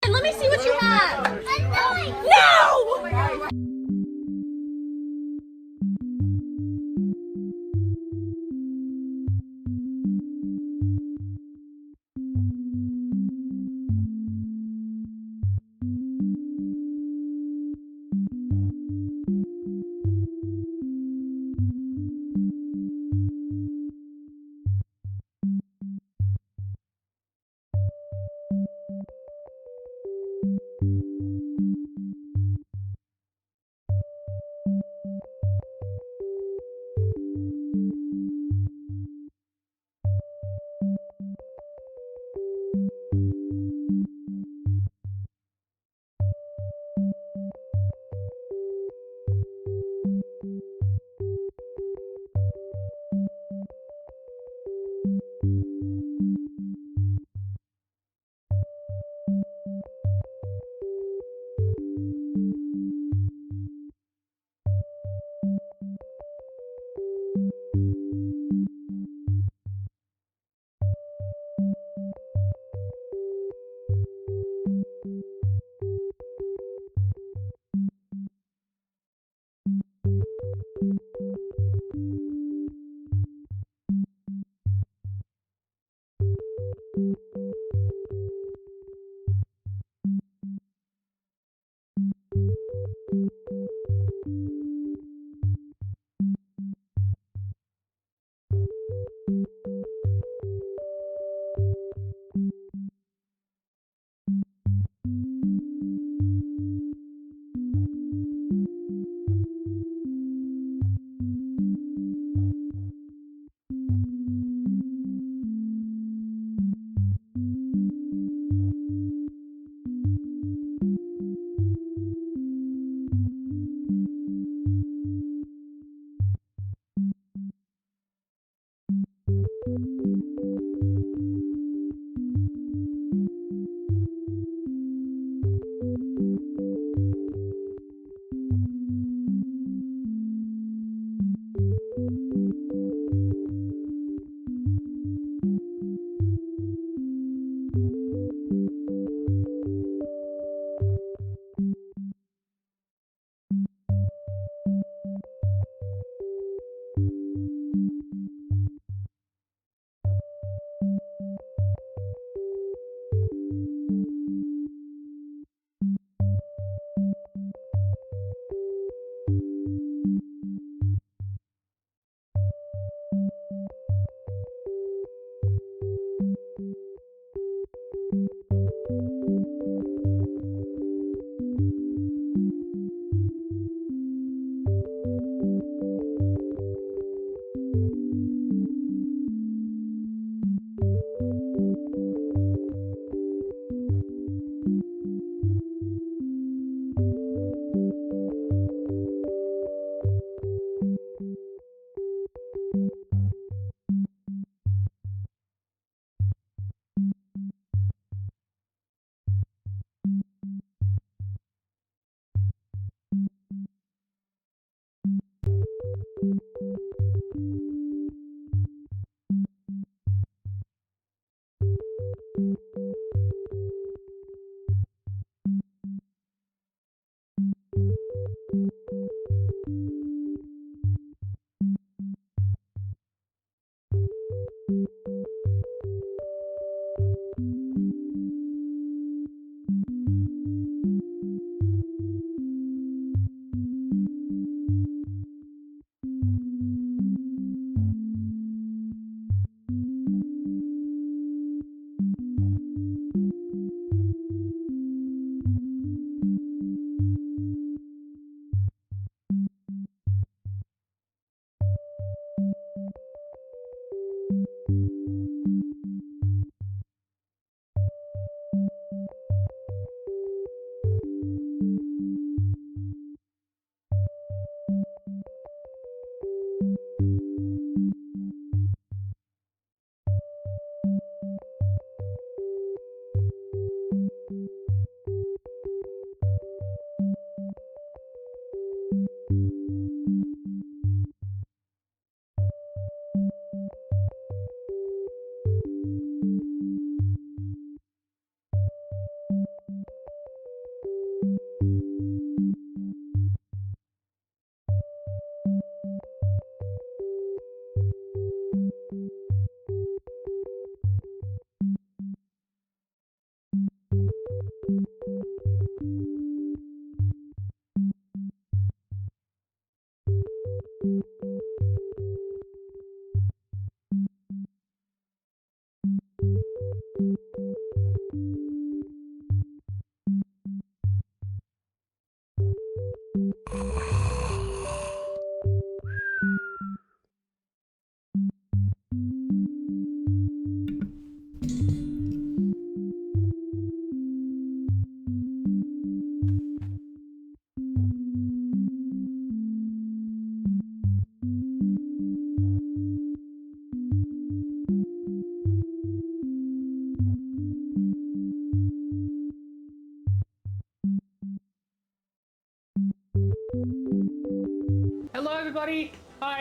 Let me see what you have. No!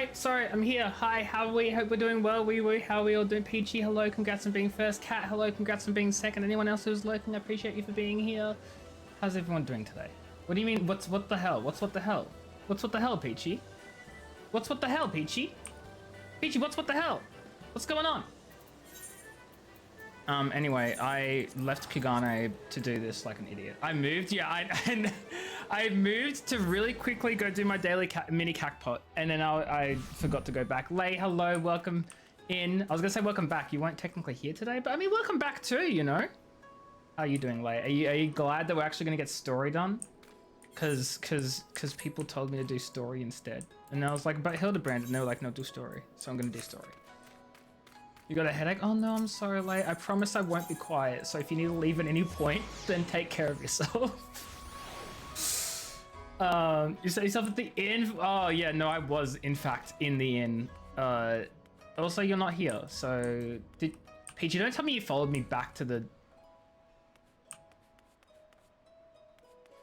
Hi, sorry, I'm here. Hi, how are we? Hope we're doing well. How are we all doing? Peachy, hello, congrats on being first. Cat, hello, congrats on being second. Anyone else who's lurking, I appreciate you for being here. How's everyone doing today? What do you mean, what the hell? What's what the hell? What's what the hell, Peachy? What's what the hell, Peachy? Peachy, what's what the hell? What's going on? Anyway, I left Kigane to do this like an idiot. I moved, yeah, I moved to really quickly go do my daily mini cacpot, and then I forgot to go back. Lay, hello, welcome in. I was gonna say welcome back. You weren't technically here today, but I mean, welcome back too, you know? How are you doing, Lay? Are you glad that we're actually gonna get story done? Cause people told me to do story instead. And I was like, but Hildebrand, and they were like, no, do story. So I'm gonna do story. You got a headache? Oh no, I'm sorry, Lay. I promise I won't be quiet. So if you need to leave at any point, then take care of yourself. You set yourself at the inn? Oh yeah, no, I was in fact in the inn. Also, you're not here. So Peachy, don't tell me you followed me back to the...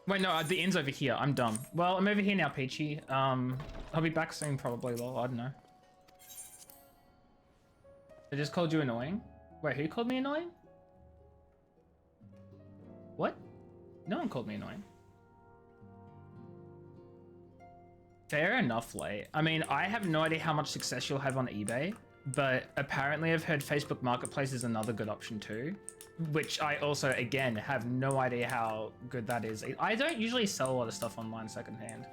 Wait, no, the inn's over here. I'm dumb. Well, I'm over here now, Peachy. I'll be back soon, probably, lol. I don't know. I just called you annoying? Wait, who called me annoying? What? No one called me annoying. Fair enough, Lay. I mean, I have no idea how much success you'll have on eBay, but apparently I've heard Facebook Marketplace is another good option too, which I also, again, have no idea how good that is. I don't usually sell a lot of stuff online secondhand.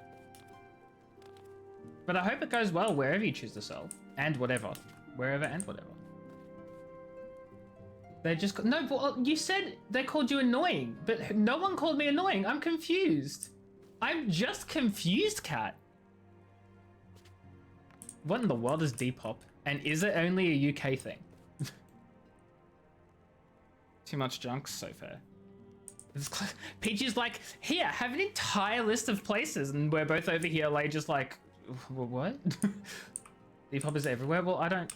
But I hope it goes well wherever you choose to sell, and whatever. Wherever and whatever. They just... No, but you said they called you annoying, but no one called me annoying. I'm confused. I'm just confused, Cat. What in the world is Depop? And is it only a UK thing? Too much junk? So fair. Peachy's like, here, have an entire list of places. And we're both over here, like, just like, what? Depop is everywhere? Well, I don't...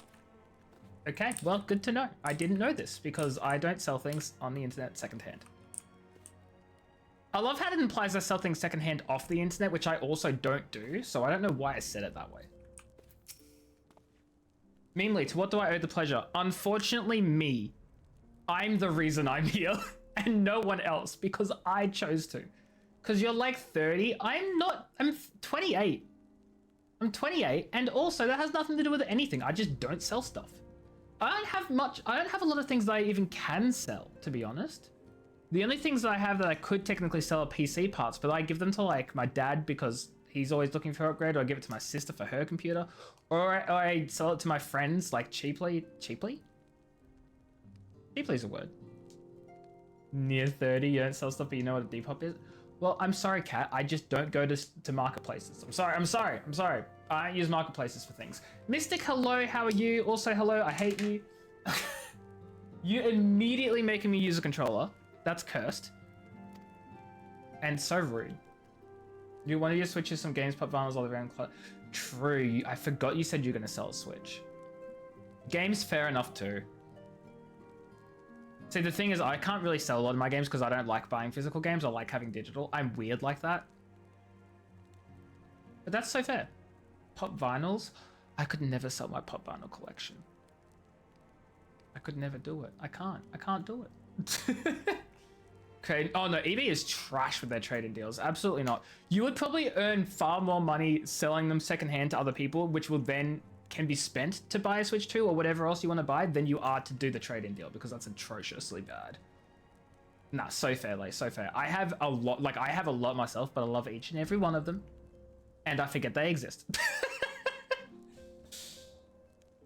Okay, well, good to know. I didn't know this because I don't sell things on the internet secondhand. I love how it implies I sell things secondhand off the internet, which I also don't do, so I don't know why I said it that way. Meanly, to what do I owe the pleasure? Unfortunately, me. I'm the reason I'm here, and no one else, because I chose to. Because you're like 30, I'm not, I'm 28. I'm 28, and also that has nothing to do with anything. I just don't sell stuff. I don't have a lot of things that I even can sell, to be honest. The only things that I have that I could technically sell are PC parts, but I give them to like my dad because he's always looking for an upgrade, or I give it to my sister for her computer, or I sell it to my friends like cheaply. Cheaply? Cheaply is a word. Near 30, you don't sell stuff, but you know what a Depop is? Well, I'm sorry, Kat. I just don't go to marketplaces. I'm sorry. I don't use marketplaces for things. Mystic, hello, how are you? Also, hello, I hate you. You immediately making me use a controller. That's cursed. And so rude. You wanted your Switch some games, pop vinyls all around. True, I forgot you said you're gonna sell a Switch. Games, fair enough too. See, the thing is, I can't really sell a lot of my games because I don't like buying physical games. I like having digital. I'm weird like that. But that's so fair. Pop vinyls? I could never sell my pop vinyl collection. I could never do it. I can't do it. Okay. Oh no, eBay is trash with their trade-in deals. Absolutely not. You would probably earn far more money selling them secondhand to other people, which will then can be spent to buy a Switch 2 or whatever else you want to buy, than you are to do the trade-in deal, because that's atrociously bad. Nah, so fair, Lay, so fair. I have a lot, like I have a lot myself, but I love each and every one of them. And I forget they exist.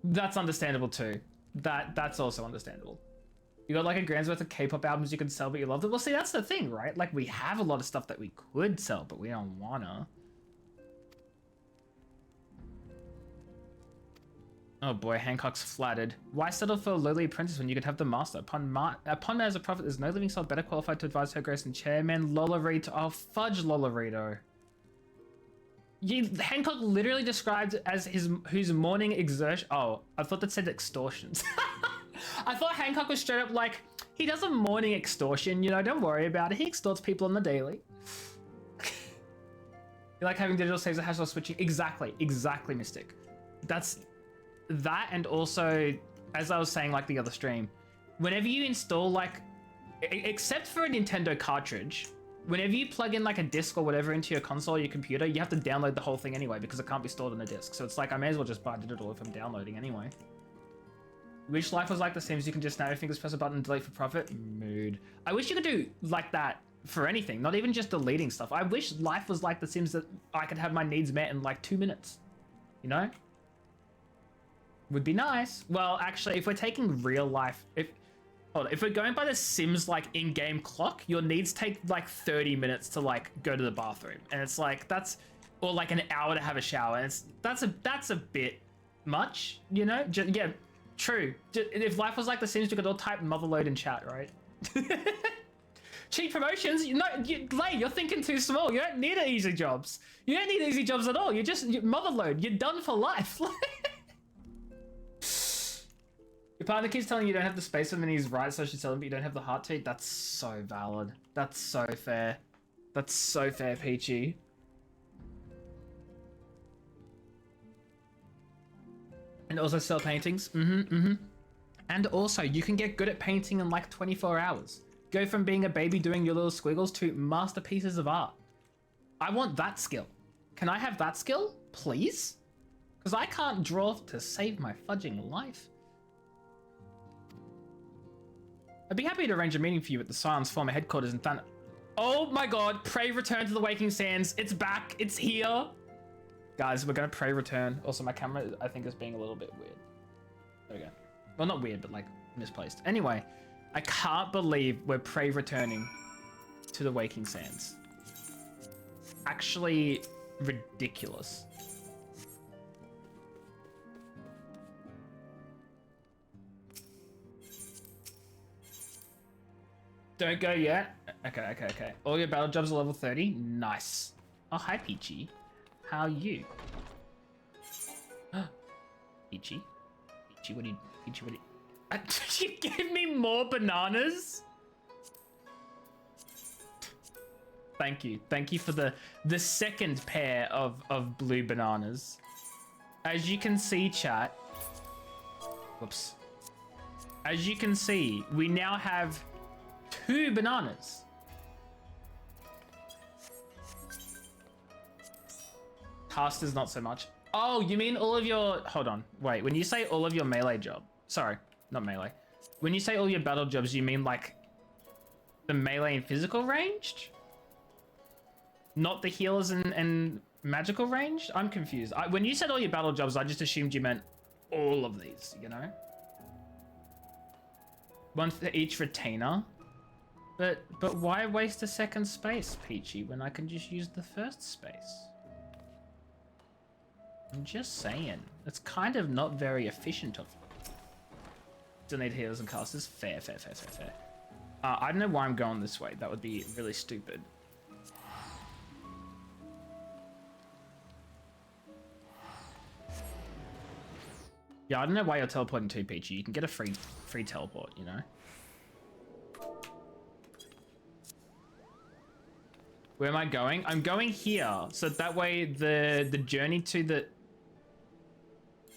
That's understandable too. That's also understandable. You got like a grand's worth of K-pop albums you can sell, but you love them. Well, see, that's the thing, right? Like we have a lot of stuff that we could sell, but we don't wanna. Oh boy, Hancock's flattered. Why settle for a lowly apprentice when you could have the master? Upon as a prophet, there's no living soul better qualified to advise her grace and chairman Lolarito. Oh, fudge Lolarito. Hancock literally described as whose morning exertion. Oh, I thought that said extortions. I thought Hancock was straight up like, he does a morning extortion, you know, don't worry about it. He extorts people on the daily. You like having digital saves a hash or switching? Exactly, Mystic. that's that, and also, as I was saying like the other stream, whenever you install like, except for a Nintendo cartridge, whenever you plug in like a disc or whatever into your console or your computer, you have to download the whole thing anyway because it can't be stored on a disc. So it's like, I may as well just buy digital if I'm downloading anyway. Wish life was like The Sims, you can just snap your fingers, press a button, and delete for profit. Mood. I wish you could do like that for anything, not even just deleting stuff. I wish life was like The Sims, that I could have my needs met in like 2 minutes. You know? Would be nice. Well, actually, if we're taking real life, if we're going by The Sims like in-game clock, your needs take like 30 minutes to like go to the bathroom, and it's like or like an hour to have a shower, and that's a bit much, you know? Yeah, true. If life was like The Sims, you could all type motherload in chat, right? Cheap promotions. Lane, you're thinking too small. You don't need easy jobs. You don't need easy jobs at all. You're motherload. You're done for life. Your partner keeps telling you don't have the space for him and he's right, so she's telling him, but you don't have the heart to. That's so valid. That's so fair. That's so fair, Peachy. And also sell paintings. And also, you can get good at painting in like 24 hours. Go from being a baby doing your little squiggles to masterpieces of art. I want that skill. Can I have that skill, please? Because I can't draw to save my fudging life. I'd be happy to arrange a meeting for you at the Silence former headquarters in Than. Oh my god, Prey Return to the Waking Sands. It's back. It's here. Guys, we're going to Prey Return. Also, my camera, I think, is being a little bit weird. There we go. Well, not weird, but like misplaced. Anyway, I can't believe we're Prey returning to the Waking Sands. Actually, ridiculous. Don't go yet. Okay. All your battle jobs are level 30. Nice. Oh, hi, Peachy. How are you? Peachy? Peachy, what do you... Peachy, what do you... You gave me more bananas? Thank you. Thank you for the second pair of blue bananas. As you can see, chat... Whoops. As you can see, we now have 2 bananas. Casters, not so much. Oh, you mean all of your... Hold on. Wait, when you say all of your melee job... Sorry, not melee. When you say all your battle jobs, you mean like the melee and physical ranged? Not the healers and magical ranged? I'm confused. When you said all your battle jobs, I just assumed you meant all of these, you know? One for each retainer. But why waste a second space, Peachy, when I can just use the first space? I'm just saying. It's kind of not very efficient of you. Still need healers and casters. Fair. I don't know why I'm going this way. That would be really stupid. Yeah, I don't know why you're teleporting to, Peachy. You can get a free teleport, you know? Where am I going? I'm going here. So that way the journey to the...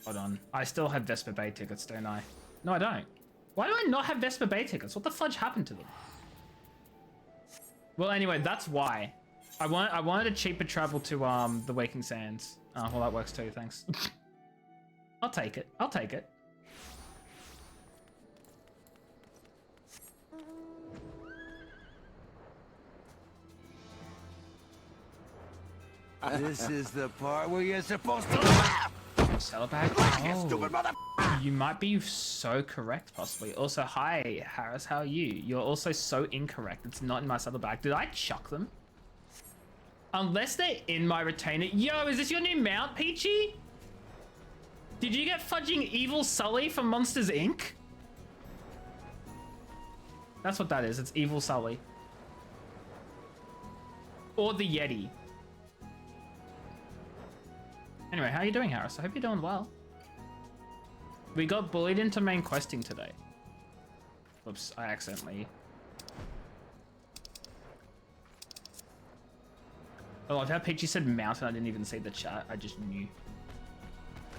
Hold on. I still have Vespa Bay tickets, don't I? No, I don't. Why do I not have Vespa Bay tickets? What the fudge happened to them? Well, anyway, that's why. I wanted a cheaper travel to the Waking Sands. Oh, well, that works too, thanks. I'll take it. I'll take it. This is the part where you're supposed to laugh. Saddlebag? Oh, Stupid mother. You might be so correct, possibly. Also, hi, Harris, how are you? You're also so incorrect. It's not in my saddlebag. Did I chuck them? Unless they're in my retainer. Yo, is this your new mount, Peachy? Did you get fudging Evil Sully from Monsters, Inc? That's what that is. It's Evil Sully. Or the Yeti. Anyway, how are you doing, Harris? I hope you're doing well. We got bullied into main questing today. Whoops, I accidentally... Oh, I've had Peachy said mountain. I didn't even see the chat. I just knew.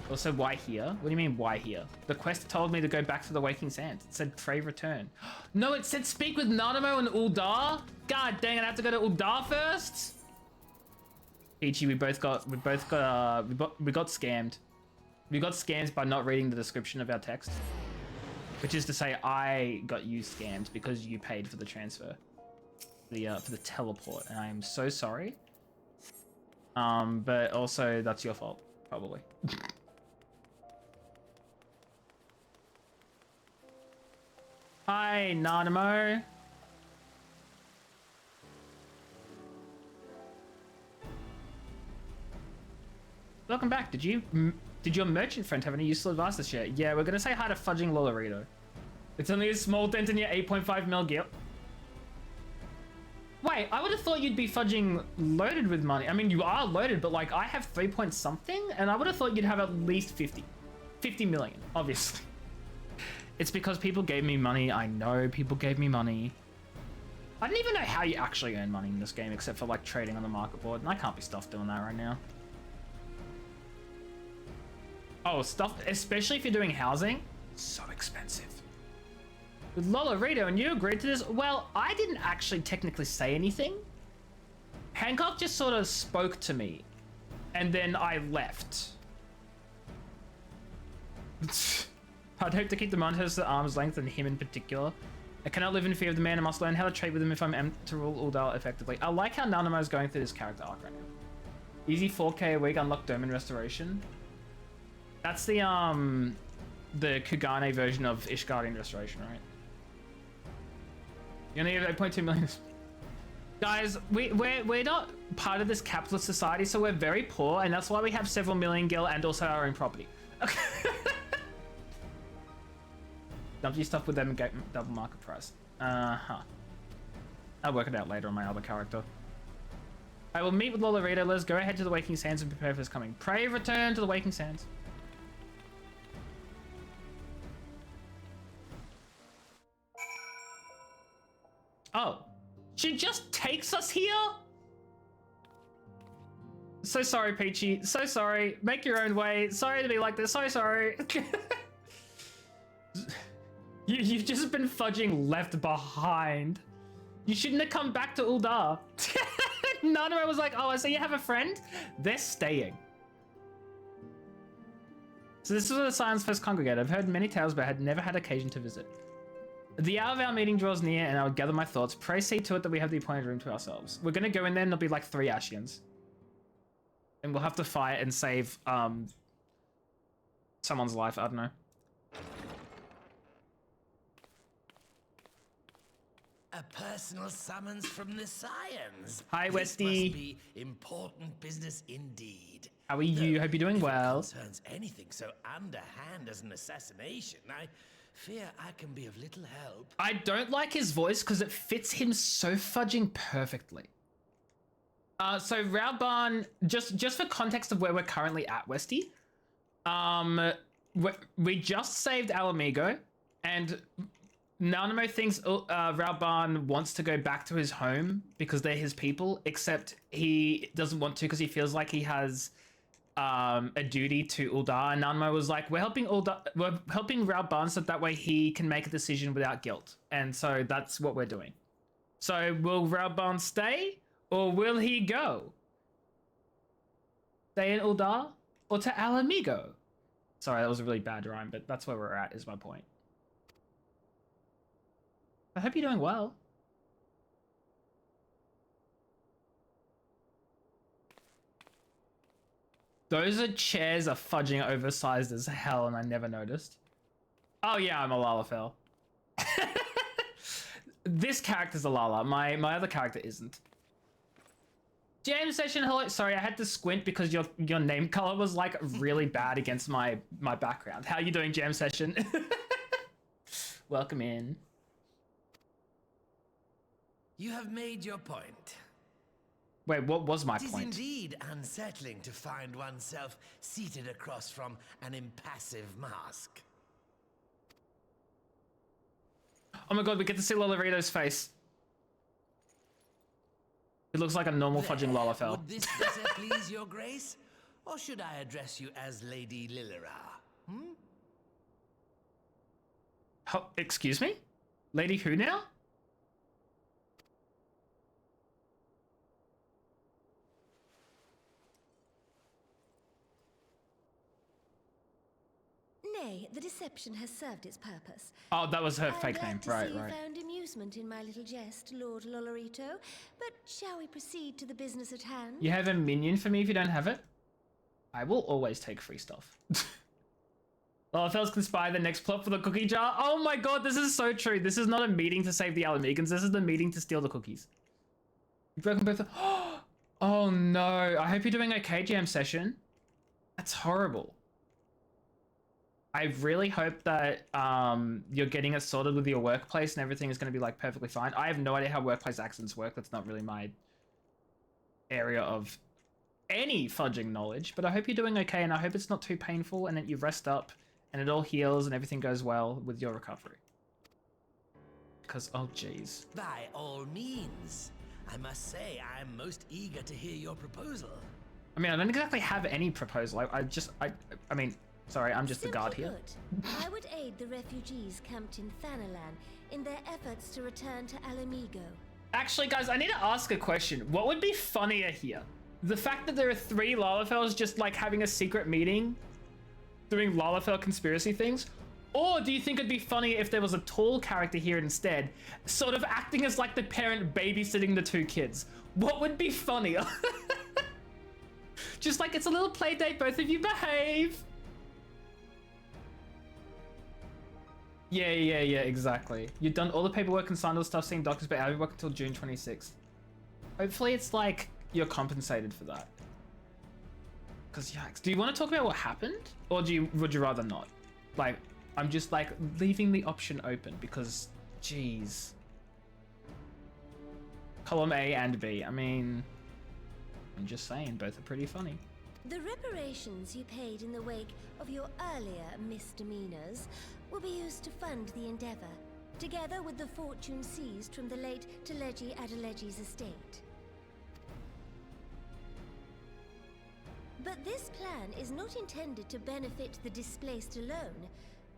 Also, why here? What do you mean, why here? The quest told me to go back to the Waking Sands. It said pray return. No, it said speak with Nanamo and Uldar? God dang it, I have to go to Uldar first? Peachy, we got scammed. We got scammed by not reading the description of our text. Which is to say, I got you scammed because you paid for the transfer. For the teleport, and I am so sorry. But also, that's your fault, probably. Hi, Nanamo. Welcome back. Did your merchant friend have any useful advice to share? Yeah, we're gonna say hi to Fudging Lolorito. It's only a small dent in your 8.5 mil gear. Wait, I would have thought you'd be fudging loaded with money. I mean, you are loaded, but like I have 3 point something, and I would have thought you'd have at least 50 million, obviously. It's because people gave me money. I know people gave me money. I don't even know how you actually earn money in this game, except for like trading on the market board, and I can't be stuffed doing that right now. Oh, stuff, especially if you're doing housing, so expensive. With Lolorito, and you agreed to this? Well, I didn't actually technically say anything. Hancock just sort of spoke to me, and then I left. I'd hope to keep the Montes at arm's length, and him in particular. I cannot live in fear of the man. I must learn how to trade with him if I'm to rule Uldar effectively. I like how Nanamo's going through this character arc right now. Easy 4K a week, unlock Domain Restoration. That's the Kugane version of Ishgardian Restoration, right? You only have 8.2 million. Guys, we're not part of this capitalist society, so we're very poor, and that's why we have several million gil and also our own property. Okay. Dump your stuff with them and get double market price. I'll work it out later on my other character. I will meet with Lolorito. Let's go ahead to the Waking Sands and prepare for his coming. Pray return to the Waking Sands. Oh, she just takes us here? So sorry, Peachy. So sorry. Make your own way. Sorry to be like this. So sorry. You've just been fudging left behind. You shouldn't have come back to Uldar. Nanamo was like, oh, so you have a friend? They're staying. So this is where the Scions first congregate. I've heard many tales, but had never had occasion to visit. The hour of our meeting draws near, and I would gather my thoughts. Pray see to it that we have the appointed room to ourselves. We're gonna go in there, and there'll be like 3 Ashians. And we'll have to fight and save someone's life. I don't know. A personal summons from the Scions. Hi, Westy. This must be important business indeed. How are you? Hope you're doing well. If it concerns anything so underhand as an assassination, I fear I can be of little help. I don't like his voice because it fits him so fudging perfectly. So Raubahn, just for context of where we're currently at, Westy, we just saved Alamigo, and Nanamo thinks Raubahn wants to go back to his home because they're his people, except he doesn't want to because he feels like he has a duty to Uldar. And Nanamo was like, we're helping Raubahn so that way he can make a decision without guilt. And so that's what we're doing. So will Raubahn stay or will he go? Stay in Uldar or to Alamigo? Sorry, that was a really bad rhyme, but that's where we're at is my point. I hope you're doing well. Those chairs are fudging oversized as hell, and I never noticed. Oh yeah, I'm a Lalafell. This character's a Lala. My other character isn't. Jam session, hello. Sorry, I had to squint because your name color was like really bad against my background. How you doing, Jam session? Welcome in. You have made your point. Wait, what was my It is point? indeed unsettling to find oneself seated across from an impassive mask. Oh my god, we get to see Lolorito's face. It looks like a normal fudging Lalafell. Would this better please your grace? Or should I address you as Lady Lilira? Excuse me? Lady who now? Nay, the deception has served its purpose. Oh, that was her I'm fake glad name. to see you found amusement in my little jest, Lord Lolorito. But shall we proceed to the business at hand? You have a minion for me if you don't have it? I will always take free stuff. Lalafels conspire the next plot for the cookie jar. Oh my god, this is so true. This is not a meeting to save the Alamegans. This is the meeting to steal the cookies. You've broken both. Oh no. I hope you're doing okay, GM session. That's horrible. I really hope that you're getting it sorted with your workplace and everything is going to be like perfectly fine. I have no idea how workplace accidents work. That's not really my area of any fudging knowledge, but I hope you're doing okay and I hope it's not too painful and that you rest up and it all heals and everything goes well with your recovery. Because, oh geez. By all means. I must say, I am most eager to hear your proposal. I mean, I don't exactly have any proposal. I mean, sorry, I'm just the guard here. I would aid the refugees camped in Thanalan in their efforts to return to Alamigo. Actually, guys, I need to ask a question. What would be funnier here? The fact that there are 3 Lalafels just like having a secret meeting, doing Lalafell conspiracy things? Or do you think it'd be funnier if there was a tall character here instead, sort of acting as like the parent babysitting the 2 kids? What would be funnier? Just like, it's a little play date, both of you behave. Yeah, exactly. You've done all the paperwork and signed all the stuff, seeing doctors, but out of work until June 26th. Hopefully it's like, you're compensated for that. Because yikes. Do you want to talk about what happened? Or would you rather not? Like, I'm just like leaving the option open because, geez. Column A and B. I mean, I'm just saying, both are pretty funny. The reparations you paid in the wake of your earlier misdemeanors will be used to fund the endeavor, together with the fortune seized from the late Teleji Adeleji's estate. But this plan is not intended to benefit the displaced alone.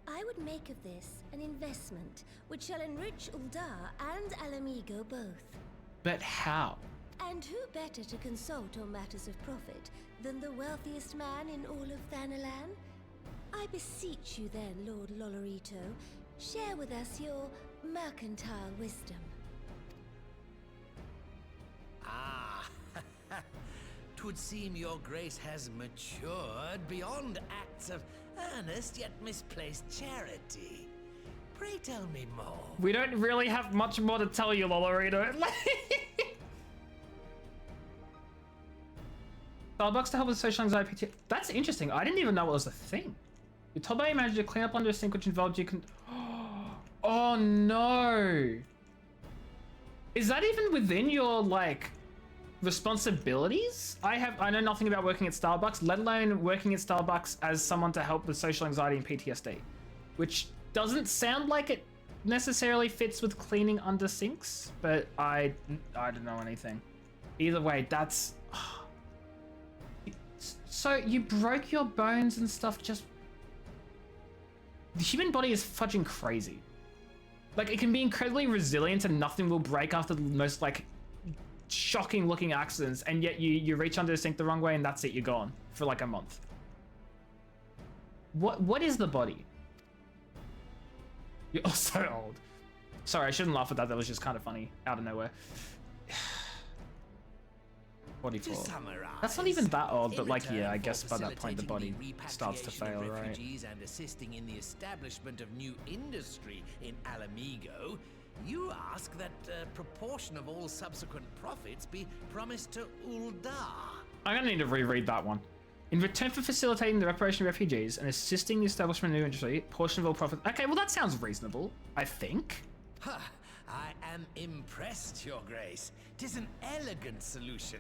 I would make of this an investment which shall enrich Uldar and Alamigo both. But how? And who better to consult on matters of profit than the wealthiest man in all of Thanalan? I beseech you then, Lord Lolorito, share with us your mercantile wisdom. Ah, 'twould seem your grace has matured beyond acts of earnest yet misplaced charity. Pray tell me more. We don't really have much more to tell you, Lolorito. Starbucks to help with social anxiety. That's interesting. I didn't even know it was a thing. You told me you managed to clean up under a sink which involved you can... Oh no! Is that even within your, like, responsibilities? I know nothing about working at Starbucks, let alone working at Starbucks as someone to help with social anxiety and PTSD. Which doesn't sound like it necessarily fits with cleaning under sinks, but I don't know anything. Either way, that's... So you broke your bones and stuff just... The human body is fudging crazy. Like, it can be incredibly resilient and nothing will break after the most, like, shocking looking accidents, and yet you reach under the sink the wrong way and that's it, you're gone for like a month. What is the body? You're so old. Sorry, I shouldn't laugh at that. That was just kind of funny out of nowhere. 44. That's not even that old, but like, yeah, I guess by that point the body starts to fail, right? And assisting in the establishment of new industry in Alamigo, you ask that a proportion of all subsequent profits be promised to Uldar. I'm gonna need to reread that one. In return for facilitating the reparation of refugees and assisting the establishment of new industry, portion of all profits. Okay, well that sounds reasonable, I think. Ha! I am impressed, Your Grace. 'Tis an elegant solution.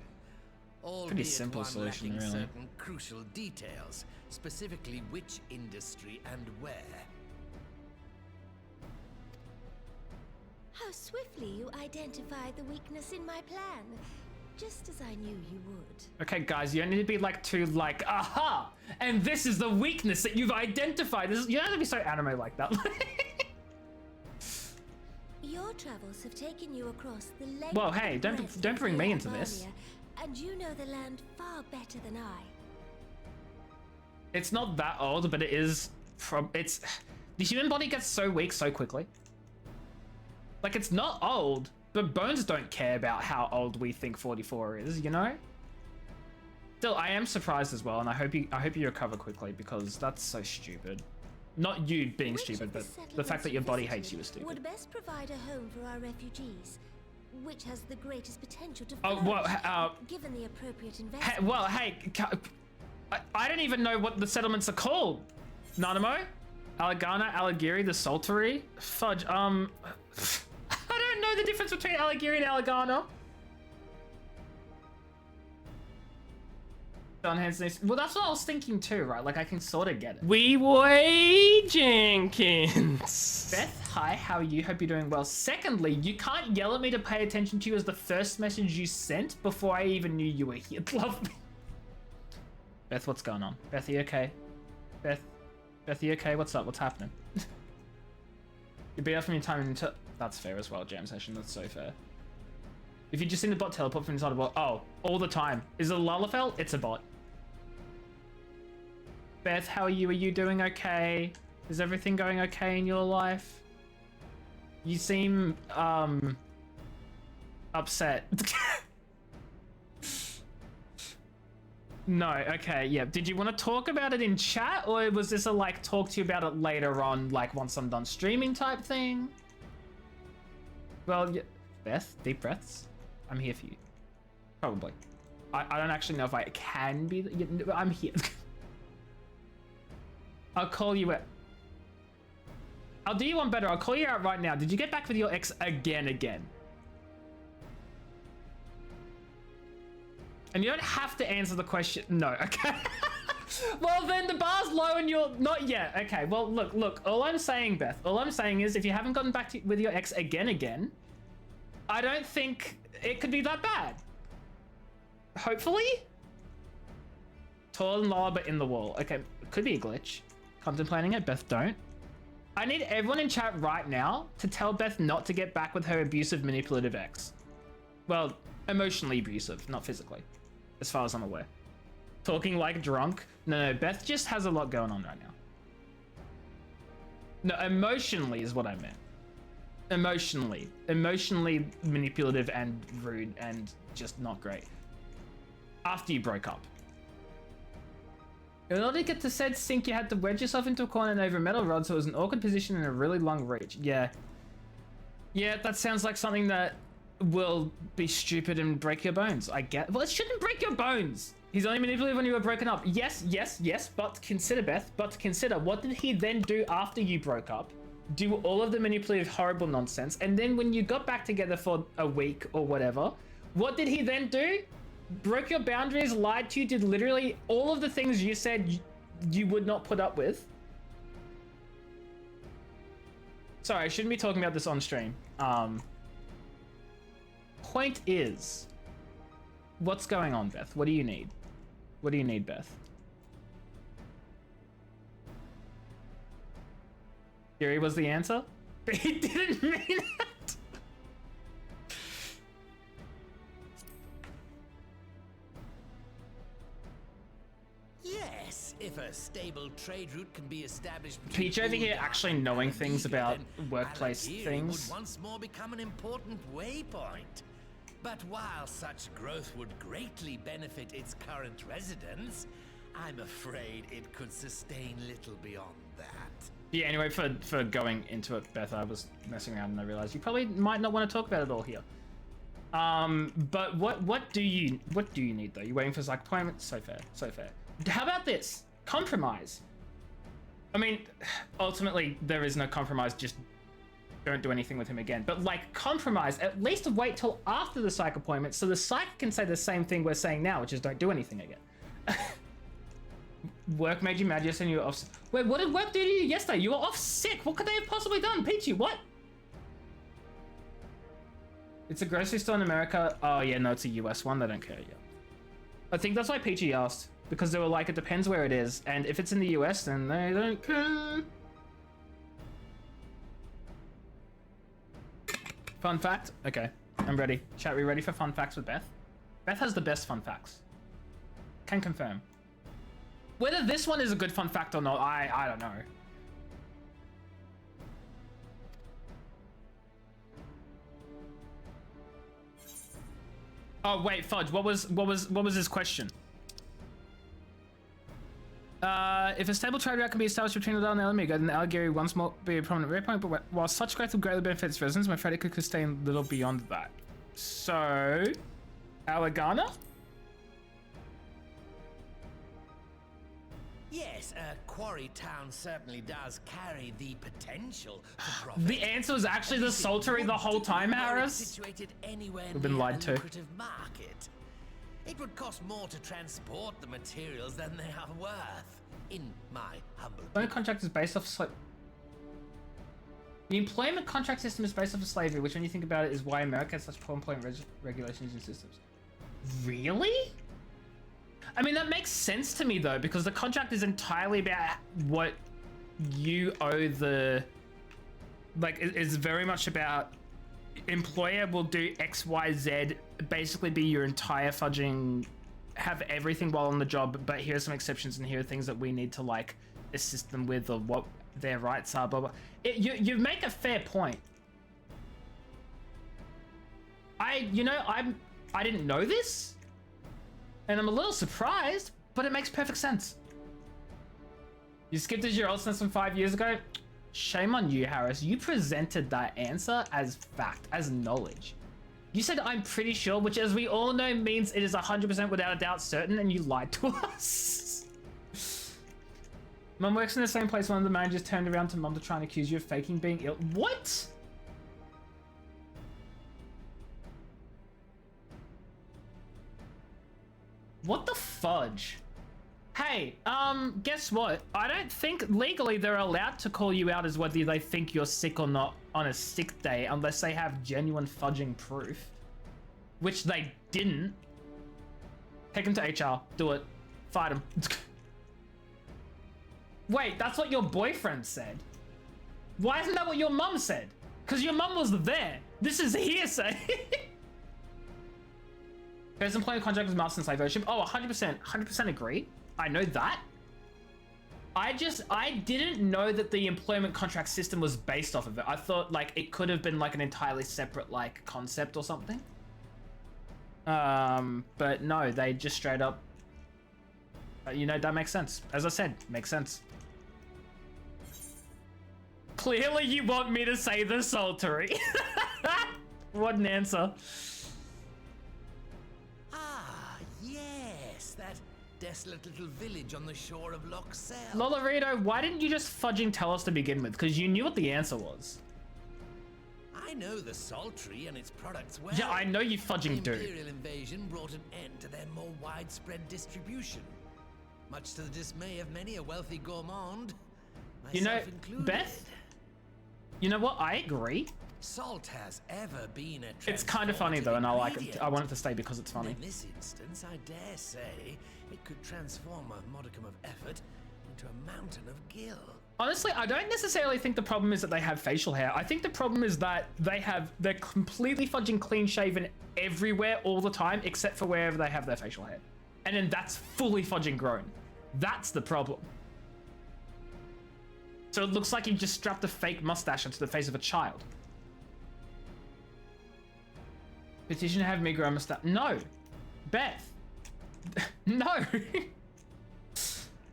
Pretty simple solution, really. Certain crucial details, specifically which industry and where. How swiftly you identify the weakness in my plan. just as I knew you would. Okay, guys, you don't need to be like too like, aha! And this is the weakness that you've identified. You don't have to be so anime like that. Your travels have taken you across the length. Well, hey, and don't breadth bring of me into this. Albania, and you know the land far better than I. It's not that old, but it is from. It's the human body gets so weak so quickly. Like, it's not old, but bones don't care about how old we think 44 is, you know? Still, I am surprised as well, and I hope you recover quickly, because that's so stupid. Not you being stupid, but the fact that your body hates you is stupid. Would best provide a home for our refugees, which has the greatest potential to Oh, well, given the appropriate investment. well, hey, I don't even know what the settlements are called. Nanamo? Alagana, Alagiri, the Saltary? Fudge, I don't know the difference between Alagiri and Alagana. Well, that's what I was thinking too, right? Like, I can sort of get it. Wee Way Jenkins. Beth, hi, how are you? Hope you're doing well. Secondly, you can't yell at me to pay attention to you as the first message you sent before I even knew you were here. Love me. Beth, what's going on? Beth, are you okay? Beth, are you okay? What's up? What's happening? You beat up from your time into... That's fair as well, jam session. That's so fair. If you just seen the bot teleport from inside a bot... Oh, all the time. Is it a Lalafell? It's a bot. Beth, how are you? Are you doing okay? Is everything going okay in your life? You seem, upset. No, okay, yeah. Did you want to talk about it in chat, or was this a, like, talk to you about it later on, like, once I'm done streaming type thing? Well, yeah. Beth, deep breaths. I'm here for you. Probably. I don't actually know if I can be... I'm here. I'll call you out. I'll do you one better. I'll call you out right now. Did you get back with your ex again? And you don't have to answer the question. No, okay. Well, then the bar's low and you're not yet. Okay, well, look. All I'm saying, Beth, all I'm saying is if you haven't gotten back with your ex again, I don't think it could be that bad. Hopefully? Tall and lower, but in the wall. Okay, could be a glitch. Contemplating it, Beth, don't. I need everyone in chat right now to tell Beth not to get back with her abusive, manipulative ex. Well, emotionally abusive, not physically, as far as I'm aware. Talking like drunk? No, Beth just has a lot going on right now. No, emotionally is what I meant. Emotionally manipulative and rude and just not great. After you broke up. In order to get to said sink, you had to wedge yourself into a corner and over a metal rod, so it was an awkward position and a really long reach. Yeah, that sounds like something that will be stupid and break your bones. I get. Well, it shouldn't break your bones. He's only manipulative when you were broken up. Yes, but consider, Beth, what did he then do after you broke up? Do all of the manipulative, horrible nonsense, and then when you got back together for a week or whatever, what did he then do? Broke your boundaries, lied to you, did literally all of the things you said you would not put up with. Sorry, I shouldn't be talking about this on stream. Point is, what's going on, Beth? What do you need? What do you need, Beth? Fury was the answer? He didn't mean it. Yes, if a stable trade route can be established. Peach over here actually knowing things about workplace things. Would once more become an important waypoint. But while such growth would greatly benefit its current residents, I'm afraid it could sustain little beyond that. Yeah, anyway, for going into it, Beth, I was messing around and I realized you probably might not want to talk about it all here. But what do you need though? You're waiting for like appointment? So fair. How about this? Compromise. I mean, ultimately there is no compromise, just don't do anything with him again. But like compromise, at least wait till after the psych appointment so the psych can say the same thing we're saying now, which is don't do anything again. Work made you mad yesterday and you were off. Wait, what did work do to you yesterday? You were off sick. What could they have possibly done? Peachy, what? It's a grocery store in America. Oh yeah, no, it's a US one. They don't care. Yeah. I think that's why Peachy asked, because they were like, it depends where it is, and if it's in the US, then they don't care. Fun fact? Okay, I'm ready. Chat, we ready for fun facts with Beth? Beth has the best fun facts. Can confirm. Whether this one is a good fun fact or not, I don't know. Oh wait, Fudge. What was his question? If a stable trade route can be established between the Dal and the enemy, then Algary once more be a prominent waypoint. But while such growth will greatly benefit its residents, I'm afraid it could stay a little beyond that. So, Alagana? Yes, Quarry Town certainly does carry the potential for profit. The answer was actually the Saltery the whole time, Harris. Situated anywhere We've been lied to. lucrative market. It would cost more to transport the materials than they are worth, in my humble The contract is based off The employment contract system is based off of slavery, which when you think about it is why America has such poor employment regulations and systems. Really? I mean, that makes sense to me though, because the contract is entirely about what you owe the, like, it's very much about employer will do X, Y, Z, basically be your entire fudging, have everything while on the job, but here are some exceptions and here are things that we need to like assist them with or what their rights are, blah, blah. You make a fair point. I didn't know this, and I'm a little surprised, but it makes perfect sense. You skipped as your old sense from 5 years ago? Shame on you, Harris. You presented that answer as fact, as knowledge. You said, I'm pretty sure, which as we all know means it is 100% without a doubt certain, and you lied to us. Mum works in the same place. One of the managers turned around to Mum to try and accuse you of faking being ill. What? What the fudge? Hey, guess what? I don't think legally they're allowed to call you out as whether they think you're sick or not on a sick day unless they have genuine fudging proof. Which they didn't. Take him to HR. Do it. Fight him. Wait, that's what your boyfriend said. Why isn't that what your mum said? Because your mum was there. This is hearsay. There's employment contract with master and slave ownership. Oh, 100% agree. I know that. I didn't know that the employment contract system was based off of it. I thought like it could have been like an entirely separate like concept or something. But no, they just straight up, you know, that makes sense. As I said, makes sense. Clearly you want me to say the Saltery. What an answer. Ah, yes, that desolate little village on the shore of Loch Sel. Lolorito, why didn't you just fudging tell us to begin with? Because you knew what the answer was. I know the Saltery and its products well. Yeah, I know you fudging do. The Imperial invasion brought an end to their more widespread distribution, much to the dismay of many a wealthy gourmand, You know, myself included. Beth, you know what? I agree. Salt has ever been a It's kind of funny though, and I like it. I want it to stay because it's funny. In this instance, I dare say it could transform a modicum of effort into a mountain of gill. Honestly, I don't necessarily think the problem is that they have facial hair. I think the problem is that they're completely fudging clean shaven everywhere all the time, except for wherever they have their facial hair. And then that's fully fudging grown. That's the problem. So it looks like you just strapped a fake mustache onto the face of a child. Petition to have me grow a mustache. No. Beth. No.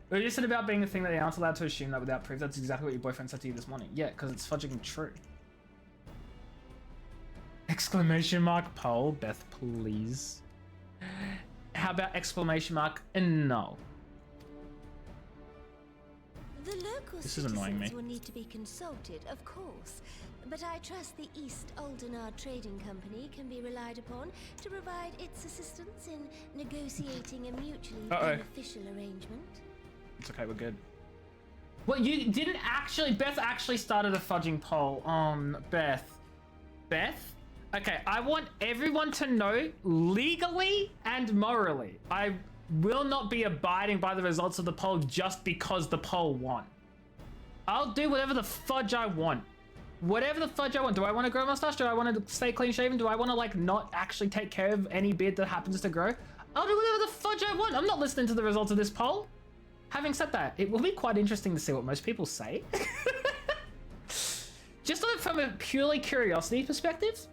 We just said about being a thing that they aren't allowed to assume that without proof. That's exactly what your boyfriend said to you this morning. Yeah, because it's fudging true. Exclamation mark poll. Beth, please. How about exclamation mark no? The local This is annoying me. citizens will need to be consulted, of course, but I trust the East Aldenard Trading Company can be relied upon to provide its assistance in negotiating a mutually beneficial arrangement. It's okay, we're good. Well, you didn't actually... Beth actually started a fudging poll on Beth. Beth? Okay, I want everyone to know legally and morally, I will not be abiding by the results of the poll just because the poll won. I'll do whatever the fudge I want. Whatever the fudge I want. Do I want to grow a mustache? Do I want to stay clean shaven? Do I want to like not actually take care of any beard that happens to grow? I'll do whatever the fudge I want. I'm not listening to the results of this poll. Having said that, it will be quite interesting to see what most people say. Just from a purely curiosity perspective.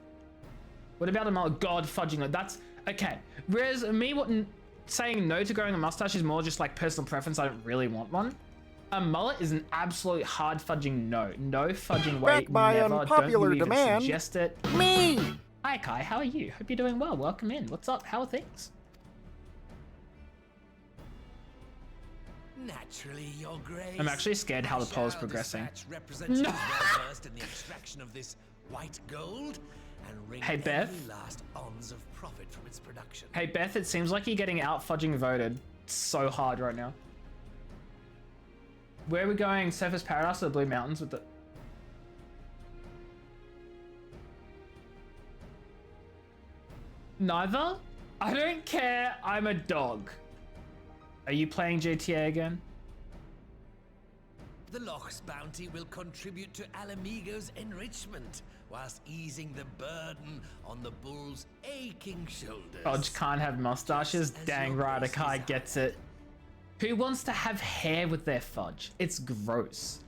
What about a mullet? God, fudging it. That's okay. Whereas me saying no to growing a mustache is more just like personal preference. I don't really want one. A mullet is an absolute hard fudging no. No fudging way. Back by never. unpopular Don't you even demand. suggest it. Me! Hi Kai, how are you? Hope you're doing well. Welcome in. What's up? How are things? Naturally, Your Grace. I'm actually scared how the poll is progressing. Representatives well versed in the extraction of this white gold and wring Hey, Beth. every last ounce of profit from its production. Hey Beth, it seems like you're getting out fudging voted so hard right now. Where are we going? Surface Paradise or the Blue Mountains with the... Neither? I don't care. I'm a dog. Are you playing GTA again? The Loch's bounty will contribute to Alamigo's enrichment, whilst easing the burden on the bull's aching shoulders. Fudge can't have mustaches? Dang right, a guy gets it. Who wants to have hair with their fudge? It's gross.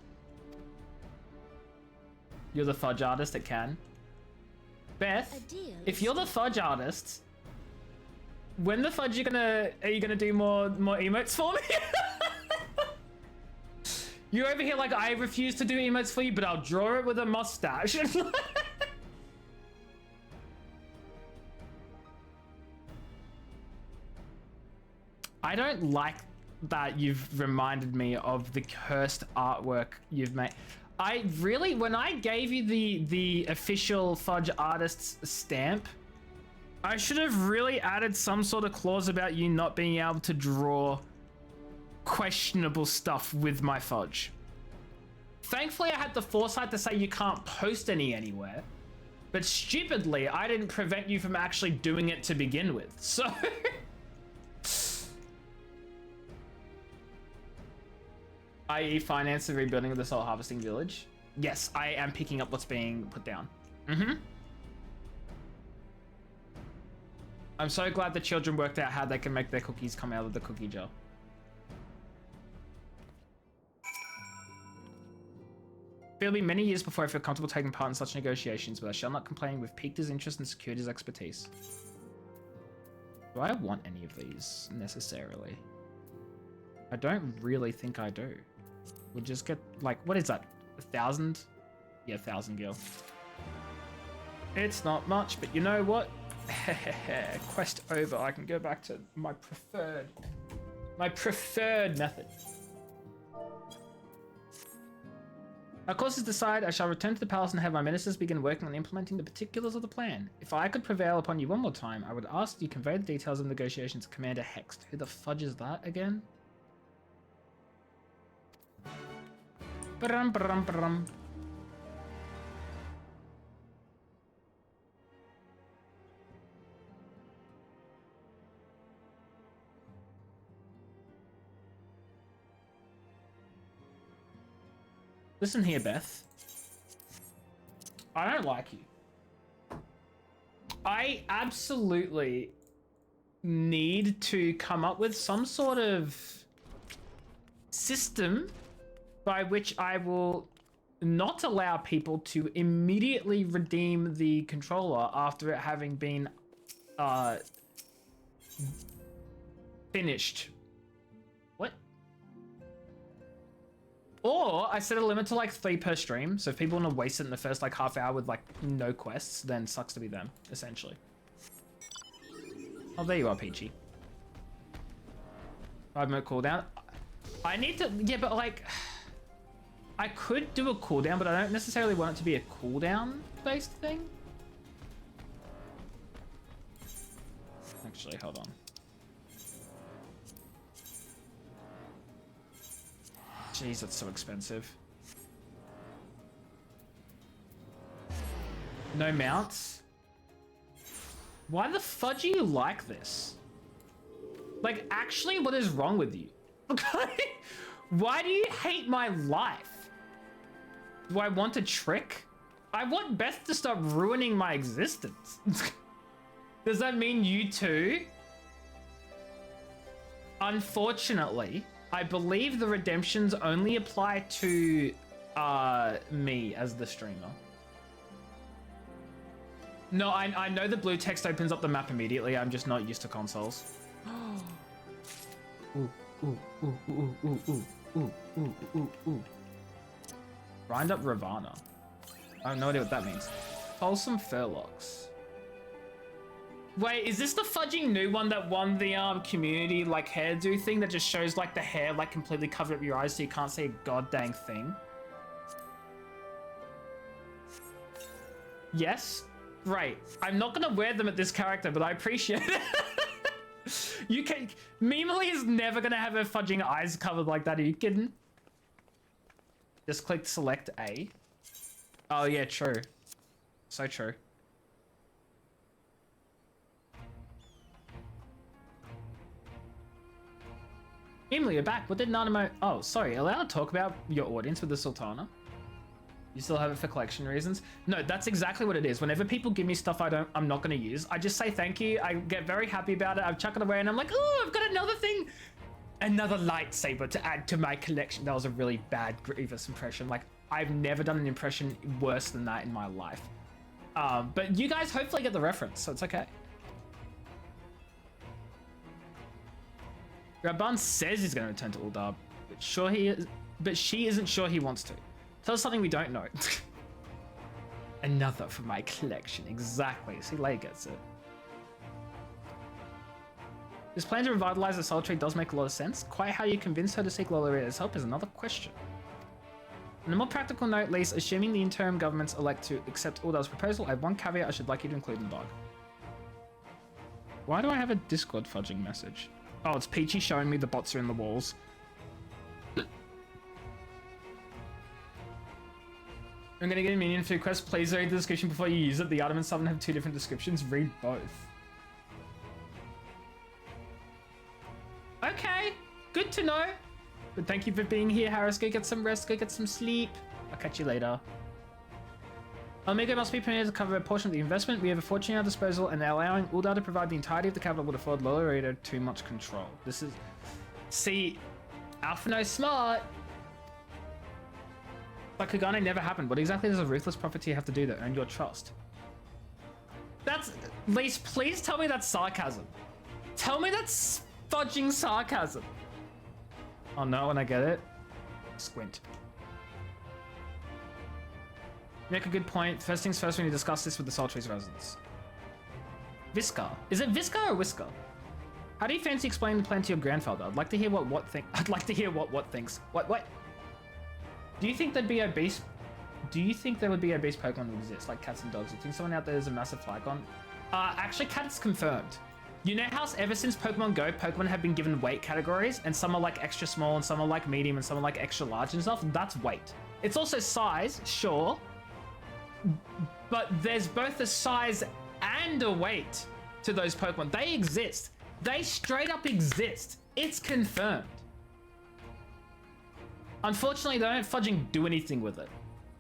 You're the fudge artist that can. Beth, if you're the fudge artist, when the fudge are you gonna do more emotes for me? You're over here like, I refuse to do emotes for you, but I'll draw it with a mustache. I don't like that you've reminded me of the cursed artwork you've made. I really, when I gave you the official fudge artist's stamp, I should have really added some sort of clause about you not being able to draw questionable stuff with my fudge. Thankfully, I had the foresight to say you can't post any anywhere, but stupidly, I didn't prevent you from actually doing it to begin with, so... i.e. finance the rebuilding of the soul harvesting village. Yes, I am picking up what's being put down. I'm so glad the children worked out how they can make their cookies come out of the cookie jar. It'll be many years before I feel comfortable taking part in such negotiations, but I shall not complain. We've piqued his interest and secured his expertise. Do I want any of these necessarily? I don't really think I do. We'll just get, like, what is that? 1,000? Yeah, 1,000 gil. It's not much, but you know what? Quest over. I can go back to my preferred method. Our course is decided. I shall return to the palace and have my ministers begin working on implementing the particulars of the plan. If I could prevail upon you one more time, I would ask you convey the details of negotiations to Commander Hext. Who the fudge is that again? Ba-dum, ba-dum, ba-dum. Listen here, Beth. I don't like you. I absolutely need to come up with some sort of system by which I will not allow people to immediately redeem the controller after it having been finished. What? Or I set a limit to like 3 per stream, so if people want to waste it in the first like half hour with like no quests, then sucks to be them, essentially. Oh, there you are, Peachy. 5-minute cooldown. I need to, yeah, but like, I could do a cooldown, but I don't necessarily want it to be a cooldown-based thing. Actually, hold on. Jeez, that's so expensive. No mounts? Why the fudge are you like this? Like, actually, what is wrong with you? Why do you hate my life? Do I want a trick? I want Beth to stop ruining my existence. Does that mean you too? Unfortunately, I believe the redemptions only apply to me as the streamer. No, I know the blue text opens up the map immediately. I'm just not used to consoles. Ooh, ooh, ooh, ooh, ooh, ooh, ooh, ooh, ooh, ooh. Grind up Raubahn. I have no idea what that means. Wholesome Furlocks. Wait, is this the fudging new one that won the community like hairdo thing that just shows like the hair like completely covered up your eyes so you can't see a goddamn thing? Yes? Right. I'm not gonna wear them at this character, but I appreciate it. You can. Mimily is never gonna have her fudging eyes covered like that. Are you kidding? Just click select A. Oh yeah, true. So true. Mimily, you're back. What did Nanamo? Oh, sorry. Allowed to talk about your audience with the Sultana? You still have it for collection reasons? No, that's exactly what it is. Whenever people give me stuff I'm not going to use, I just say thank you. I get very happy about it. I chuck it away and I'm like, oh, I've got another thing. Another lightsaber to add to my collection. That was a really bad Grievous impression. Like, I've never done an impression worse than that in my life. But you guys hopefully get the reference, so it's okay. Raubahn says he's going to return to Uldar, but she isn't sure he wants to. Tell us something we don't know. Another for my collection. Exactly. See, Leia gets it. This plan to revitalize the Soul Tree does make a lot of sense. Quite how you convince her to seek Lolorita's help is another question. On a more practical note, Lise, assuming the interim governments elect to accept Uldar's proposal, I have one caveat I should like you to include in the bug. Why do I have a Discord fudging message? Oh, it's Peachy showing me the bots are in the walls. I'm gonna get a minion for your quest. Please read the description before you use it. The item and summon have 2 different descriptions. Read both. Okay, good to know. But thank you for being here, Harris. Go get some rest. Go get some sleep. I'll catch you later. Omega must be permitted to cover a portion of the investment. We have a fortune at our disposal, and allowing Uldar to provide the entirety of the capital would afford Lolorita too much control. This is... See, Alphino's smart. But Kagane never happened. What exactly does a ruthless profiteer have to do to earn your trust? That's... Lise, please tell me that's sarcasm. Tell me that's fudging sarcasm. Oh no, when I get it. Squint. You make a good point. First things first, we need to discuss this with the Soul Tree's residents. Visca. Is it Visca or Whisker? How do you fancy explaining the plan to your grandfather? I'd like to hear I'd like to hear what thinks. What? Do you think there'd be obese? Do you think there would be obese Pokemon that exist, like cats and dogs? Do you think someone out there is a massive flygon? Actually, cats confirmed. You know how ever since Pokemon Go, Pokemon have been given weight categories, and some are like extra small, and some are like medium, and some are like extra large and stuff? That's weight. It's also size, sure, but there's both a size and a weight to those Pokemon. They exist. They straight up exist. It's confirmed. Unfortunately, they don't fudging do anything with it.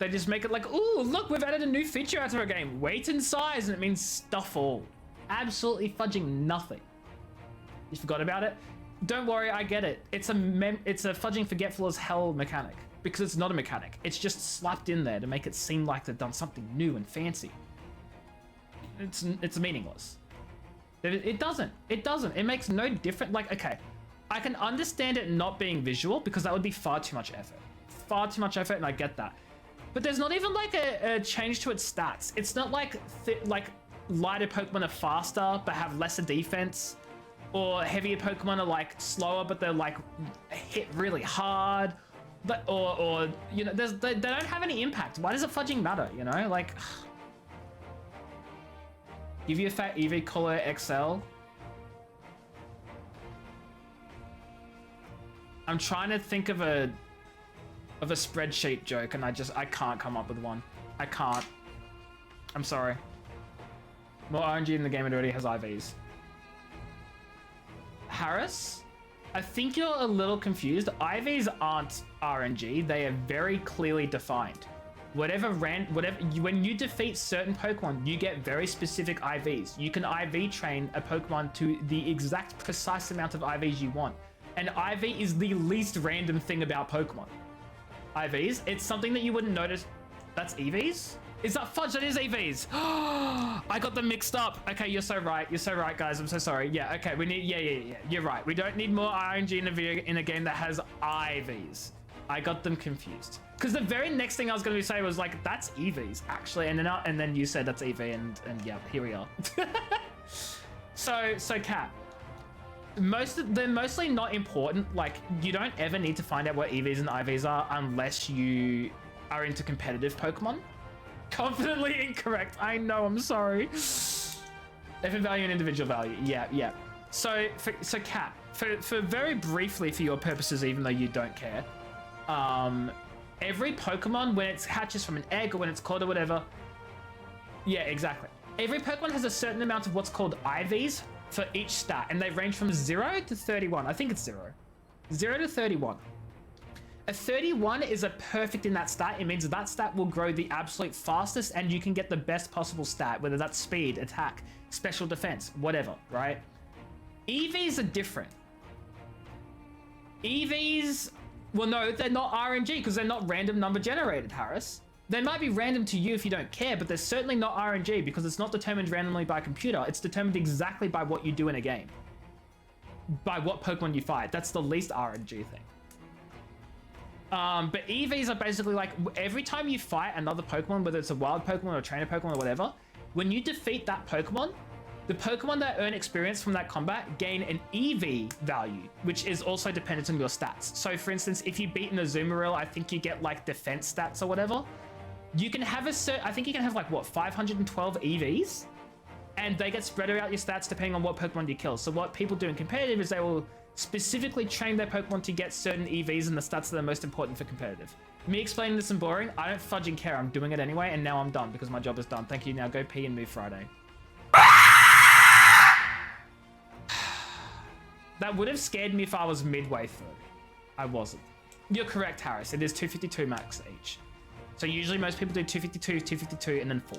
They just make it like, ooh, look, we've added a new feature out to our game. Weight and size, and it means stuff all. Absolutely fudging nothing. You forgot about it? Don't worry, I get it. It's a fudging forgetful as hell mechanic. Because it's not a mechanic. It's just slapped in there to make it seem like they've done something new and fancy. It's meaningless. It doesn't. It makes no difference. Like, okay, I can understand it not being visual because that would be far too much effort. Far too much effort, and I get that. But there's not even like a change to its stats. It's not like lighter Pokemon are faster but have lesser defense, or heavier Pokemon are like slower but they're like hit really hard, or you know, they don't have any impact. Why does it fudging matter? You know, like give you a fat EV Color XL. I'm trying to think of a spreadsheet joke, and I can't come up with one. I can't. I'm sorry. More RNG in the game, it already has IVs. Harris, I think you're a little confused. IVs aren't RNG. They are very clearly defined. When you defeat certain Pokemon, you get very specific IVs. You can IV train a Pokemon to the exact precise amount of IVs you want. And IV is the least random thing about Pokemon. IVs, it's something that you wouldn't notice. That's EVs? Is that fudge? That is EVs. I got them mixed up. Okay, you're so right. You're so right, guys. I'm so sorry. Yeah, okay, we need, yeah. You're right. We don't need more RNG in a game that has IVs. I got them confused. Because the very next thing I was going to say was like, that's EVs, actually. And then you said that's EV, and yeah, here we are. So Kat, they're mostly not important. Like, you don't ever need to find out what EVs and IVs are unless you are into competitive Pokemon. Confidently incorrect. I know, I'm sorry. Effort value and individual value. Yeah. So Kat, for very briefly for your purposes, even though you don't care, every Pokemon, when it hatches from an egg or when it's caught or whatever, yeah, exactly. Every Pokemon has a certain amount of what's called IVs for each stat, and they range from 0 to 31. I think it's 0. 0 to 31. A 31 is a perfect in that stat. It means that stat will grow the absolute fastest and you can get the best possible stat, whether that's speed, attack, special defense, whatever, right? EVs are different. EVs, well, no, they're not RNG because they're not random number generated, Harris. They might be random to you if you don't care, but they're certainly not RNG because it's not determined randomly by a computer. It's determined exactly by what you do in a game. By what Pokemon you fight. That's the least RNG thing. But EVs are basically like, every time you fight another Pokemon, whether it's a wild Pokemon or a trainer Pokemon or whatever, when you defeat that Pokemon, the Pokemon that earn experience from that combat gain an EV value, which is also dependent on your stats. So for instance, if you beat an Azumarill, I think you get like defense stats or whatever. You can have I think you can have like, what, 512 EVs? And they get spread out your stats depending on what Pokemon you kill. So what people do in competitive is they will specifically train their Pokemon to get certain EVs and the stats that are most important for competitive. Me explaining this is boring. I don't fudging care. I'm doing it anyway, and now I'm done because my job is done. Thank you. Now go pee and move Friday. That would have scared me if I was midway through. I wasn't. You're correct, Harris. It is 252 max each. So usually most people do 252, 252, and then 4.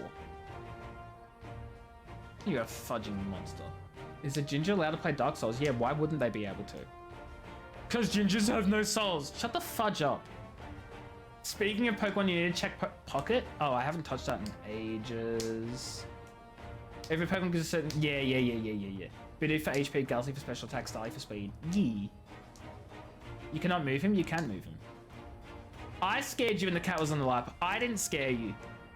You're a fudging monster. Is a Ginger allowed to play Dark Souls? Yeah, why wouldn't they be able to? Because Gingers have no souls. Shut the fudge up. Speaking of Pokemon, you need to check Pocket. Oh, I haven't touched that in ages. Every Pokemon gives a certain... Yeah. Bidoof for HP, Galaxy for special attack, Starly for speed. Yeah. You cannot move him? You can move him. I scared you when the cat was on the lap. I didn't scare you.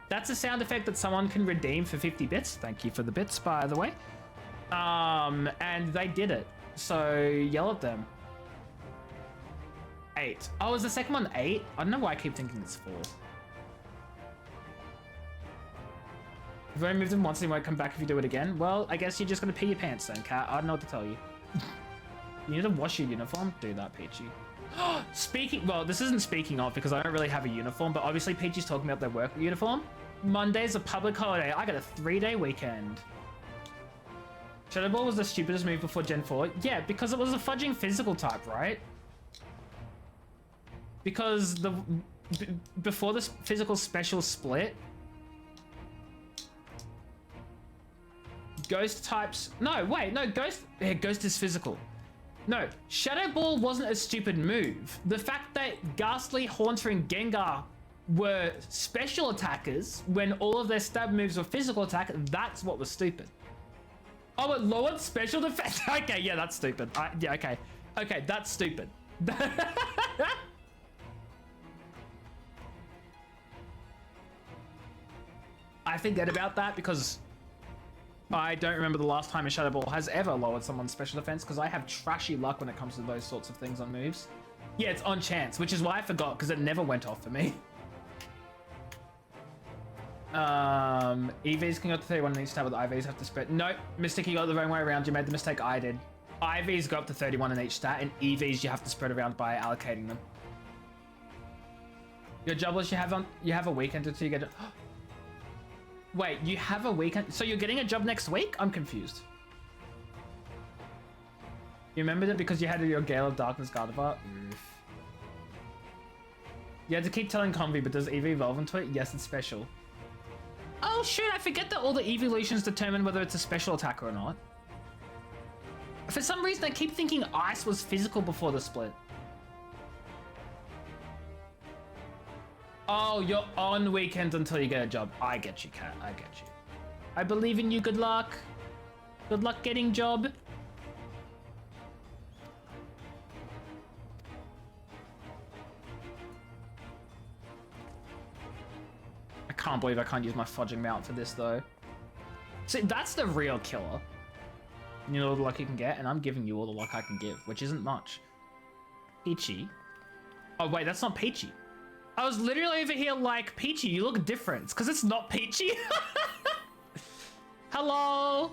That's a sound effect that someone can redeem for 50 bits. Thank you for the bits, by the way. And they did it. So yell at them. 8. Oh, is the second one 8? I don't know why I keep thinking it's 4. You've only moved him once and he won't come back if you do it again. Well, I guess you're just gonna pee your pants then, cat. I don't know what to tell you. You need to wash your uniform? Do that, Peachy. Well, this isn't speaking of because I don't really have a uniform, but obviously Peachy's talking about their work uniform. Monday's a public holiday. I got a 3-day weekend. Shadow Ball was the stupidest move before Gen 4. Yeah, because it was a fudging physical type, right? Because before this physical special split, Ghost types... No, wait, no, Ghost is physical. No, Shadow Ball wasn't a stupid move. The fact that Ghastly, Haunter, and Gengar were special attackers when all of their stab moves were physical attack, that's what was stupid. Oh, it lowered special defense? Okay, yeah, that's stupid. Yeah, okay. Okay, that's stupid. I forget about that because I don't remember the last time a Shadow Ball has ever lowered someone's special defense because I have trashy luck when it comes to those sorts of things on moves. Yeah, it's on chance, which is why I forgot because it never went off for me. EVs can go to 31 in each stat, but the IVs have to spread. Nope, Mystic, you got it the wrong way around. You made the mistake I did. IVs go up to 31 in each stat, and EVs you have to spread around by allocating them. Your jobless, you have a weekend until you get it. Wait, you have a weekend? So you're getting a job next week? I'm confused. You remembered it because you had your Gale of Darkness Gardevoir? Oof. You had to keep telling Convy, but does EV evolve into it? Yes, it's special. Oh shoot, I forget that all the evolutions determine whether it's a special attacker or not. For some reason, I keep thinking Ice was physical before the split. Oh, you're on weekends until you get a job. I get you, Cat. I get you. I believe in you. Good luck. Good luck getting job. I can't believe I can't use my fudging mount for this, though. See, that's the real killer. You know all the luck you can get, and I'm giving you all the luck I can give, which isn't much. Peachy. Oh, wait, that's not Peachy. I was literally over here like, Peachy, you look different. It's because it's not Peachy. Hello?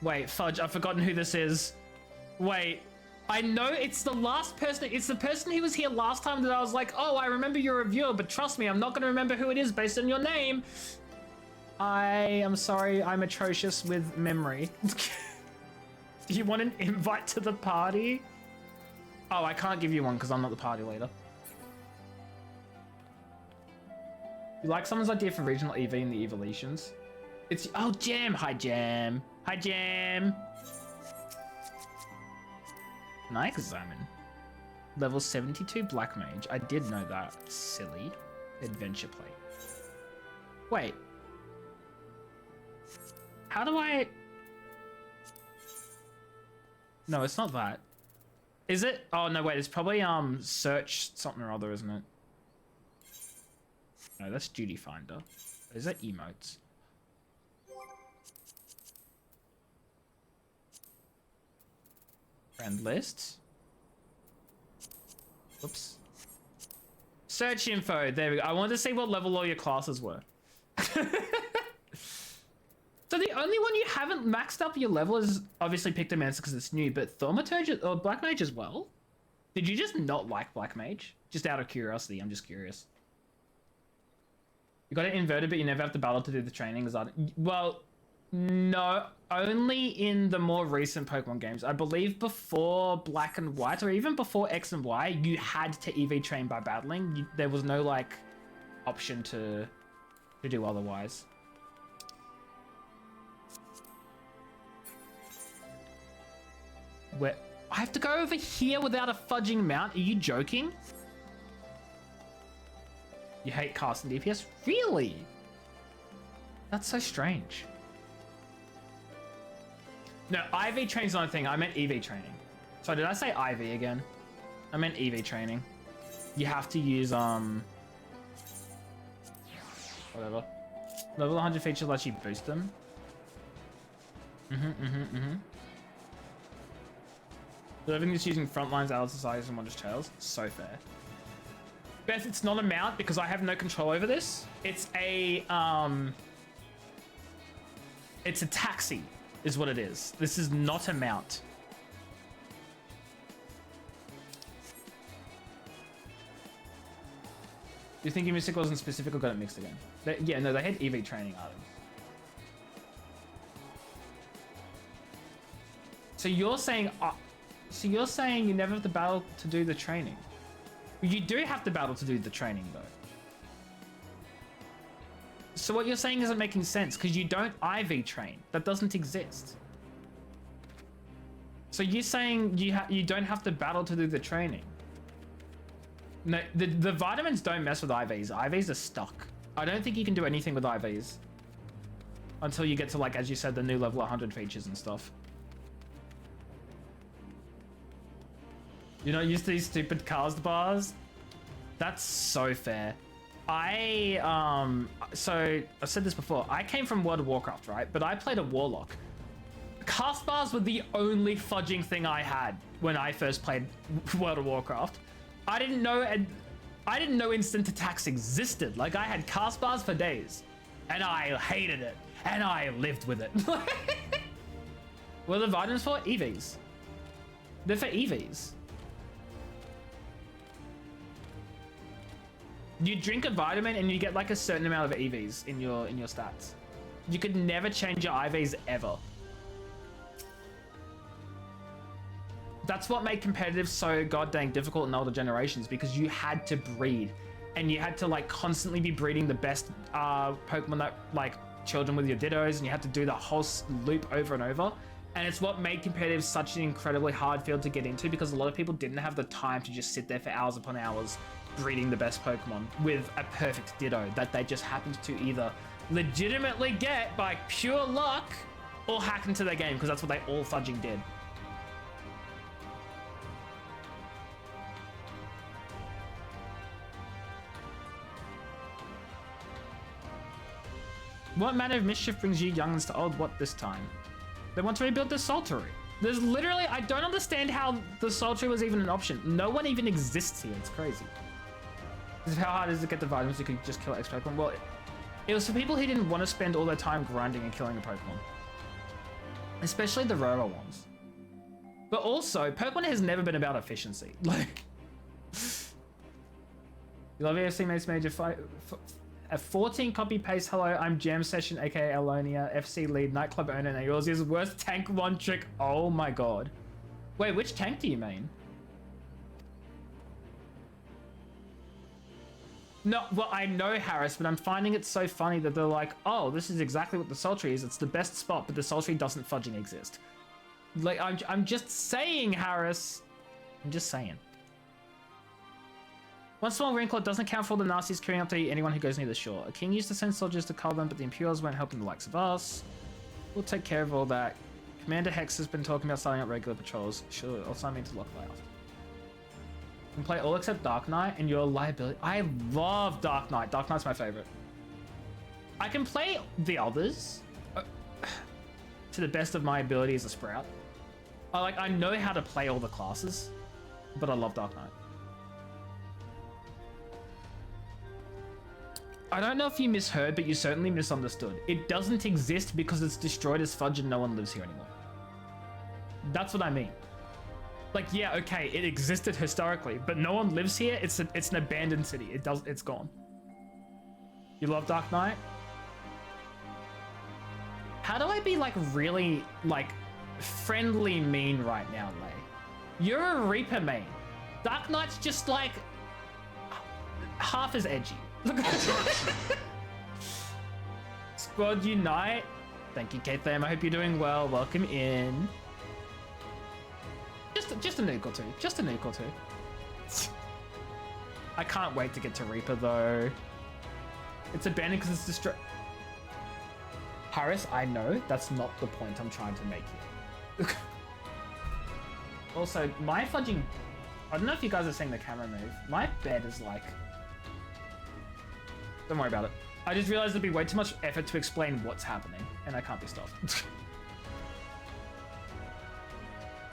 Wait, fudge, I've forgotten who this is. Wait, I know it's the last person. It's the person who was here last time that I was like, oh, I remember your reviewer, but trust me, I'm not going to remember who it is based on your name. I am sorry, I'm atrocious with memory. Do you want an invite to the party? Oh, I can't give you one because I'm not the party leader. You like someone's idea for regional EV in the evolutions? It's, oh, Jam. Hi, Jam. Hi, Jam. Nice examine. Level 72 Black Mage. I did know that. Silly. Adventure plate. Wait. How do I... No, it's not that. Is it? Oh, no, wait. It's probably search something or other, isn't it? No, that's Duty Finder. Is that emotes? Friend lists. Oops. Search info. There we go. I wanted to see what level all your classes were. So the only one you haven't maxed up your level is obviously Pictomancer because it's new, but Thaumaturge or Black Mage as well? Did you just not like Black Mage? Just out of curiosity, I'm just curious. You got it inverted, but you never have to battle to do the training. Well, no, only in the more recent Pokemon games. I believe before Black and White, or even before X and Y, you had to EV train by battling. There was no like option to do otherwise. Where I have to go over here without a fudging mount? Are you joking? You hate casting DPS? Really? That's so strange. No, IV training's not a thing. I meant EV training. So did I say IV again? I meant EV training. You have to use whatever. Level 100 feature lets you boost them. So everything's using Frontlines, Allied Societies, and Wondrous Trails. So fair. Beth, it's not a mount because I have no control over this. It's a taxi, is what it is. This is not a mount. You think your Mystic wasn't specific or got it mixed again? Yeah, no, they had EV training items. So you're saying you never have to battle to do the training. You do have to battle to do the training though. So what you're saying isn't making sense because you don't IV train. That doesn't exist. So you're saying you don't have to battle to do the training. No, the vitamins don't mess with IVs. IVs are stuck. I don't think you can do anything with IVs until you get to, like, as you said, the new level 100 features and stuff. You're not used to these stupid cast bars? That's so fair. So I've said this before. I came from World of Warcraft, right? But I played a Warlock. Cast bars were the only fudging thing I had when I first played World of Warcraft. I didn't know instant attacks existed. Like, I had cast bars for days, and I hated it, and I lived with it. What are the vitamins for? EVs. They're for EVs. You drink a vitamin and you get like a certain amount of EVs in your stats. You could never change your IVs ever. That's what made competitive so goddamn difficult in older generations, because you had to breed and you had to like constantly be breeding the best Pokemon that like children with your Dittos, and you had to do that whole loop over and over. And it's what made competitive such an incredibly hard field to get into, because a lot of people didn't have the time to just sit there for hours upon hours breeding the best Pokemon with a perfect Ditto that they just happened to either legitimately get by pure luck or hack into their game, because that's what they all fudging did. What manner of mischief brings you youngins to old what this time? They want to rebuild the Saltery. There's literally, I don't understand how the Saltery was even an option. No one even exists here, it's crazy. This is how hard it is to get the vitamins you could just kill X Pokemon. Well, it was for people who didn't want to spend all their time grinding and killing a Pokemon. Especially the rarer ones. But also, Pokemon has never been about efficiency. Like, you love AFC Mates Major Fight. A 14 copy paste. Hello, I'm Jam Session, aka Alonia, FC lead, nightclub owner, and yours is worst tank one trick. Oh my god. Wait, which tank do you mean? No, well, I know Harris, but I'm finding it so funny that they're like, oh, this is exactly what the Saltery is. It's the best spot, but the Saltery doesn't fudging exist. Like, I'm just saying, Harris. I'm just saying. One small wrinkle, it doesn't count for all the nasties queuing up to eat anyone who goes near the shore. A king used to send soldiers to cull them, but the Imperials weren't helping the likes of us. We'll take care of all that. Commander Hex has been talking about starting up regular patrols. Sure, I'll sign me into Lockfire. You can play all except Dark Knight, and you're a liability. I love Dark Knight. Dark Knight's my favorite. I can play the others to the best of my ability as a Sprout. I know how to play all the classes, but I love Dark Knight. I don't know if you misheard, but you certainly misunderstood. It doesn't exist because it's destroyed as fudge and no one lives here anymore. That's what I mean. Like, yeah, okay, it existed historically, but no one lives here. It's an abandoned city. It's gone. You love Dark Knight? How do I be like really like friendly mean right now, Lay? You're a Reaper main. Dark Knight's just like half as edgy. Look at Squad Unite. Thank you, K-Tham. I hope you're doing well. Welcome in. Just a nuke or two. Just a nuke or two. I can't wait to get to Reaper though. It's abandoned because it's destroyed. Harris, I know that's not the point I'm trying to make here. Also, my fudging. I don't know if you guys are seeing the camera move. My bed is like. Don't worry about it. I just realized it'd be way too much effort to explain what's happening, and I can't be stopped.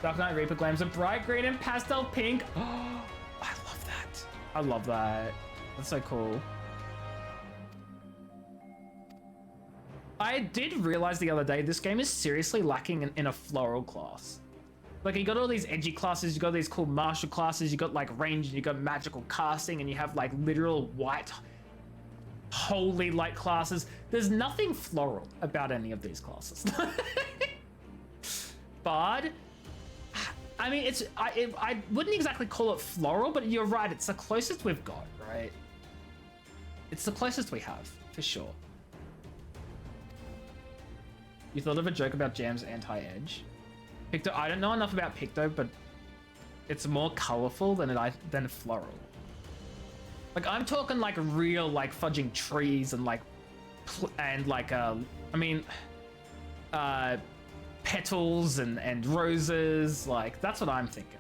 Dark Knight Reaper Glams are bright green and pastel pink. Oh, I love that. I love that. That's so cool. I did realize the other day, this game is seriously lacking in a floral class. Like, you got all these edgy classes, you got these cool martial classes, you got like range, and you got magical casting, and you have like literal white holy light classes. There's nothing floral about any of these classes. Bard, I mean, I wouldn't exactly call it floral, but you're right, it's the closest we've got, right? It's the closest we have, for sure. You thought of a joke about Jam's anti-edge? Picto, I don't know enough about Picto, but it's more colorful than floral. Like, I'm talking like real, like fudging trees and like, petals and roses. Like, that's what I'm thinking.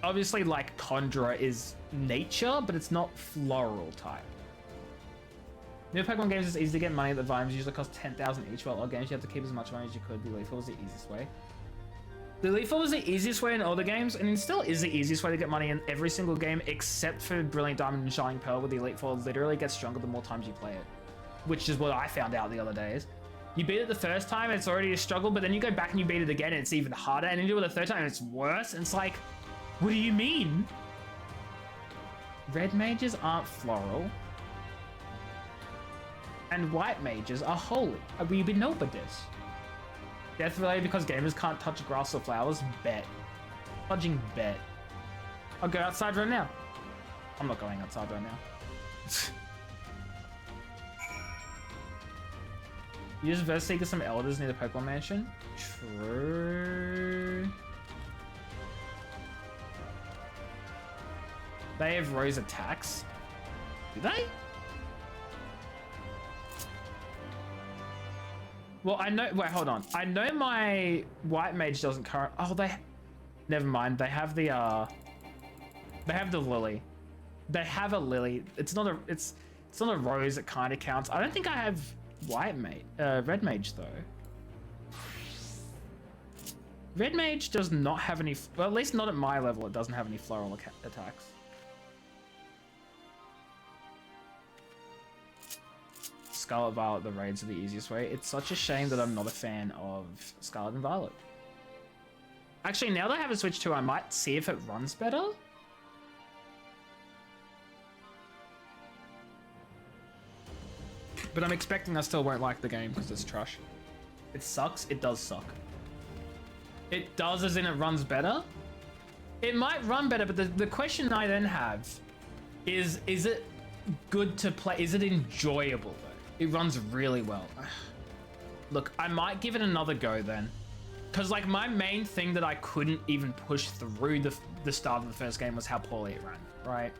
Obviously, like Conjurer is nature, but it's not floral type. New Pokemon games, it's easy to get money. The vines usually cost 10,000 each, while old games you have to keep as much money as you could. The Elite Four was the easiest way. The Elite Four was the easiest way in older games, and it still is the easiest way to get money in every single game, except for Brilliant Diamond and Shining Pearl, where the Elite Four literally gets stronger the more times you play it. Which is what I found out the other days. You beat it the first time, it's already a struggle, but then you go back and you beat it again, and it's even harder, and you do it the third time, and it's worse, and it's like, what do you mean? Red mages aren't floral. and white mages are holy. We know about this. Death relay because gamers can't touch grass or flowers? Bet. Fudging bet. I'll go outside right now. I'm not going outside right now. Use Verse Seeker some elders near the Pokemon Mansion. True. They have rose attacks. Do they? Well, I know. Wait, hold on. I know my white mage doesn't current. Oh, they. Never mind. They have the. They have the lily. They have a lily. It's not a. It's not a rose. It kind of counts. I don't think I have white mage. Red mage though. Red mage does not have any. Well, at least not at my level. It doesn't have any floral attacks. Scarlet Violet, the raids are the easiest way. It's such a shame that I'm not a fan of Scarlet and Violet. Actually, now that I have a Switch 2, I might see if it runs better. But I'm expecting I still won't like the game because it's trash. It sucks. It does suck. It does as in it runs better. It might run better, but the question I then have is it good to play? Is it enjoyable though? It runs really well. Look, I might give it another go then. Because like my main thing that I couldn't even push through the start of the first game was how poorly it ran, right?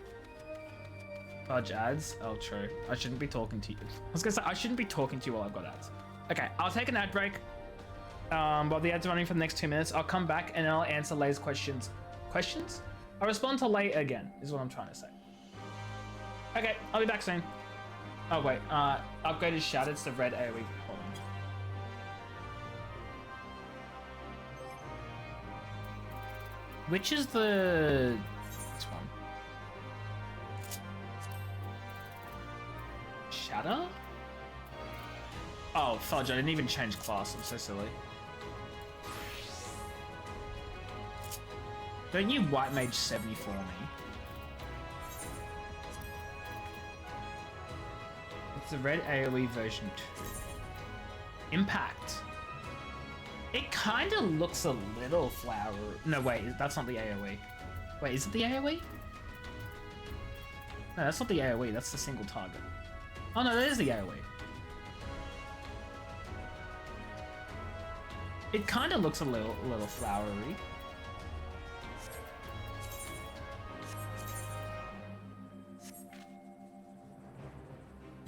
Fudge ads. Oh, true. I shouldn't be talking to you. I was gonna say, I shouldn't be talking to you while I've got ads. Okay, I'll take an ad break. While the ads are running for the next 2 minutes, I'll come back and I'll answer Lay's questions. Questions? I'll respond to Lay again, is what I'm trying to say. Okay, I'll be back soon. Oh wait, upgraded shattered to red AoE. Hold on. Which is the... This one. Shatter? Oh, fudge, I didn't even change class, I'm so silly. Don't you white mage 70 for me? It's the red AoE version 2. Impact. It kind of looks a little flower. No, wait, that's not the AoE. Wait, is it the AoE? No, that's not the AoE, that's the single target. Oh no, that is the AoE. It kind of looks a little flowery.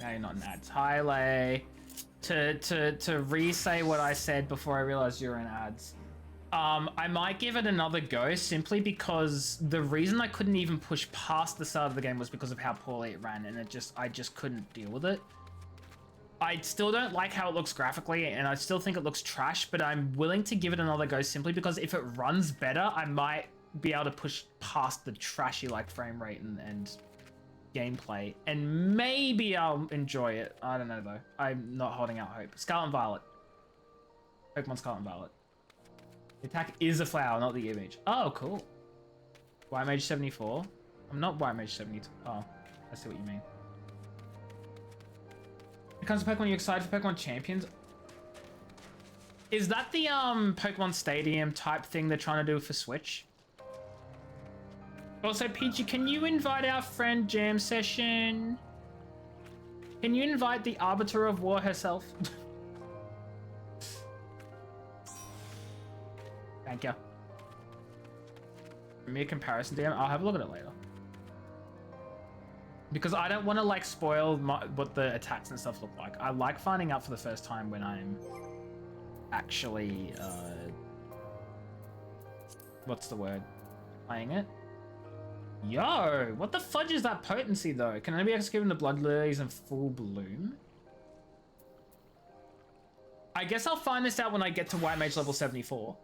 Now you're not in ads. Hi, Lay. To re-say what I said before I realized you're in ads. I might give it another go simply because the reason I couldn't even push past the start of the game was because of how poorly it ran, and I just couldn't deal with it. I still don't like how it looks graphically, and I still think it looks trash, but I'm willing to give it another go simply because if it runs better, I might be able to push past the trashy like frame rate and gameplay, and maybe I'll enjoy it. I don't know though. I'm not holding out hope. Scarlet and Violet. Pokemon Scarlet and Violet. The attack is a flower, not the image. Oh, cool. White Mage 74. I'm not White Mage 72. Oh, I see what you mean. When it comes to Pokemon, you excited for Pokemon Champions? Is that the Pokemon Stadium type thing they're trying to do for Switch? Also, Peachy, can you invite our friend Jam Session? Can you invite the Arbiter of War herself? Thank you. Give me a comparison DM. I'll have a look at it later. Because I don't want to like spoil what the attacks and stuff look like. I like finding out for the first time when I'm actually, what's the word? Playing it. Yo, what the fudge is that potency though? Can anybody else give him the blood lilies in full bloom? I guess I'll find this out when I get to White Mage level 74.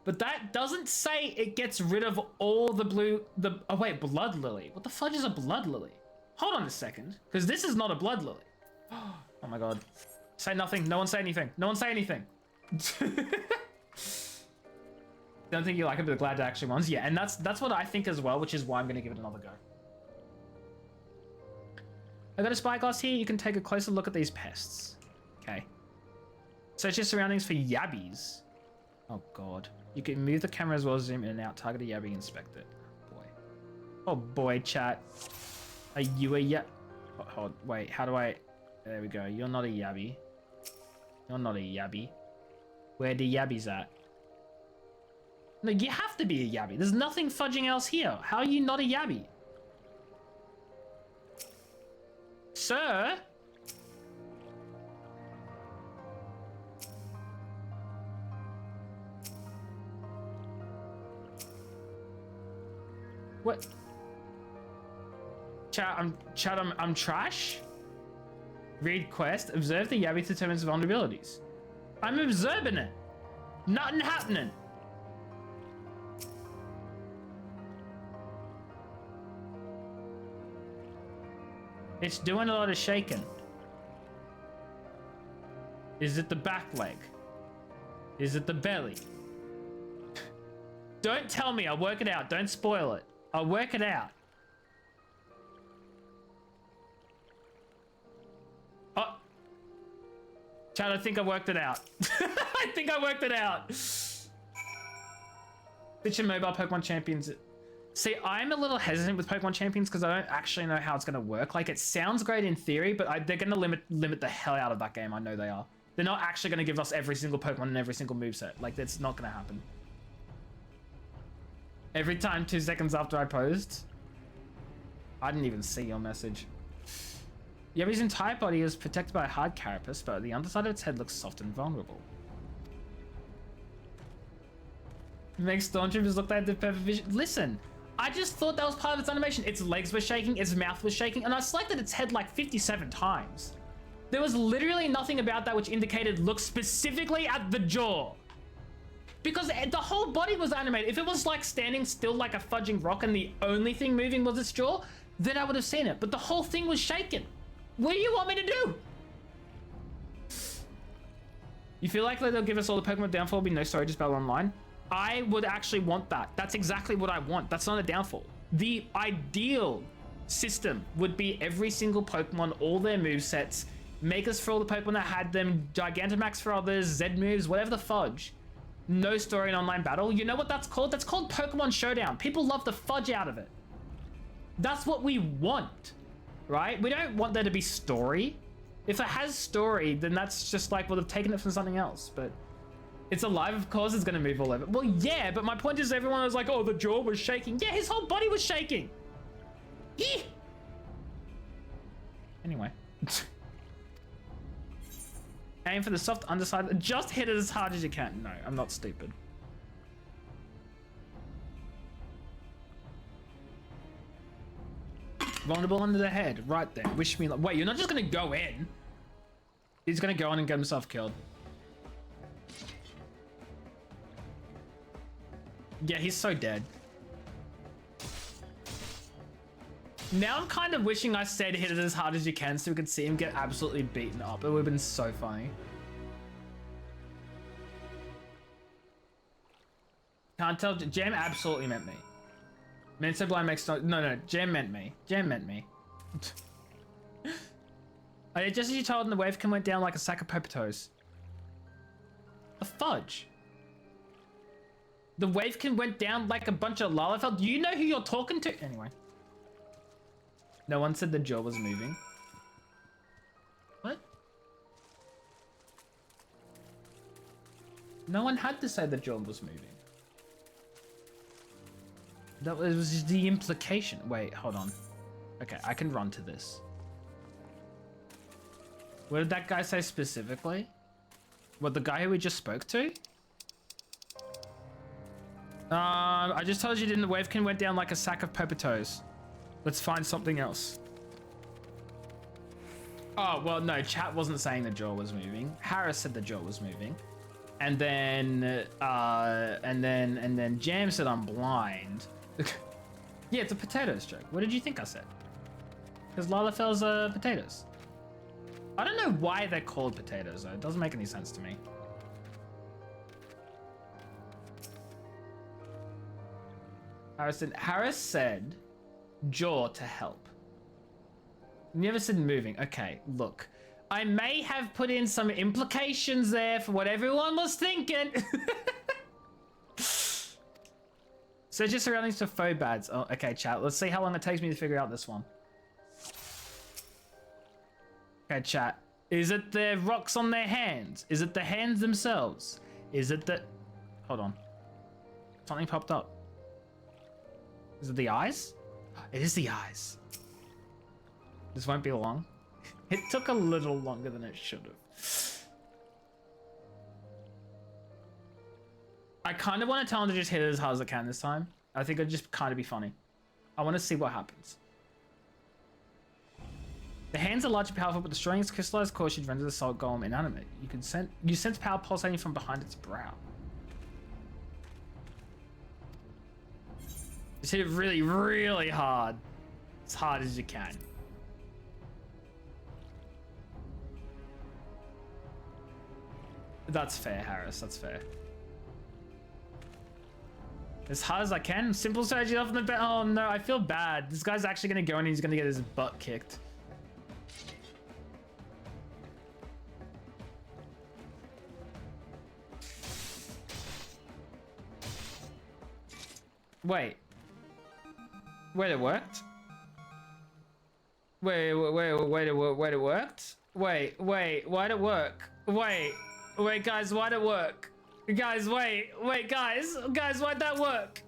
But that doesn't say it gets rid of all the oh wait, blood lily. What the fudge is a blood lily? Hold on a second, because this is not a blood lily. Oh my god. Say nothing, no one say anything. No one say anything. Don't think you like it, but glad to actually ones. Yeah, and that's what I think as well, which is why I'm gonna give it another go. I got a spyglass here. You can take a closer look at these pests. Okay. Search your surroundings for yabbies. Oh god. You can move the camera as well as zoom in and out. Target a yabby, inspect it. Boy. Oh boy, chat. Are you a yab? Hold, wait, how do I... There we go. You're not a yabby. You're not a yabby. Where the yabbies at? No, you have to be a yabby. There's nothing fudging else here. How are you not a yabby? Sir? What? Chat, I'm trash? Read quest. Observe the yabby determines vulnerabilities. I'm observing it. Nothing happening. It's doing a lot of shaking. Is it the back leg? Is it the belly? Don't tell me. I'll work it out. Don't spoil it. I'll work it out. Oh. Chad, I think I worked it out. I think I worked it out. Bitchin' mobile Pokemon champions. See, I'm a little hesitant with Pokemon champions because I don't actually know how it's going to work. Like, it sounds great in theory, but they're going to limit the hell out of that game. I know they are. They're not actually going to give us every single Pokemon and every single moveset. Like, that's not going to happen. Every time 2 seconds after I posed. I didn't even see your message. Yabby's entire body is protected by a hard carapace, but the underside of its head looks soft and vulnerable. It makes Stormtroopers look like the perfect vision. Listen, I just thought that was part of its animation. Its legs were shaking, its mouth was shaking, and I selected its head like 57 times. There was literally nothing about that which indicated look specifically at the jaw. Because the whole body was animated. If it was like standing still like a fudging rock and the only thing moving was its jaw, then I would have seen it. But the whole thing was shaking. What do you want me to do? You feel like they'll give us all the Pokemon downfall, be no story, just battle online? I would actually want that. That's exactly what I want. That's not a downfall. The ideal system would be every single Pokemon, all their movesets, Makers for all the Pokemon that had them, Gigantamax for others, Z moves, whatever the fudge. No story in online battle. You know what that's called? That's called Pokemon Showdown. People love the fudge out of it. That's what we want, right? We don't want there to be story. If it has story, then that's just like, well, they've taken it from something else, but it's alive, of course it's gonna move all over. Well, yeah, but my point is everyone was like, oh, the jaw was shaking. Yeah, his whole body was shaking. Yeah. Anyway. Aim for the soft underside. Just hit it as hard as you can. No, I'm not stupid. Vulnerable under the head. Right then. Wish me luck. Wait, you're not just gonna go in. He's gonna go in and get himself killed. Yeah, he's so dead. Now I'm kind of wishing I said hit it as hard as you can so we could see him get absolutely beaten up. It would have been so funny. Can't tell. Jam absolutely meant me. Man so blind makes no, Jam meant me. Jam meant me. Just as you told him, the Wavekin went down like a sack of potatoes. A fudge. The Wavekin went down like a bunch of Lalafell. Do you know who you're talking to? Anyway. No one said the jaw was moving. What? No one had to say the jaw was moving. That was the implication. Wait, hold on. Okay, I can run to this. What did that guy say specifically? What, the guy who we just spoke to? I just told you didn't the Wavekin went down like a sack of potatoes. Let's find something else. Oh, well, no, chat wasn't saying the jaw was moving. Harris said the jaw was moving. And then Jam said I'm blind. Yeah, it's a potatoes joke. What did you think I said? Because Lalafells are potatoes. I don't know why they're called potatoes, though. It doesn't make any sense to me. Harris said jaw to help. Never said moving. Okay, look. I may have put in some implications there for what everyone was thinking. Search your surroundings for faux bads. Oh, okay, chat. Let's see how long it takes me to figure out this one. Okay, chat. Is it the rocks on their hands? Is it the hands themselves? Is it the... Hold on. Something popped up. Is it the eyes? It is the eyes. This won't be long. It took a little longer than it should have. I kind of want to tell him to just hit it as hard as I can this time. I think it'd just kind of be funny. I want to see what happens. The hands are large and powerful, but destroying its crystallized core should render the salt golem inanimate. You sense power pulsating from behind its brow. Just hit it really, really hard. As hard as you can. That's fair, Harris. That's fair. As hard as I can. Simple strategy off in the bed. Oh no, I feel bad. This guy's actually going to go and he's going to get his butt kicked. Wait. Wait, it worked? Wait, it worked? Wait, why'd it work? Wait, guys, why'd it work? Guys, wait, guys, why'd that work?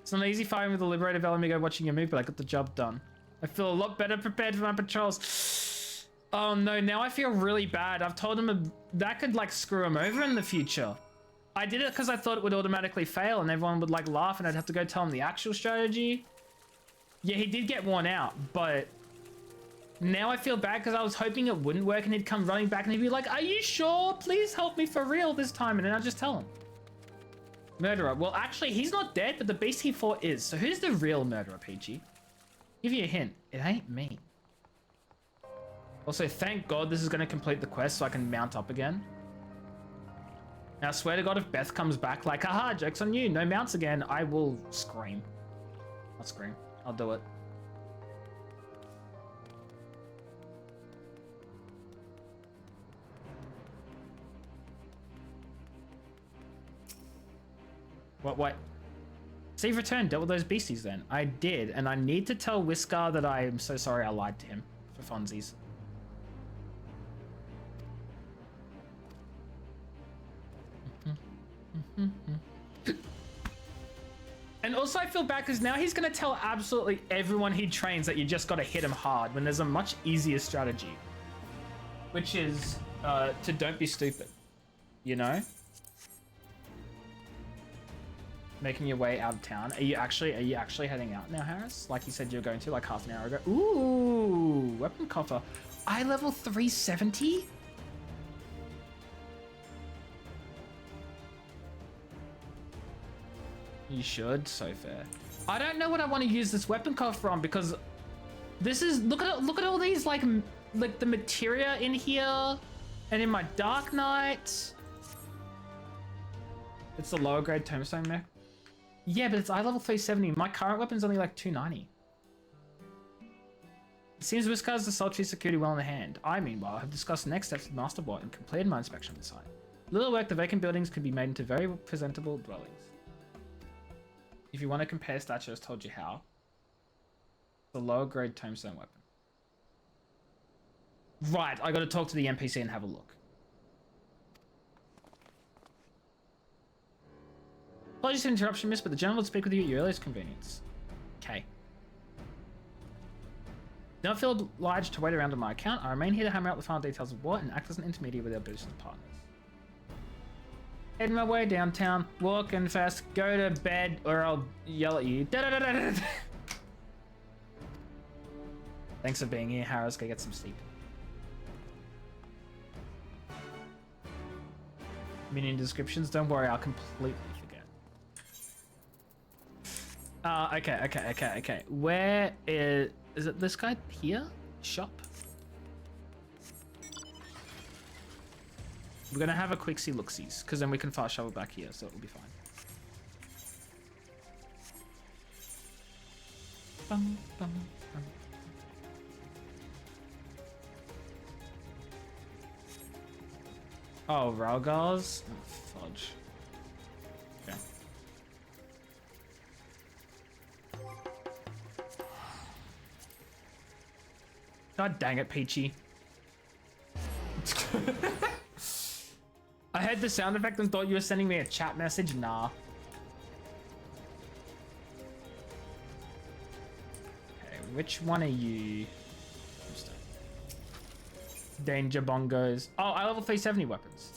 It's not easy fighting with the Liberator Velamigo watching you move, but I got the job done. I feel a lot better prepared for my patrols. Oh no, now I feel really bad. I've told him that could like screw him over in the future. I did it because I thought it would automatically fail and everyone would like laugh and I'd have to go tell him the actual strategy. Yeah, he did get worn out, but now I feel bad because I was hoping it wouldn't work and he'd come running back and he'd be like, are you sure? Please help me for real this time. And then I'll just tell him. Murderer. Well, actually, he's not dead, but the beast he fought is. So who's the real murderer, Peachy? Give you a hint. It ain't me. Also, thank God this is going to complete the quest so I can mount up again. Now, I swear to God, if Beth comes back like, haha, joke's on you, no mounts again, I will scream. I'll scream. I'll do it. What? Save return, dealt with those beasties then. I did, and I need to tell Whiskar that I am so sorry I lied to him for funsies. And also I feel bad because now he's going to tell absolutely everyone he trains that you just got to hit him hard when there's a much easier strategy. Which is to don't be stupid, you know? Making your way out of town. Are you actually heading out now, Harris? Like you said you were going to like half an hour ago. Ooh, weapon coffer. Eye level 370? You should, so fair. I don't know what I want to use this weapon coffer on because this is look at all these like the materia in here and in my Dark Knight. It's the lower grade tombstone mech. Yeah, but it's eye level 370. My current weapon's only like 290. It seems Whiskar has the sultry security well in the hand. I, meanwhile, have discussed next steps with Masterbot and completed my inspection of the site. Little work, the vacant buildings could be made into very presentable dwellings. If you want to compare stature, I told you how. The lower grade tombstone weapon. Right, I got to talk to the NPC and have a look. Apologies for interruption, miss, but the general will speak with you at your earliest convenience. Okay. Don't feel obliged to wait around on my account. I remain here to hammer out the final details of war and act as an intermediary with our business partners. Heading my way downtown, walking fast, go to bed or I'll yell at you. Da-da-da-da-da. Thanks for being here, Harris. Go get some sleep. Minion descriptions, don't worry, I'll completely forget. Okay. Where is it this guy here? Shop? We're gonna have a quick see look-sees, because then we can fast travel back here, so it'll be fine. Bum, bum, bum. Oh, Ralgars? Oh, fudge. Okay. God dang it, Peachy. I heard the sound effect and thought you were sending me a chat message. Nah. Okay, which one are you? Danger bongos. Oh, I level 370 weapons.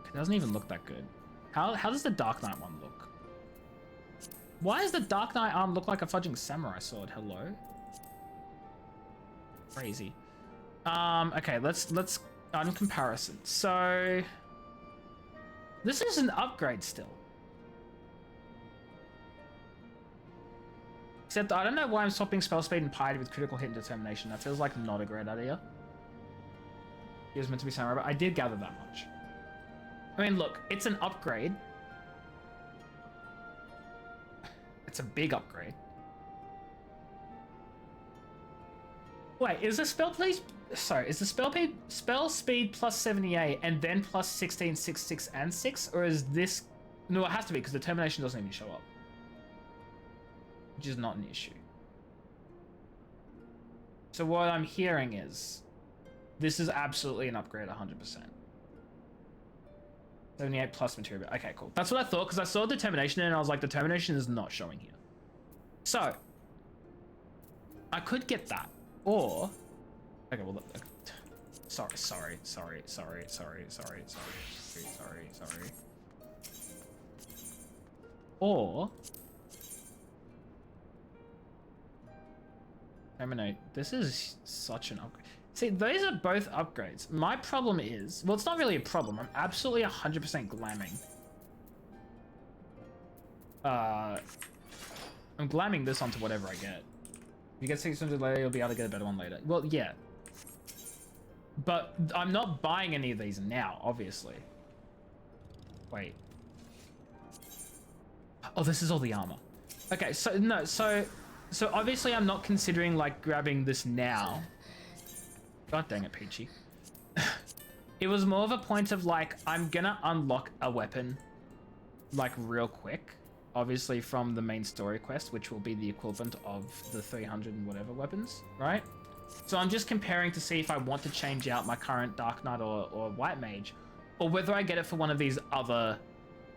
It doesn't even look that good. How does the Dark Knight one look? Why does the Dark Knight arm look like a fudging samurai sword? Hello? Crazy. Okay, let's on comparison. So this is an upgrade still. Except I don't know why I'm swapping spell speed and piety with critical hit and determination. That feels like not a great idea. He was meant to be samurai, but I did gather that much. I mean, look, it's an upgrade. It's a big upgrade. Wait, is the spell please? Sorry, is the spell speed plus 78 and then plus 16, 6, 6, and 6, or is this? No, it has to be because determination doesn't even show up, which is not an issue. So what I'm hearing is, this is absolutely an upgrade, 100%. 78 plus material. Okay, cool. That's what I thought because I saw determination and I was like, determination is not showing here. So I could get that, or okay, well, sorry. Or terminate. This is such an upgrade. See, those are both upgrades. My problem is, well, it's not really a problem. I'm absolutely 100% glamming. I'm glamming this onto whatever I get. If you get 600 later, you'll be able to get a better one later. Well, yeah. But I'm not buying any of these now, obviously. Wait. Oh, this is all the armor. Okay, so no, so obviously I'm not considering like grabbing this now. God dang it, Peachy. It was more of a point of like, I'm gonna unlock a weapon like real quick. Obviously from the main story quest, which will be the equivalent of the 300 and whatever weapons, right? So I'm just comparing to see if I want to change out my current Dark Knight or White Mage, or whether I get it for one of these other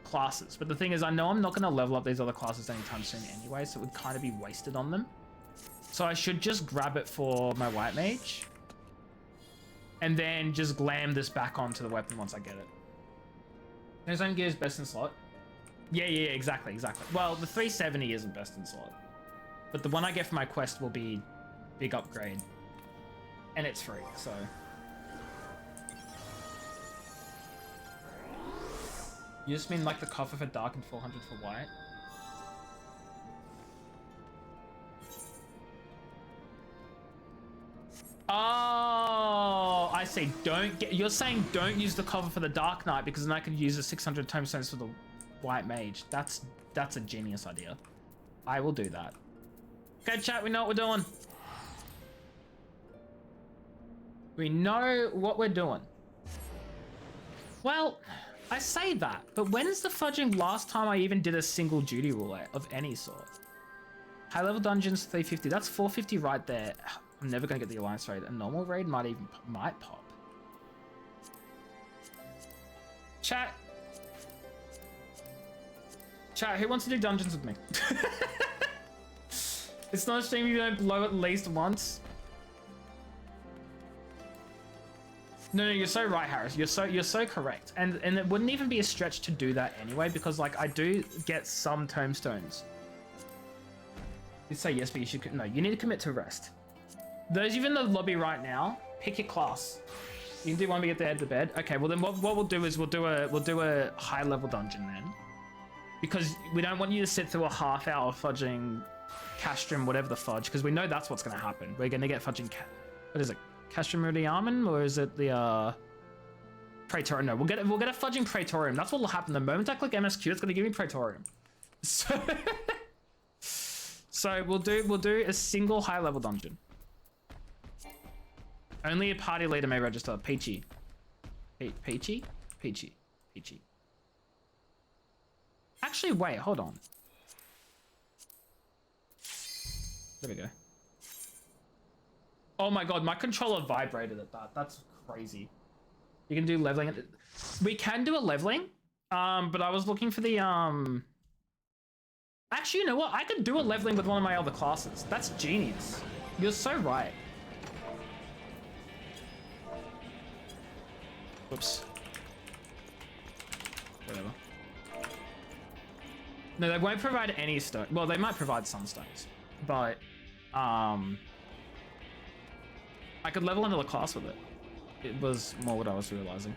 classes. But the thing is, I know I'm not going to level up these other classes anytime soon anyway, so it would kind of be wasted on them. So I should just grab it for my White Mage, and then just glam this back onto the weapon once I get it. There's only gears best in slot. Yeah, exactly. Well, the 370 isn't best in slot, but the one I get for my quest will be big upgrade, and it's free, so. You just mean like the coffer for dark and 400 for white? Oh, I see. You're saying don't use the coffer for the Dark Knight because then I could use the 600 tomestones for the White Mage. That's a genius idea. I will do that. Okay, chat, we know what we're doing. We know what we're doing. Well, I say that, but when is the fudging last time I even did a single duty roulette of any sort? High level dungeons 350. That's 450 right there. I'm never gonna get the alliance raid. A normal raid might pop. Chat, who wants to do dungeons with me? It's not a shame if you don't blow at least once. No, you're so right, Harris. You're so correct, and it wouldn't even be a stretch to do that anyway, because like I do get some tomestones. You say yes, but you should no. You need to commit to rest. Those of you in the lobby right now, pick your class. You can do one to get the head to bed. Okay, well then what we'll do is we'll do a high level dungeon then, because we don't want you to sit through a half-hour fudging castrum, whatever the fudge, because we know that's what's going to happen. We're going to get fudging what is it? Castrum Rudiamen, or is it the Praetorium? No, we'll get a fudging Praetorium. That's what will happen. The moment I click MSQ, it's going to give me Praetorium. So we'll do a single high level dungeon. Only a party leader may register. Peachy. Peachy? Peachy. Peachy. Actually, wait, hold on. There we go. Oh my god, my controller vibrated at that. That's crazy. You can do leveling. We can do a leveling. But I was looking for the Actually, you know what? I could do a leveling with one of my other classes. That's genius. You're so right. Whoops. Whatever. No, they won't provide any stone. Well, they might provide some stones, but I could level another class with it. It was more what I was realizing.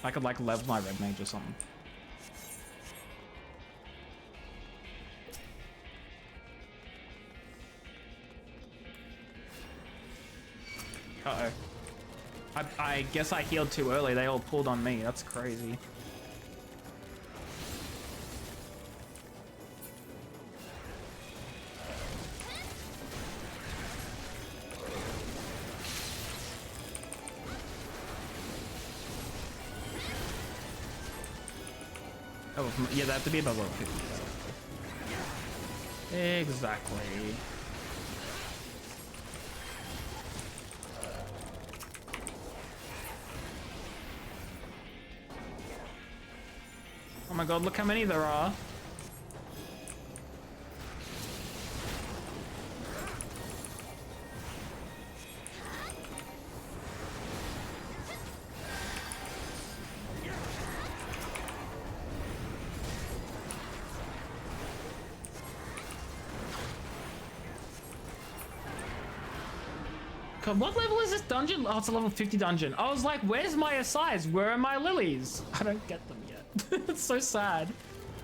I could like level my red mage or something. Uh-oh. I guess I healed too early. They all pulled on me. That's crazy. Oh, yeah, they have to be above level 50. Exactly. Oh my god, look how many there are. God, what level is this dungeon? Oh, it's a level 50 dungeon. I was like, where's my Asais? Where are my lilies? I don't get them yet. It's so sad.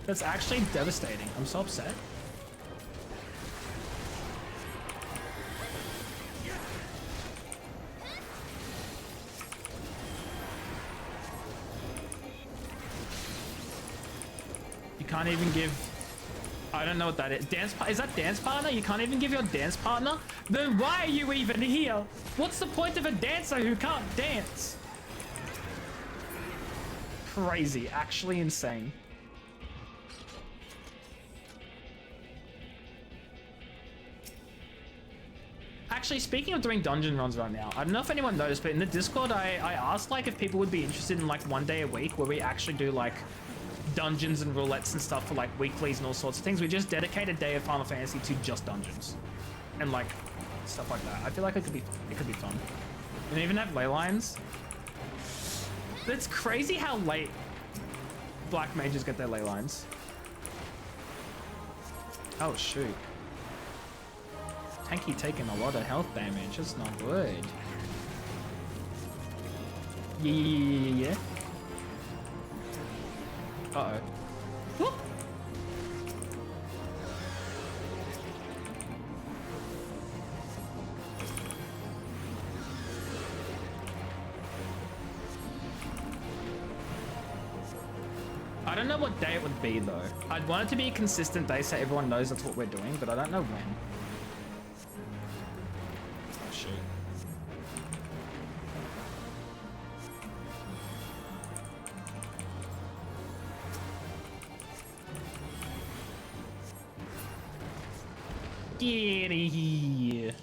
That's actually devastating. I'm so upset. You can't even give... I don't know what that is. Is that dance partner? You can't even give your dance partner? Then why are you even here? What's the point of a dancer who can't dance? Crazy. Actually insane. Actually, speaking of doing dungeon runs right now, I don't know if anyone noticed, but in the Discord, I asked like if people would be interested in like one day a week where we actually do like dungeons and roulettes and stuff for like weeklies and all sorts of things. We just dedicate a day of Final Fantasy to just dungeons and like stuff like that. I feel like it could be fun. And even have ley lines. It's crazy how late black mages get their ley lines. Oh shoot. Tanky taking a lot of health damage. That's not good. Yeah. Uh-oh. Whoop. I don't know what day it would be though. I'd want it to be a consistent day so everyone knows that's what we're doing, but I don't know when. Oh shoot. Get out of here.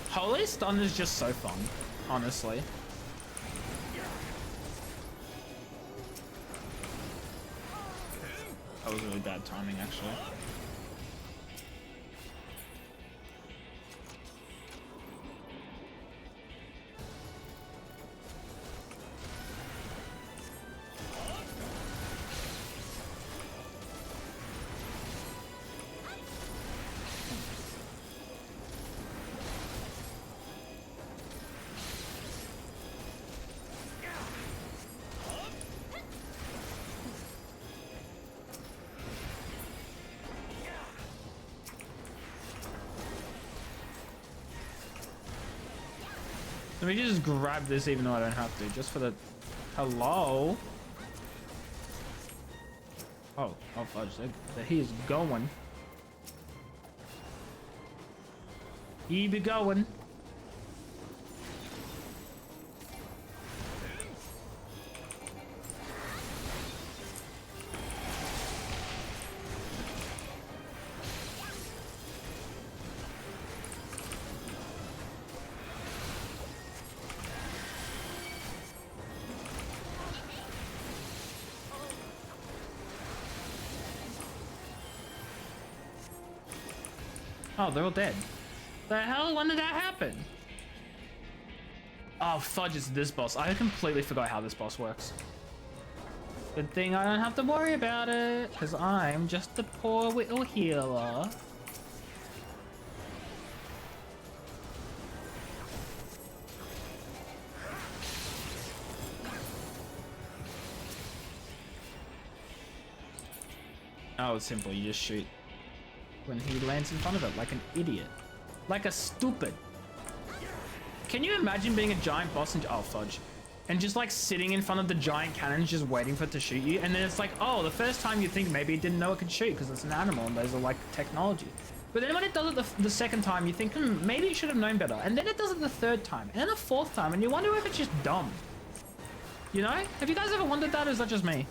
Holy Stun is just so fun, honestly. That was really bad timing, actually. Let me just grab this even though I don't have to, just for the... Hello? Oh fudge, he's going. He be going. Oh, they're all dead. The hell? When did that happen? Oh, fudge, it's this boss. I completely forgot how this boss works. Good thing I don't have to worry about it, because I'm just a poor little healer. Oh, it's simple. You just shoot when he lands in front of it like an idiot. Like a stupid. Can you imagine being a giant boss and... Oh, fudge. And just like sitting in front of the giant cannons just waiting for it to shoot you. And then it's like, oh, the first time you think maybe it didn't know it could shoot because it's an animal and those are like technology. But then when it does it the second time, you think, maybe it should have known better. And then it does it the third time. And then the fourth time. And you wonder if it's just dumb. You know? Have you guys ever wondered that, or is that just me?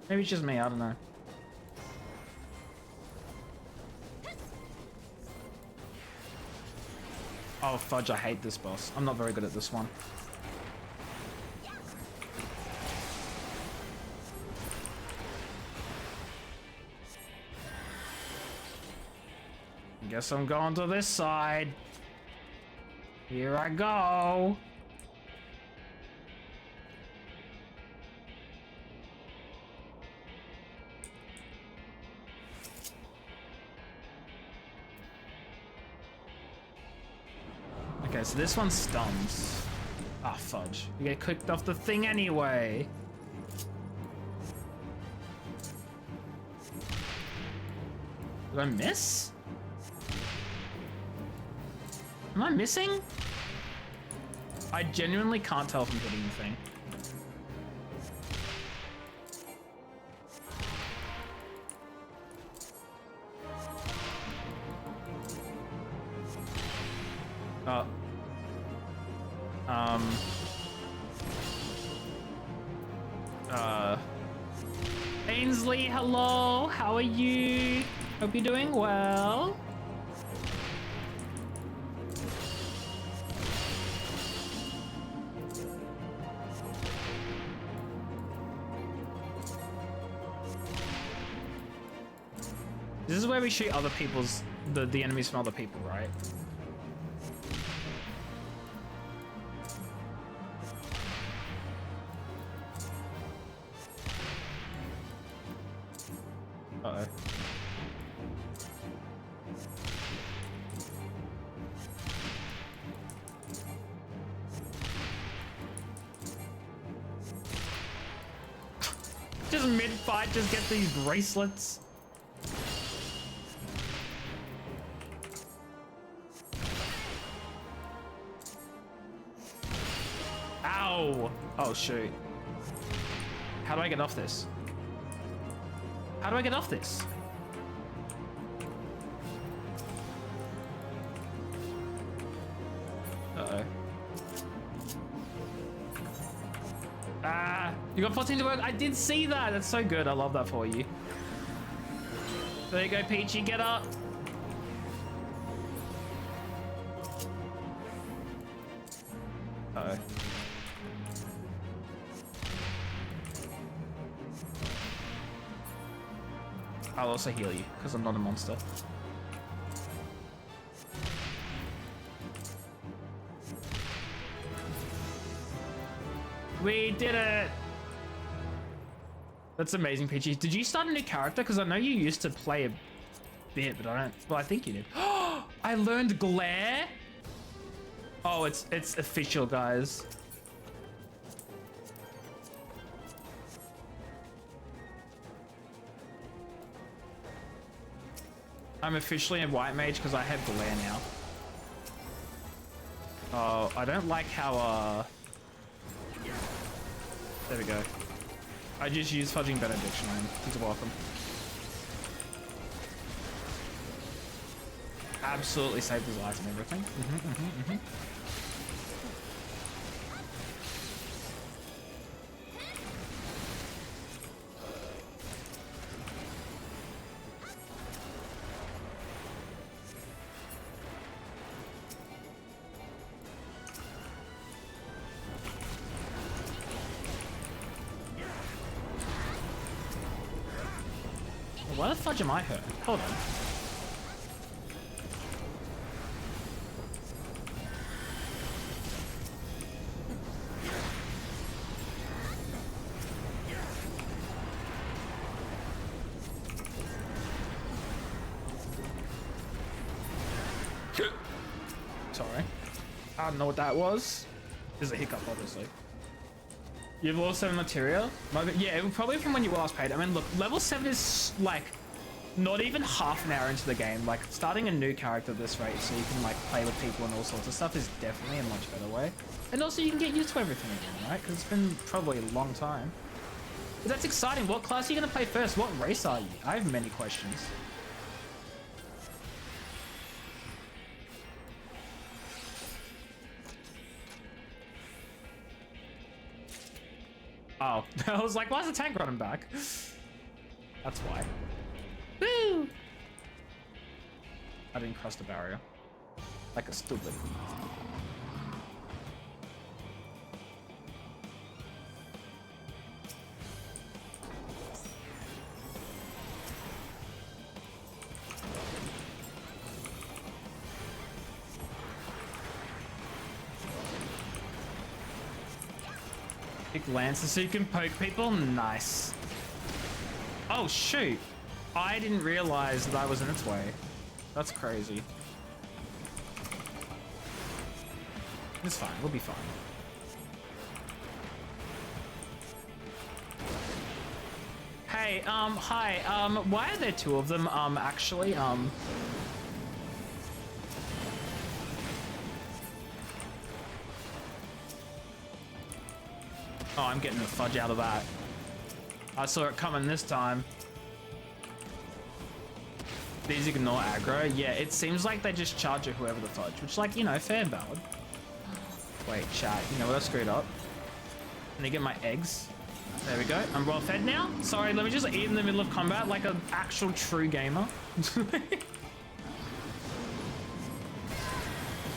Maybe it's just me, I don't know. Oh, fudge, I hate this boss. I'm not very good at this one. Guess I'm going to this side. Here I go. Okay, so this one stuns. Ah, fudge. You get kicked off the thing anyway. Did I miss? Am I missing? I genuinely can't tell if I'm hitting the thing. Ainsley, hello, how are you? Hope you're doing well. This is where we shoot other people's, the enemies from other people, right? Uh-oh. Just mid-fight, just get these bracelets. Ow! Oh, shoot. How do I get off this? How do I get off this? Uh-oh. Ah! You got 14 to work? I did see that! That's so good. I love that for you. There you go, Peachy. Get up! Uh-oh. I'll also heal you, because I'm not a monster. We did it! That's amazing, Peachy. Did you start a new character? Because I know you used to play a bit, but I don't... Well, I think you did. I learned Glare? Oh, it's official, guys. I'm officially a white mage because I have glare now. Oh, I don't like how, there we go. I just used Fudging Benediction on him. He's welcome. Absolutely saved his life and everything. Why the fudge am I hurt? Hold on. Sorry. I don't know what that was. There's a hiccup, obviously. You have level 7 materia? Yeah, probably from when you last played. I mean, look, level 7 is like not even half an hour into the game. Like starting a new character at this rate so you can like play with people and all sorts of stuff is definitely a much better way. And also you can get used to everything again, right? Because it's been probably a long time. But that's exciting. What class are you going to play first? What race are you? I have many questions. Oh, I was like, why is the tank running back? That's why. Woo! I didn't cross the barrier. Like a stupid. Pick lances so you can poke people. Nice. Oh shoot! I didn't realize that I was in its way. That's crazy. It's fine. We'll be fine. Hey, hi. Why are there two of them? Actually, Oh, I'm getting the fudge out of that. I saw it coming this time. These ignore aggro. Yeah, it seems like they just charge at whoever the fudge, which, like, you know, fair and valid. Wait, chat. You know what? I screwed up. Let me get my eggs. There we go. I'm well fed now. Sorry, let me just eat in the middle of combat like an actual true gamer.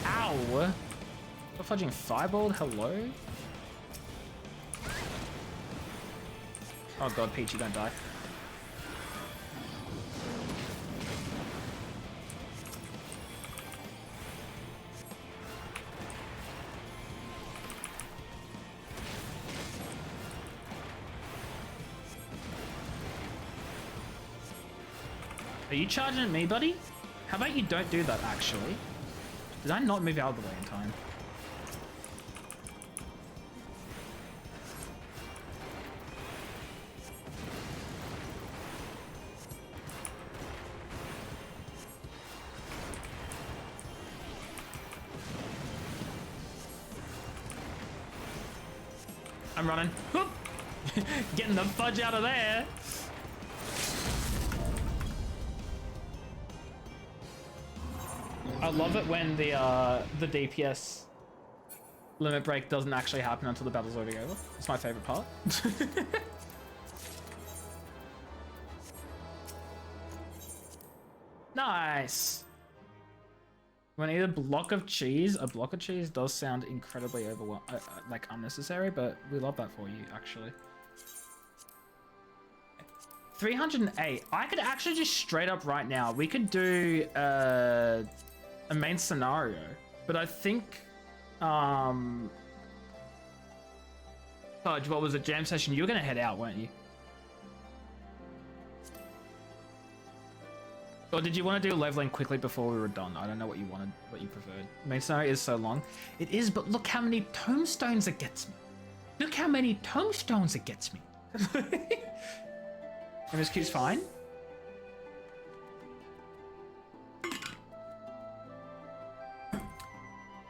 Ow. The fudging fireball. Hello. Oh god, Peachy, don't die. Are you charging at me, buddy? How about you don't do that, actually? Did I not move out of the way in time? I'm running. Whoop. Getting the fudge out of there. I love it when the DPS limit break doesn't actually happen until the battle's already over. It's my favorite part. Nice. When I eat a block of cheese does sound incredibly like unnecessary, but we love that for you, actually. 308. I could actually just straight up right now. We could do a main scenario, but I think Fudge, what was it? Jam session. You were gonna head out, weren't you? Or did you want to do leveling quickly before we were done? I don't know what you wanted, what you preferred. Main scenario is so long. It is, but look how many tombstones it gets me. Look how many tombstones it gets me. MSQ's fine.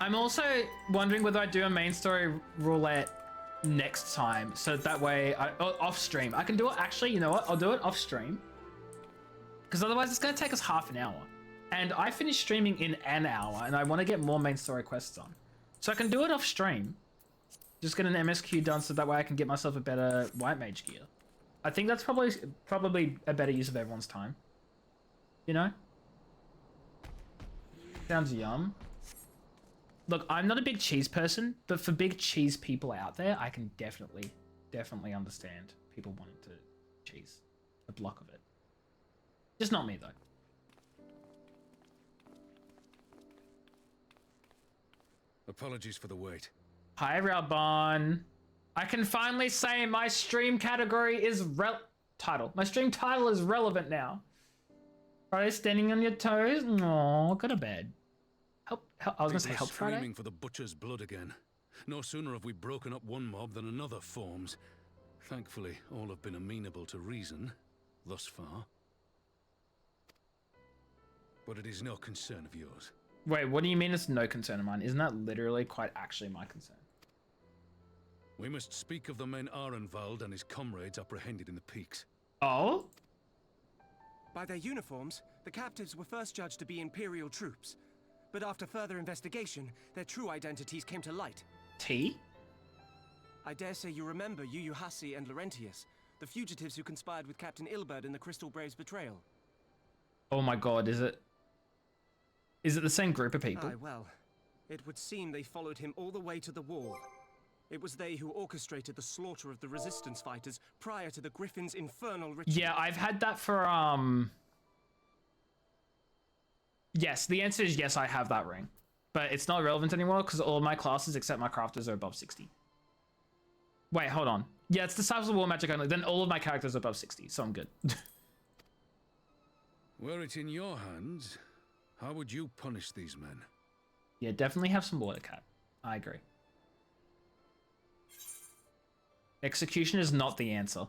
I'm also wondering whether I do a main story roulette next time, so that way off stream. I can do it. Actually, you know what? I'll do it off stream, because otherwise it's going to take us half an hour, and I finished streaming in an hour, and I want to get more main story quests on, so I can do it off stream. Just get an MSQ done, so that way I can get myself a better white mage gear. I think that's probably a better use of everyone's time. You know? Sounds yum. Look, I'm not a big cheese person, but for big cheese people out there, I can definitely understand people wanting to cheese a block of it. Just not me, though. Apologies for the wait. Hi, Raubahn. I can finally say my stream category is my stream title is relevant now. Friday standing on your toes? No, go to bed. Help, I was gonna say help Friday. Screaming for the butcher's blood again. No sooner have we broken up one mob than another forms. Thankfully, all have been amenable to reason, thus far. But it is no concern of yours. Wait, what do you mean it's no concern of mine? Isn't that literally quite actually my concern? We must speak of the men Arenvald and his comrades apprehended in the peaks. Oh? By their uniforms, the captives were first judged to be Imperial troops. But after further investigation, their true identities came to light. T? I dare say you remember Yuyuhasi and Laurentius, the fugitives who conspired with Captain Ilberd in the Crystal Brave's betrayal. Oh my god, is it the same group of people? Aye, well, it would seem they followed him all the way to the wall. It was they who orchestrated the slaughter of the resistance fighters prior to the Griffin's infernal ritual. Yeah, I've had that for, Yes, the answer is yes, I have that ring. But it's not relevant anymore because all of my classes except my crafters are above 60. Wait, hold on. Yeah, it's Disciples of War Magic only. Then all of my characters are above 60, so I'm good. Were it in your hands, how would you punish these men? Yeah, definitely have some water cat. I agree. Execution is not the answer.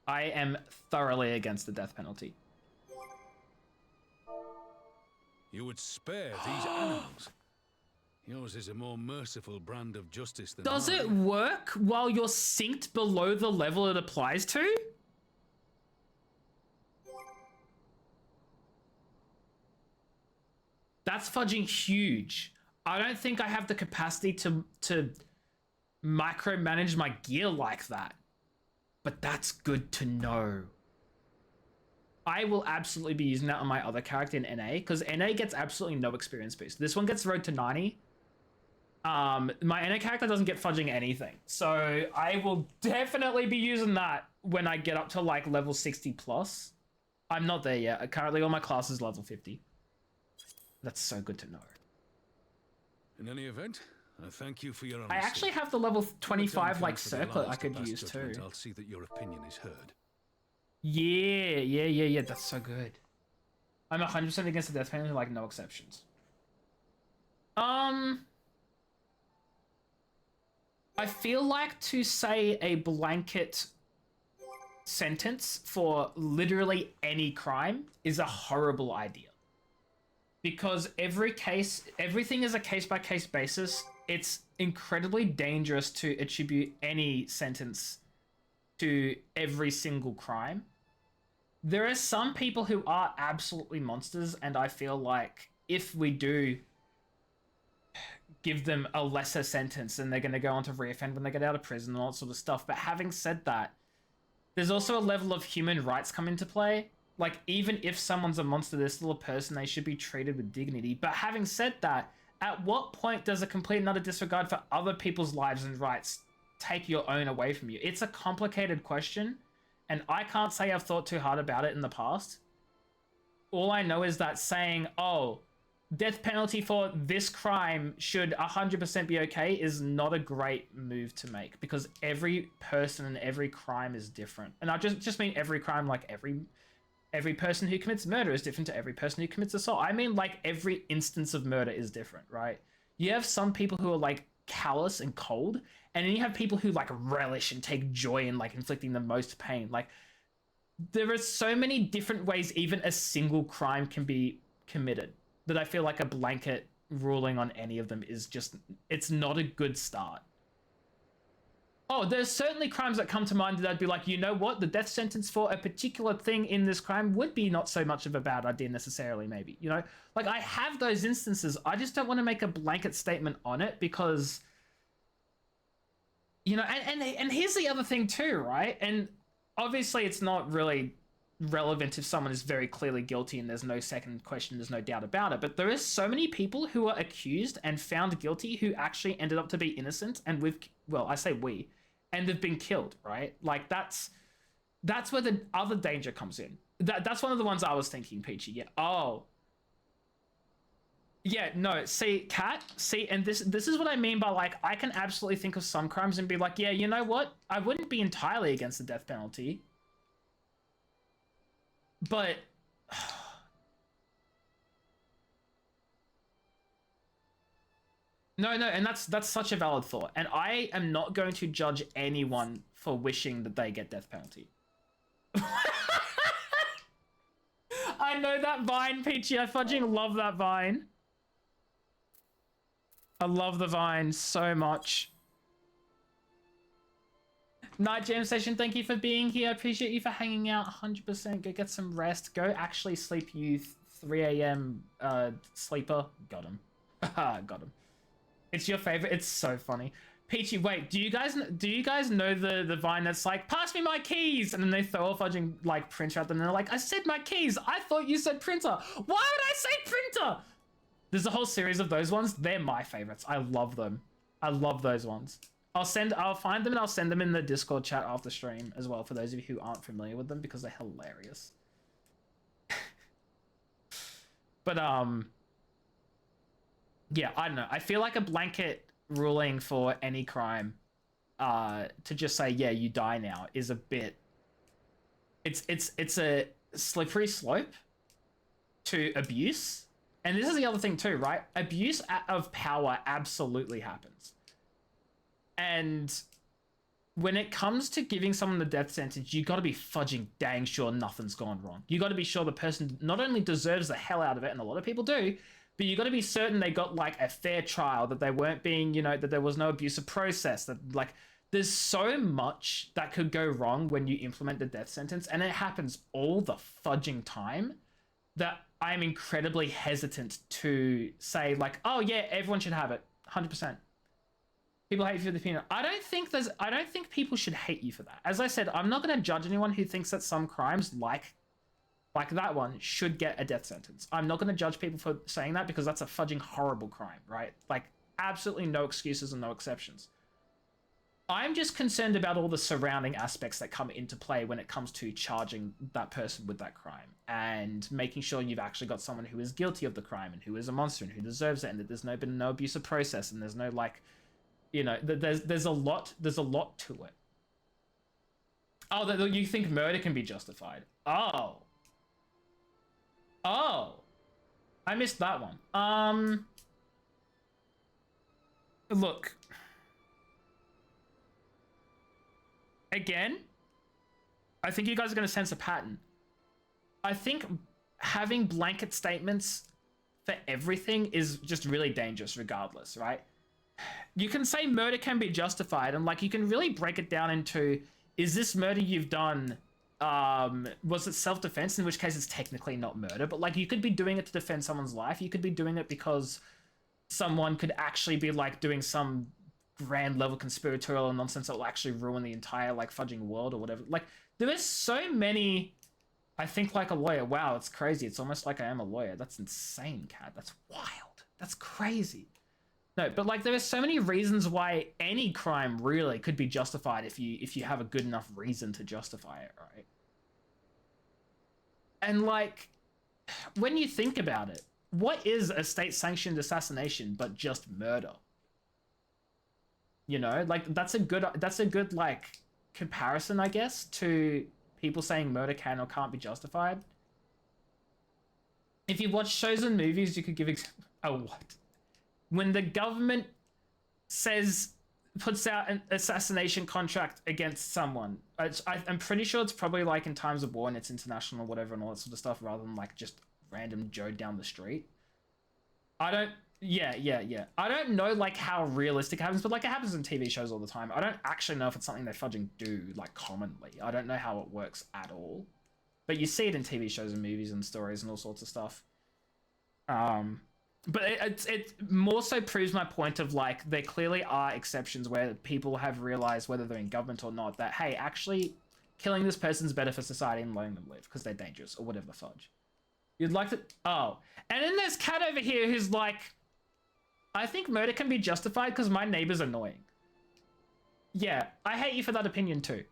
I am thoroughly against the death penalty. You would spare these animals. Yours is a more merciful brand of justice than Does mine. it work while you're synced below the level it applies to? That's fudging huge. I don't think I have the capacity to micromanage my gear like that. But that's good to know. I will absolutely be using that on my other character in NA, because NA gets absolutely no experience boost. This one gets road to 90. My NA character doesn't get fudging anything. So I will definitely be using that when I get up to like level 60 plus. I'm not there yet. Currently all my class is level 50. That's so good to know. In any event, I thank you for your I honesty. actually have the level 25 like For the circlet I allies to could pass use too. judgment, I'll see that your opinion is heard. Yeah, that's so good. I'm 100% against the death penalty, like no exceptions. I feel like to say a blanket sentence for literally any crime is a horrible idea. Because everything is a case-by-case basis. It's incredibly dangerous to attribute any sentence to every single crime. There are some people who are absolutely monsters, and I feel like if we do give them a lesser sentence, then they're going to go on to reoffend when they get out of prison and all that sort of stuff. But having said that, there's also a level of human rights come into play. Like, even if someone's a monster, they're still a person, they should be treated with dignity. But having said that, at what point does a complete and utter disregard for other people's lives and rights take your own away from you? It's a complicated question, and I can't say I've thought too hard about it in the past. All I know is that saying, oh, death penalty for this crime should 100% be okay is not a great move to make, because every person and every crime is different. And I just mean every crime, like every person who commits murder is different to every person who commits assault. I mean, like, every instance of murder is different, right? You have some people who are, like, callous and cold, and then you have people who, like, relish and take joy in, like, inflicting the most pain. Like, there are so many different ways even a single crime can be committed that I feel like a blanket ruling on any of them is just, it's not a good start. Oh, there's certainly crimes that come to mind that I'd be like, you know what? The death sentence for a particular thing in this crime would be not so much of a bad idea necessarily, maybe. You know, like I have those instances. I just don't want to make a blanket statement on it because, you know, and here's the other thing too, right? And obviously it's not really relevant if someone is very clearly guilty and there's no second question, there's no doubt about it. But there is so many people who are accused and found guilty who actually ended up to be innocent, and well, I say we, and they've been killed, right? Like that's where the other danger comes in. That's one of the ones I was thinking, Peachy. Yeah. Oh. Yeah, no, see, Kat, see, and this is what I mean by, like, I can absolutely think of some crimes and be like, yeah, you know what? I wouldn't be entirely against the death penalty. But no, and that's such a valid thought. And I am not going to judge anyone for wishing that they get death penalty. I know that Vine, Peachy. I fudging love that Vine. I love the Vine so much. Night Jam Session, thank you for being here. I appreciate you for hanging out 100%. Go get some rest. Go actually sleep, you 3 a.m. Sleeper. Got him. Got him. It's your favorite. It's so funny. Peachy, wait, do you guys know the Vine that's like, pass me my keys? And then they throw a fudging like printer at them and they're like, I said my keys. I thought you said printer. Why would I say printer? There's a whole series of those ones. They're my favorites. I love them. I love those ones. I'll find them and I'll send them in the Discord chat after stream as well for those of you who aren't familiar with them because they're hilarious. But yeah, I don't know. I feel like a blanket ruling for any crime to just say, yeah, you die now is a bit, it's a slippery slope to abuse. And this is the other thing too, right? Abuse of power absolutely happens. And when it comes to giving someone the death sentence, you got to be fudging dang sure nothing's gone wrong. You got to be sure the person not only deserves the hell out of it, and a lot of people do, but you got to be certain they got like a fair trial, that they weren't being, you know, that there was no abusive process, that like there's so much that could go wrong when you implement the death sentence, and it happens all the fudging time, that I'm incredibly hesitant to say like, oh yeah, everyone should have it, 100%. People hate you for the opinion. I don't think people should hate you for that. As I said, I'm not going to judge anyone who thinks that some crimes like that one should get a death sentence. I'm not going to judge people for saying that because that's a fudging horrible crime, right? Like absolutely no excuses and no exceptions. I'm just concerned about all the surrounding aspects that come into play when it comes to charging that person with that crime and making sure you've actually got someone who is guilty of the crime and who is a monster and who deserves it, and that there's been no abusive process and there's no like, you know, there's a lot to it. Oh, that you think murder can be justified? Oh, I missed that one. Look, again, I think you guys are going to sense a pattern. I think having blanket statements for everything is just really dangerous regardless, right? You can say murder can be justified, and like you can really break it down into, is this murder you've done, was it self-defense, in which case it's technically not murder, but like you could be doing it to defend someone's life, you could be doing it because someone could actually be like doing some grand level conspiratorial nonsense that will actually ruin the entire like fudging world or whatever. Like there is so many. I think like a lawyer. Wow, it's crazy. It's almost like I am a lawyer. That's insane, Kat. That's wild. That's crazy. No, but like there are so many reasons why any crime really could be justified if you have a good enough reason to justify it, right? And like when you think about it, what is a state-sanctioned assassination but just murder? You know, like that's a good like comparison, I guess, to people saying murder can or can't be justified. If you watch shows and movies, you could give what? When the government puts out an assassination contract against someone, I'm pretty sure it's probably like in times of war and it's international or whatever and all that sort of stuff, rather than like just random Joe down the street. I Yeah. I don't know like how realistic it happens, but like it happens in TV shows all the time. I don't actually know if it's something they fudging do like commonly. I don't know how it works at all. But you see it in TV shows and movies and stories and all sorts of stuff. But it more so proves my point of like there clearly are exceptions where people have realized, whether they're in government or not, that hey, actually killing this person's better for society and letting them live because they're dangerous or whatever the fudge. You'd like to... Oh. And then there's Kat over here who's like, I think murder can be justified because my neighbor's annoying. Yeah, I hate you for that opinion too.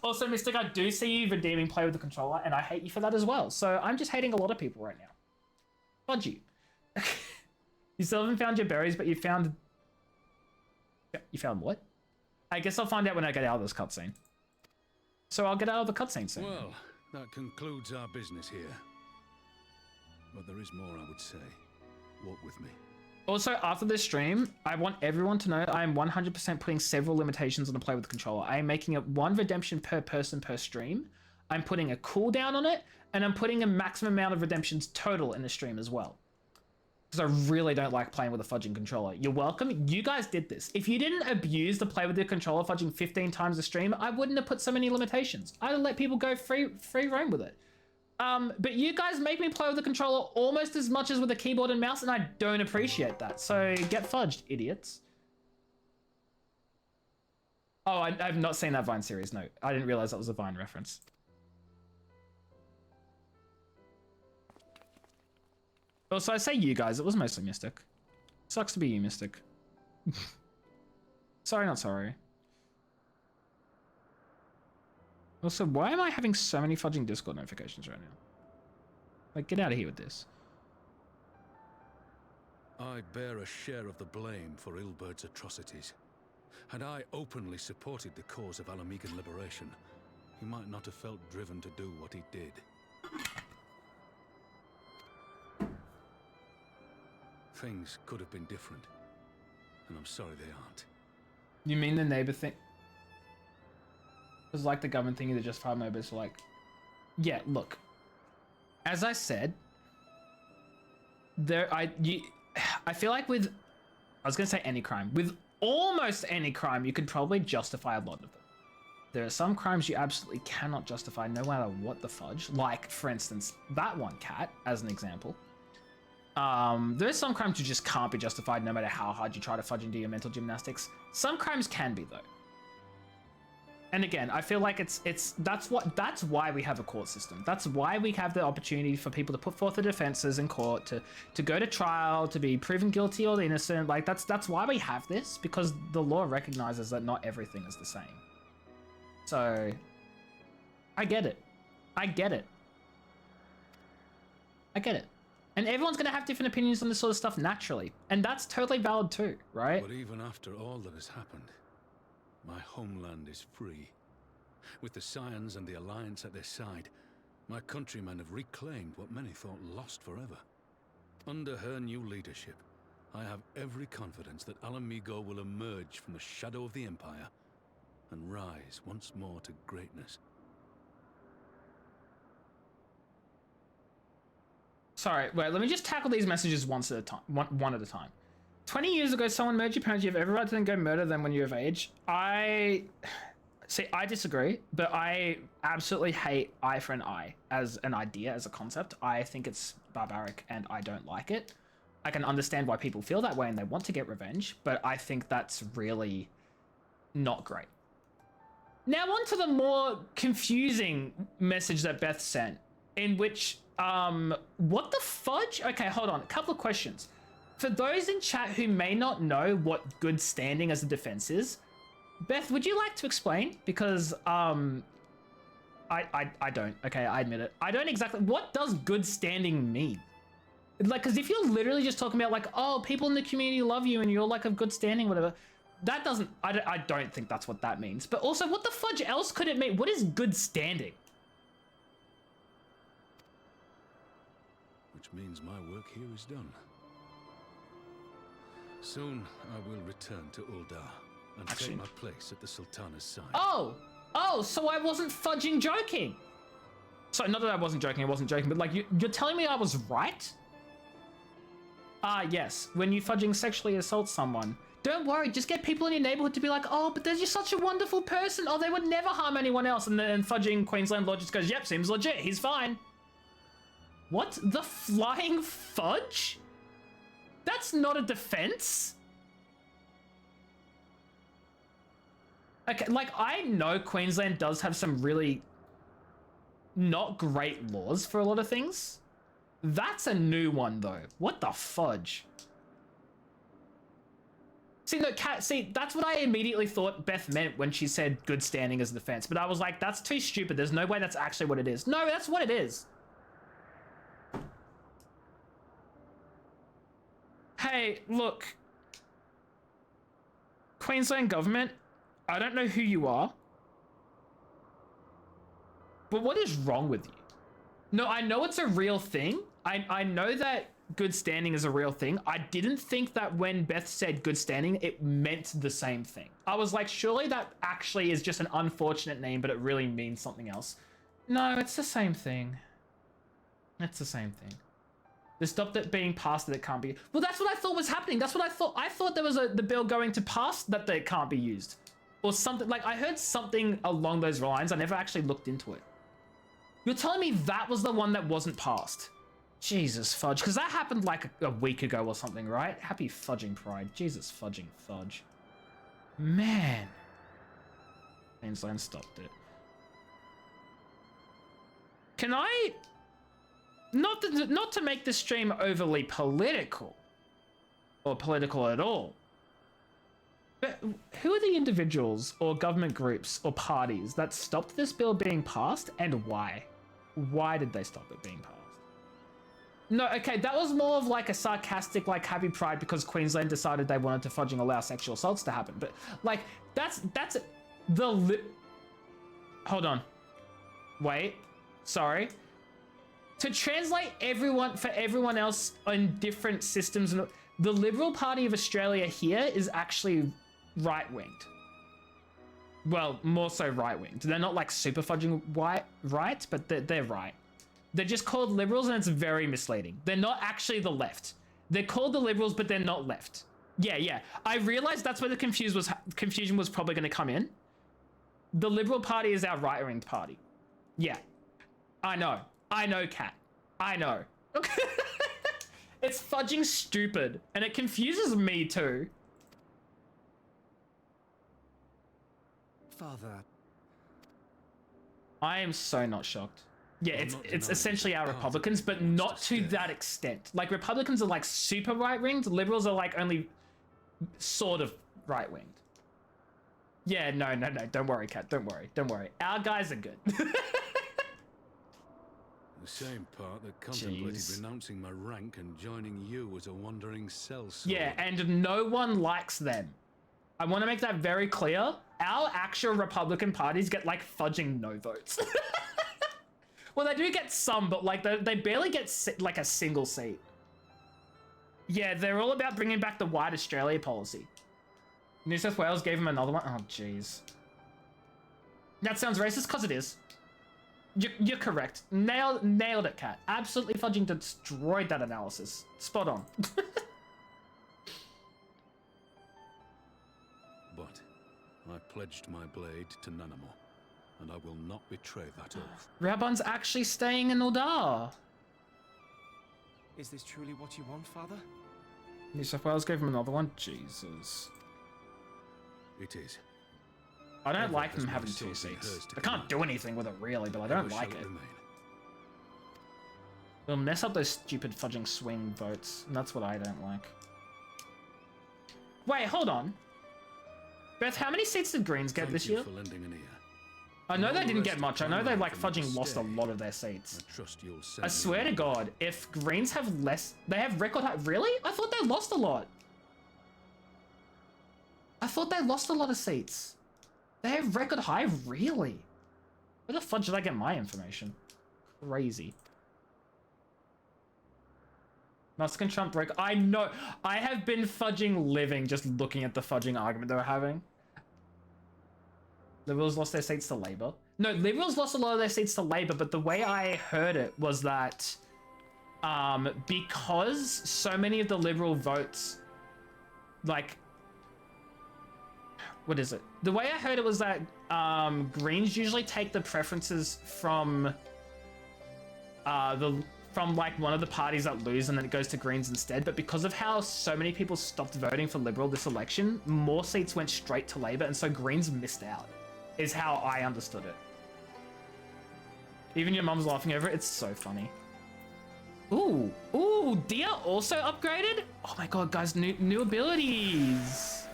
Also, Mystic, I do see you redeeming play with the controller, and I hate you for that as well. So I'm just hating a lot of people right now. Fudge you. You still haven't found your berries, but you found... You found what? I guess I'll find out when I get out of this cutscene. So I'll get out of the cutscene soon. Well, that concludes our business here. But there is more, I would say. Walk with me. Also, after this stream, I want everyone to know I am 100% putting several limitations on the play with the controller. I am making it 1 redemption per person per stream. I'm putting a cooldown on it, and I'm putting a maximum amount of redemptions total in the stream as well. Because I really don't like playing with a fudging controller. You're welcome. You guys did this. If you didn't abuse the play with the controller fudging 15 times a stream, I wouldn't have put so many limitations. I'd let people go free roam with it. But you guys make me play with the controller almost as much as with a keyboard and mouse, and I don't appreciate that. So get fudged, idiots. Oh, I've not seen that Vine series. No, I didn't realize that was a Vine reference. Also, I say you guys. It was mostly Mystic. Sucks to be you, Mystic. Sorry, not sorry. Also, why am I having so many fudging Discord notifications right now? Like, get out of here with this. I bear a share of the blame for Ilbert's atrocities. Had I openly supported the cause of Alamegan liberation, he might not have felt driven to do what he did. Things could have been different, and I'm sorry they aren't. You mean the neighbor thing? It was like the government thingy that just filed neighbors like... Yeah, look. As I said, I feel like with... I was going to say any crime. With almost any crime, you could probably justify a lot of them. There are some crimes you absolutely cannot justify no matter what the fudge. Like, for instance, that one, Cat, as an example. There are some crimes you just can't be justified no matter how hard you try to fudge and do your mental gymnastics. Some crimes can be, though. And again, I feel like that's why we have a court system. That's why we have the opportunity for people to put forth the defenses in court, to go to trial, to be proven guilty or innocent. Like that's why we have this, because the law recognizes that not everything is the same. So I get it. I get it. And everyone's going to have different opinions on this sort of stuff naturally. And that's totally valid too, right? But even after all that has happened, my homeland is free. With the Scions and the Alliance at their side, my countrymen have reclaimed what many thought lost forever. Under her new leadership, I have every confidence that Alamigo will emerge from the shadow of the Empire and rise once more to greatness. Sorry, wait, let me just tackle these messages one at a time. 20 years ago, someone murdered your parents. You have every right to then go murder them when you're of age. I disagree, but I absolutely hate eye for an eye as an idea, as a concept. I think it's barbaric and I don't like it. I can understand why people feel that way and they want to get revenge, but I think that's really not great. Now on to the more confusing message that Beth sent, in which, what the fudge? Okay, hold on, a couple of questions. For those in chat who may not know what good standing as a defense is, Beth, would you like to explain? Because I don't. Okay, I admit it. I don't exactly. What does good standing mean? Like, because if you're literally just talking about like, oh, people in the community love you and you're like of good standing, whatever, that doesn't. I don't think that's what that means. But also, what the fudge else could it mean? What is good standing? Which means my work here is done. Soon, I will return to Ul'dah and take my place at the Sultana's side. Oh, so I wasn't fudging joking. So not that I wasn't joking, but like you're telling me I was right? Ah, yes. When you fudging sexually assault someone, don't worry. Just get people in your neighborhood to be like, oh, but they're just such a wonderful person. Oh, they would never harm anyone else. And then fudging Queensland Law just goes, yep, seems legit. He's fine. What? The flying fudge? That's not a defense. Okay, like, I know Queensland does have some really not great laws for a lot of things. That's a new one, though. What the fudge? See, no, Kat, see, that's what I immediately thought Beth meant when she said good standing as a defense. But I was like, that's too stupid. There's no way that's actually what it is. No, that's what it is. Hey, look. Queensland government, I don't know who you are. But what is wrong with you? No, I know it's a real thing. I know that good standing is a real thing. I didn't think that when Beth said good standing, it meant the same thing. I was like, surely that actually is just an unfortunate name, but it really means something else. No, it's the same thing. It's the same thing. They stopped it being passed that it can't be. Well, that's what I thought was happening. That's what I thought. I thought there was the bill going to pass that it can't be used. Or something, like I heard something along those lines. I never actually looked into it. You're telling me that was the one that wasn't passed? Jesus fudge, because that happened like a week ago or something, right? Happy fudging pride. Jesus fudging fudge. Man. Queensland stopped it. Can I... Not to make this stream overly political. Or political at all. But who are the individuals or government groups or parties that stopped this bill being passed, and why? Why did they stop it being passed? No, okay, that was more of like a sarcastic, like, happy pride because Queensland decided they wanted to fudging allow sexual assaults to happen. But, like, that's the hold on. Wait, sorry. To translate for everyone else on different systems, and the Liberal Party of Australia here is actually right-winged. Well, more so right-winged. They're not like super fudging right, but they're right. They're just called Liberals, and it's very misleading. They're not actually the left. They're called the Liberals, but they're not left. Yeah. I realized that's where the confusion was probably going to come in. The Liberal Party is our right-winged party. Yeah. I know, Kat. I know. It's fudging stupid, and it confuses me too. Father. I am so not shocked. Yeah, it's essentially our Republicans, but not to that extent. Like, Republicans are like super right-winged. Liberals are like only sort of right-winged. Yeah, no. Don't worry, Kat. Don't worry. Our guys are good. The same part that contemplated renouncing my rank and joining you as a wandering sellsword. Yeah, and no one likes them. I want to make that very clear. Our actual Republican parties get like fudging no votes. Well, they do get some, but like they barely get like a single seat. Yeah, they're all about bringing back the White Australia policy. New South Wales gave them another one. Oh, jeez. That sounds racist, because it is. You're correct. Nailed it, Kat. Absolutely fudging destroyed that analysis. Spot on. But I pledged my blade to Nanamo, and I will not betray that oath. Rauburn's actually staying in Uldar. Is this truly what you want, Father? New South Wales gave him another one. Jesus. It is. I don't like them having two seats. I can't do anything with it really, but I don't like it. It'll mess up those stupid fudging swing votes, and that's what I don't like. Wait, hold on. Beth, how many seats did Greens get this year? I know they didn't get much. I know they like fudging lost a lot of their seats. I swear to God, if Greens have less, they have record high. Really? I thought they lost a lot. I thought they lost a lot of seats. They have record high, really? Where the fudge did I get my information? Crazy. Mexican Trump broke. I know. I have been fudging living just looking at the fudging argument they were having. Liberals lost their seats to Labour. No, Liberals lost a lot of their seats to Labour, but the way I heard it was that because so many of the Liberal votes, like, what is it? The way I heard it was that Greens usually take the preferences from like one of the parties that lose, and then it goes to Greens instead. But because of how so many people stopped voting for Liberal this election, more seats went straight to Labor, and so Greens missed out, is how I understood it. Even your mum's laughing over it. It's so funny. Ooh, Dia also upgraded? Oh my god, guys, new abilities.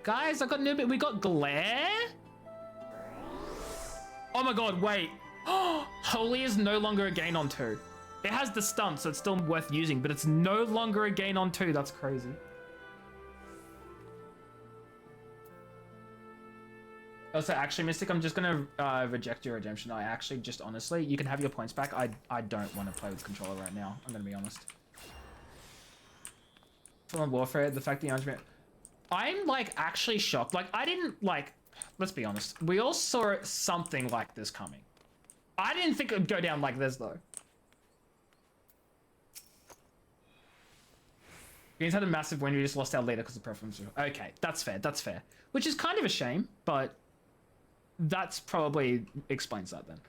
Guys, I got new bit. We got Glare. Oh my god, wait. Holy is no longer a gain on 2. It has the stun, so it's still worth using, but it's no longer a gain on 2. That's crazy. Also, actually, Mystic, I'm just gonna reject your redemption. I actually just honestly, you can have your points back. I don't want to play with controller right now. I'm gonna be honest. Full on Warfare, the fact that the I'm like actually shocked. Like I didn't like. Let's be honest. We all saw something like this coming. I didn't think it would go down like this though. Greens had a massive win. We just lost our leader because of preference. Okay, that's fair. That's fair. Which is kind of a shame, but that's probably explains that then.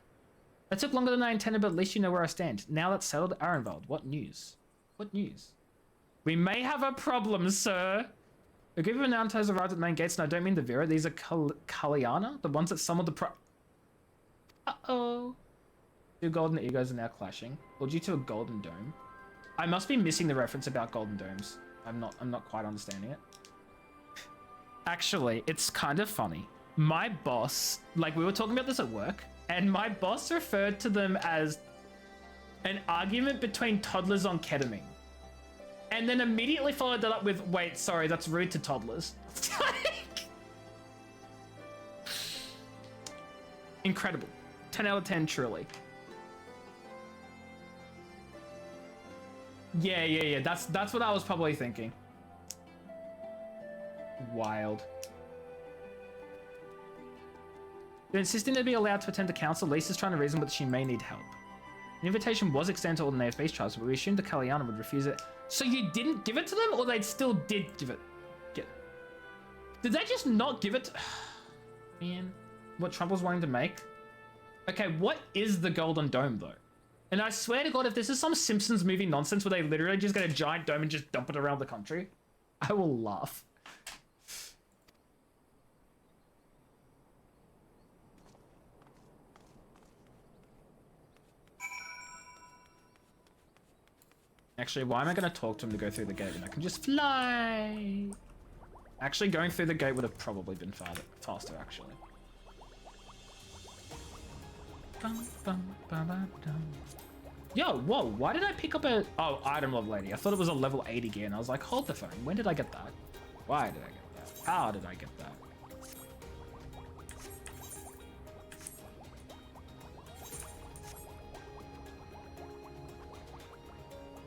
That took longer than I intended, but at least you know where I stand. Now that's settled, Arenvald. What news? What news? We may have a problem, sir. A group of Nantos arrived at the main gates, and I don't mean the Vera. These are Kaliana, the ones that summoned the Uh-oh. 2 golden egos are now clashing. Or due to a golden dome. I must be missing the reference about golden domes. I'm not quite understanding it. Actually, it's kind of funny. My boss, like we were talking about this at work, and my boss referred to them as an argument between toddlers on ketamine. And then immediately followed that up with, wait, sorry, that's rude to toddlers. Incredible. 10 out of 10, truly. Yeah. That's what I was probably thinking. Wild. They're insisting to be allowed to attend the council. Lisa's trying to reason that she may need help. An invitation was extended to all the native base tribes, but we assumed the Kaliana would refuse it. So you didn't give it to them, or they still did give it? Did they just not give it to... Man, what Trump was wanting to make? Okay, what is the Golden Dome, though? And I swear to God, if this is some Simpsons movie nonsense where they literally just get a giant dome and just dump it around the country, I will laugh. Actually, why am I going to talk to him to go through the gate when I can just fly? Actually, going through the gate would have probably been faster, actually. Yo, whoa, why did I pick up a... Oh, item love lady. I thought it was a level 80 gear, and I was like, hold the phone. When did I get that? Why did I get that? How did I get that?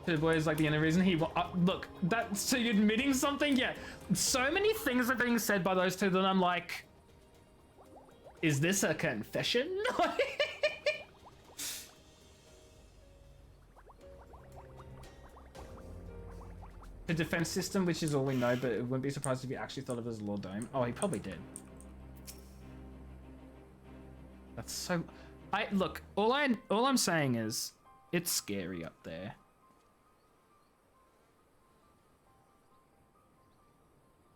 The boy is like the only reason he... look, that... So you're admitting something? Yeah. So many things are being said by those two that I'm like... Is this a confession? The defense system, which is all we know, but it wouldn't be surprised if he actually thought of it as a Lord Dome. Oh, he probably did. That's so... Look, all I'm saying is... It's scary up there.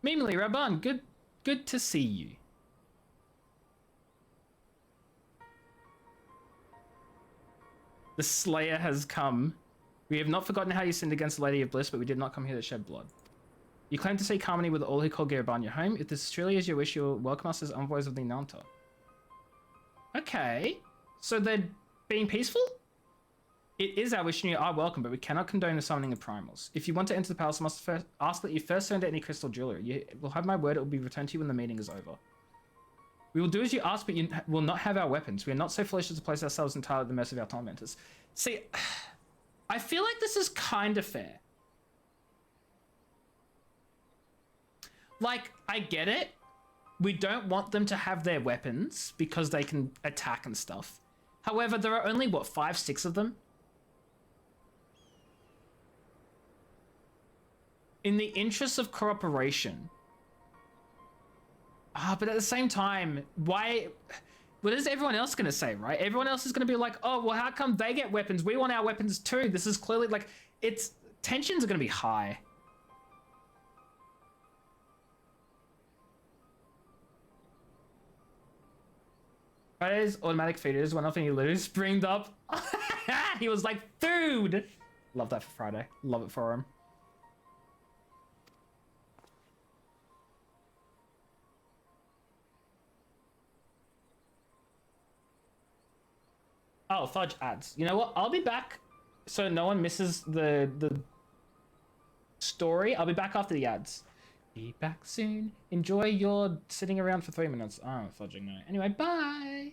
Meanly, Raubahn, good to see you. The Slayer has come. We have not forgotten how you sinned against the Lady of Bliss, but we did not come here to shed blood. You claim to seek harmony with all who call Raubahn your home. If this truly is your wish, you'll welcome us as envoys of the Nanta. Okay. So they're being peaceful? It is our wish and you are welcome, but we cannot condone the summoning of primals. If you want to enter the palace, I must first ask that you first surrender any crystal jewelry. You will have my word, it will be returned to you when the meeting is over. We will do as you ask, but you will not have our weapons. We are not so foolish as to place ourselves entirely at the mercy of our tormentors. See, I feel like this is kind of fair. Like, I get it. We don't want them to have their weapons because they can attack and stuff. However, there are only, what, 5, 6 of them? In the interest of cooperation. But at the same time, why... What is everyone else going to say, right? Everyone else is going to be like, oh, well, how come they get weapons? We want our weapons too. This is clearly, like, it's... Tensions are going to be high. Friday's automatic feeders went off and he literally springed up. He was like, food! Love that for Friday. Love it for him. Oh, fudge ads. You know what? I'll be back so no one misses the story. I'll be back after the ads. Be back soon. Enjoy your sitting around for 3 minutes. Oh, fudging no. Anyway, bye.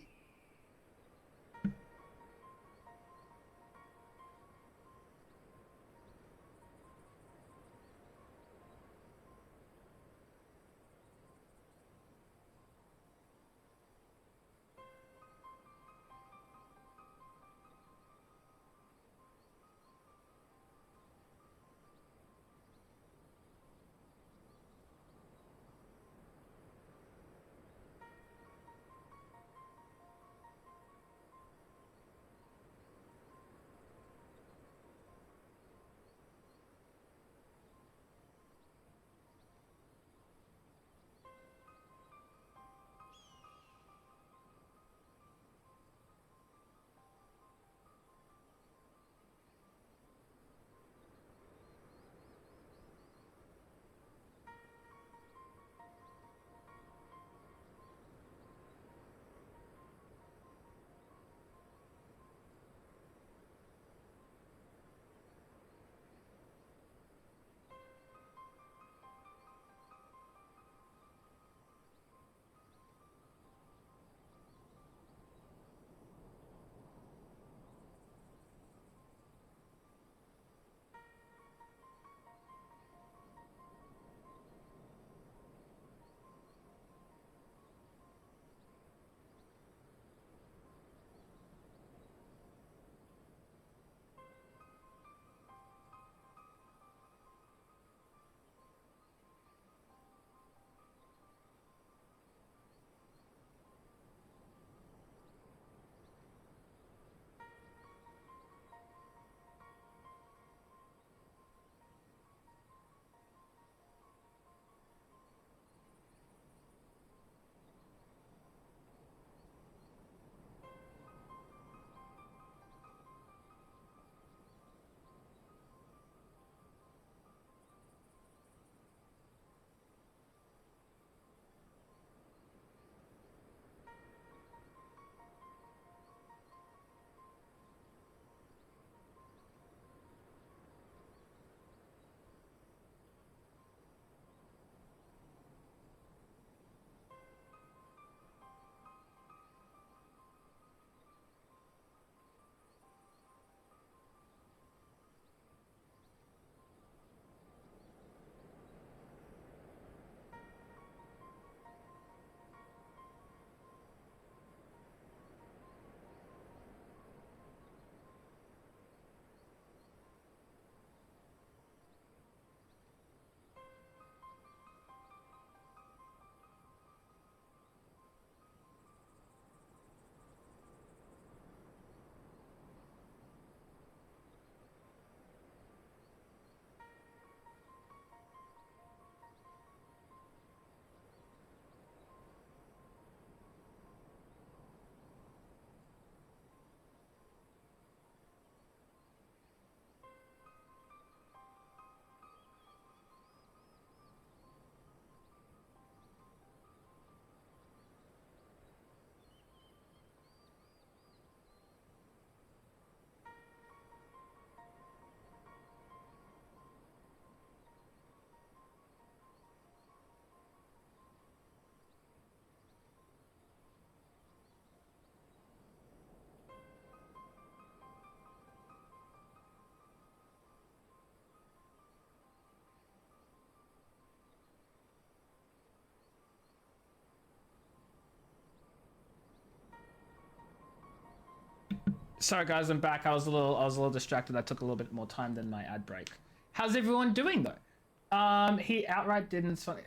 Sorry guys, I'm back. I was a little distracted. I took a little bit more time than my ad break. How's everyone doing though? He outright didn't. It's funny.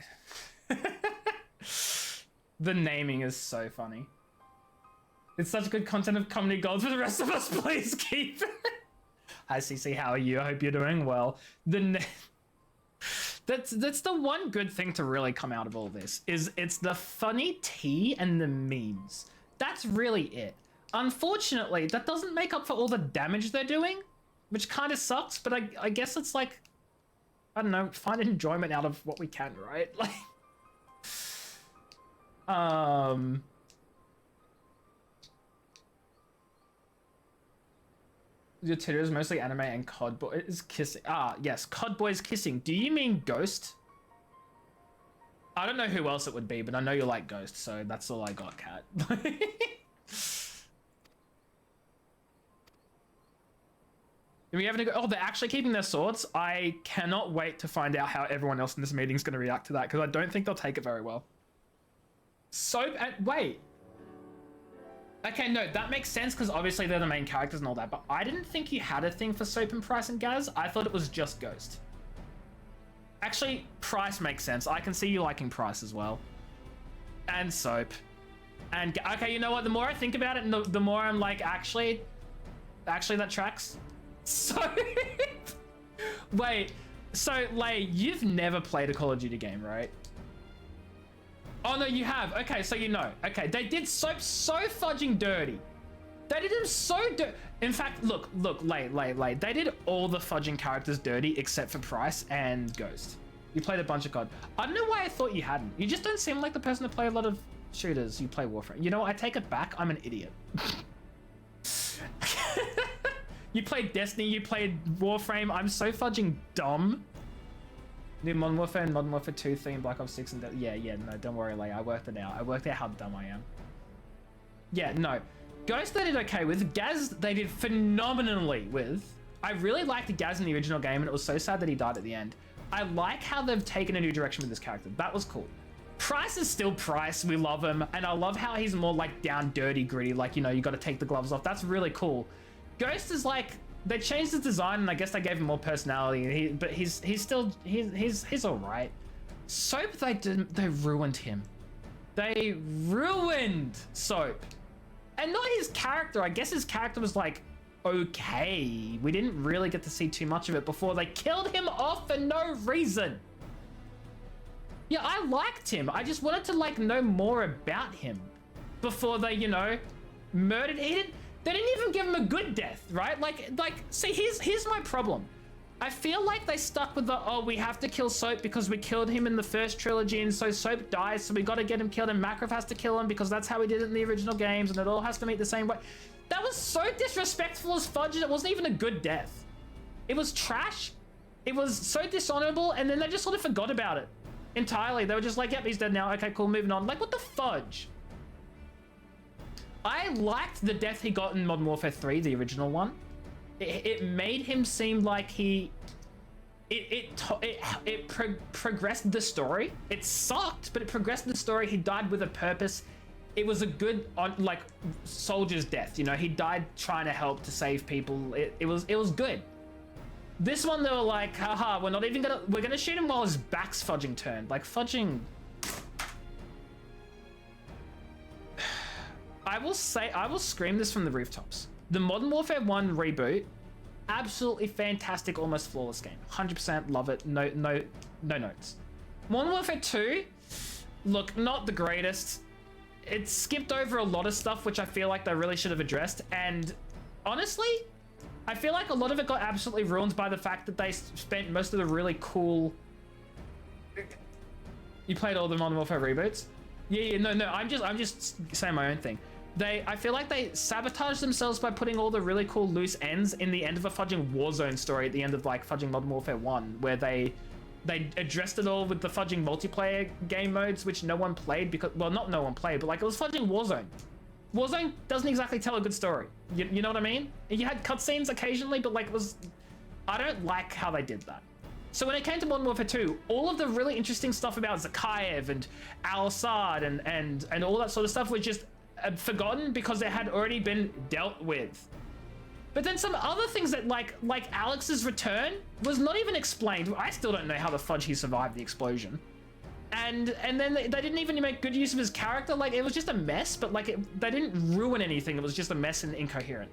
The naming is so funny. It's such good content of comedy gold for the rest of us. Please keep. Hi CC, how are you? I hope you're doing well. That's the one good thing to really come out of all this is it's the funny tea and the memes. That's really it. Unfortunately, that doesn't make up for all the damage they're doing, which kind of sucks, but I guess it's like, I don't know, find enjoyment out of what we can, right? Like, your Twitter is mostly anime and COD Boy is kissing. Ah, yes, COD Boys kissing. Do you mean Ghost? I don't know who else it would be, but I know you like Ghost, so that's all I got, Cat. Do we have any? Oh, they're actually keeping their swords. I cannot wait to find out how everyone else in this meeting is going to react to that, because I don't think they'll take it very well. Soap and wait. Okay, no, that makes sense because obviously they're the main characters and all that, but I didn't think you had a thing for Soap and Price and Gaz. I thought it was just Ghost. Actually, Price makes sense. I can see you liking Price as well. And Soap. And okay, you know what? The more I think about it, and the more I'm like, actually that tracks. So, wait, so Lay, you've never played a Call of Duty game, right? Oh no, you have. Okay, so you know. Okay, they did Soap so fudging dirty. They did him so dirty. In fact, look, Lay. They did all the fudging characters dirty except for Price and Ghost. You played a bunch of COD. I don't know why I thought you hadn't. You just don't seem like the person to play a lot of shooters. You play Warframe. You know what? I take it back. I'm an idiot. You played Destiny, you played Warframe. I'm so fudging dumb. New Modern Warfare and Modern Warfare 2 theme, Black Ops 6 and yeah, no, don't worry, Lay. I worked it out. I worked out how dumb I am. Yeah, no. Ghost they did okay with. Gaz they did phenomenally with. I really liked Gaz in the original game, and it was so sad that he died at the end. I like how they've taken a new direction with this character. That was cool. Price is still Price. We love him. And I love how he's more like down dirty, gritty. Like, you know, you got to take the gloves off. That's really cool. Ghost is like, they changed his design and I guess they gave him more personality. But he's still all right. Soap, they ruined him. They ruined Soap. And not his character. I guess his character was like, okay. We didn't really get to see too much of it before they killed him off for no reason. Yeah, I liked him. I just wanted to like know more about him before they, you know, murdered. They didn't even give him a good death, right? Like, see, here's my problem. I feel like they stuck with the, oh, we have to kill Soap because we killed him in the first trilogy, and so Soap dies, so we got to get him killed, and Makarov has to kill him because that's how we did it in the original games, and it all has to meet the same way. That was so disrespectful as fudge, and it wasn't even a good death. It was trash. It was so dishonorable, and then they just sort of forgot about it entirely. They were just like, yep, he's dead now. Okay, cool, moving on. Like, what the fudge? I liked the death he got in Modern Warfare 3, the original one. It made him seem like it progressed the story. It sucked, but it progressed the story. He died with a purpose. It was a good, like, soldier's death. You know, he died trying to help to save people. It was good. This one, they were like, haha, we're gonna shoot him while his back's fudging turned. Like, fudging. I will scream this from the rooftops. The Modern Warfare 1 reboot, absolutely fantastic, almost flawless game. 100% love it, no notes. Modern Warfare 2, look, not the greatest. It skipped over a lot of stuff, which I feel like they really should have addressed. And honestly, I feel like a lot of it got absolutely ruined by the fact that they spent most of the really cool... You played all the Modern Warfare reboots? Yeah, no, I'm just saying my own thing. I feel like they sabotaged themselves by putting all the really cool loose ends in the end of a fudging Warzone story at the end of like fudging Modern Warfare 1, where they addressed it all with the fudging multiplayer game modes, which no one played because, well, not no one played, but like it was fudging Warzone. Warzone doesn't exactly tell a good story. You know what I mean? You had cutscenes occasionally, but like I don't like how they did that. So when it came to Modern Warfare 2, all of the really interesting stuff about Zakhaev and Al-Assad and all that sort of stuff was just forgotten because it had already been dealt with. But then some other things that like Alex's return was not even explained. I still don't know how the fudge he survived the explosion. And then they didn't even make good use of his character. Like, it was just a mess, but like they didn't ruin anything. It was just a mess and incoherent.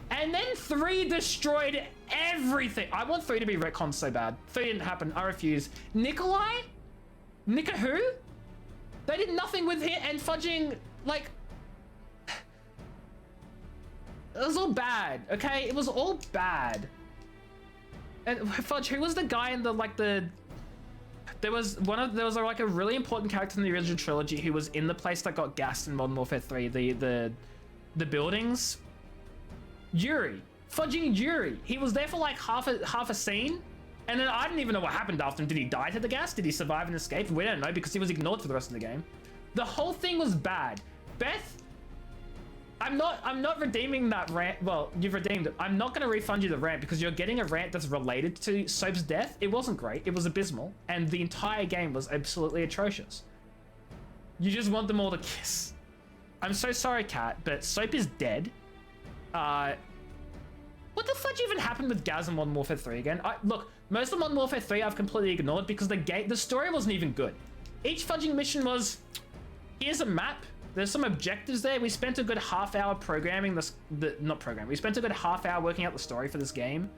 And then 3 destroyed everything. I want 3 to be retconned so bad. 3 didn't happen. I refuse. Nikolai? Nika who? They did nothing with him and fudging, like... It was all bad, okay? It was all bad. And Fudge, who was the guy in the, like, the... There was like a really important character in the original trilogy who was in the place that got gassed in Modern Warfare 3, the buildings. Yuri. Fudging Yuri. He was there for like half a scene, and then I didn't even know what happened after him. Did he die to the gas? Did he survive and escape? We don't know because he was ignored for the rest of the game. The whole thing was bad. Beth, I'm not redeeming that rant. Well, you've redeemed it. I'm not going to refund you the rant because you're getting a rant that's related to Soap's death. It wasn't great. It was abysmal, and the entire game was absolutely atrocious. You just want them all to kiss. I'm so sorry, Kat, but Soap is dead. What the fudge even happened with Gaz in Modern Warfare 3 again? Look, most of Modern Warfare 3 I've completely ignored because the story wasn't even good. Each fudging mission was, here's a map. There's some objectives there. We spent a good half-hour programming we spent a good half-hour working out the story for this game.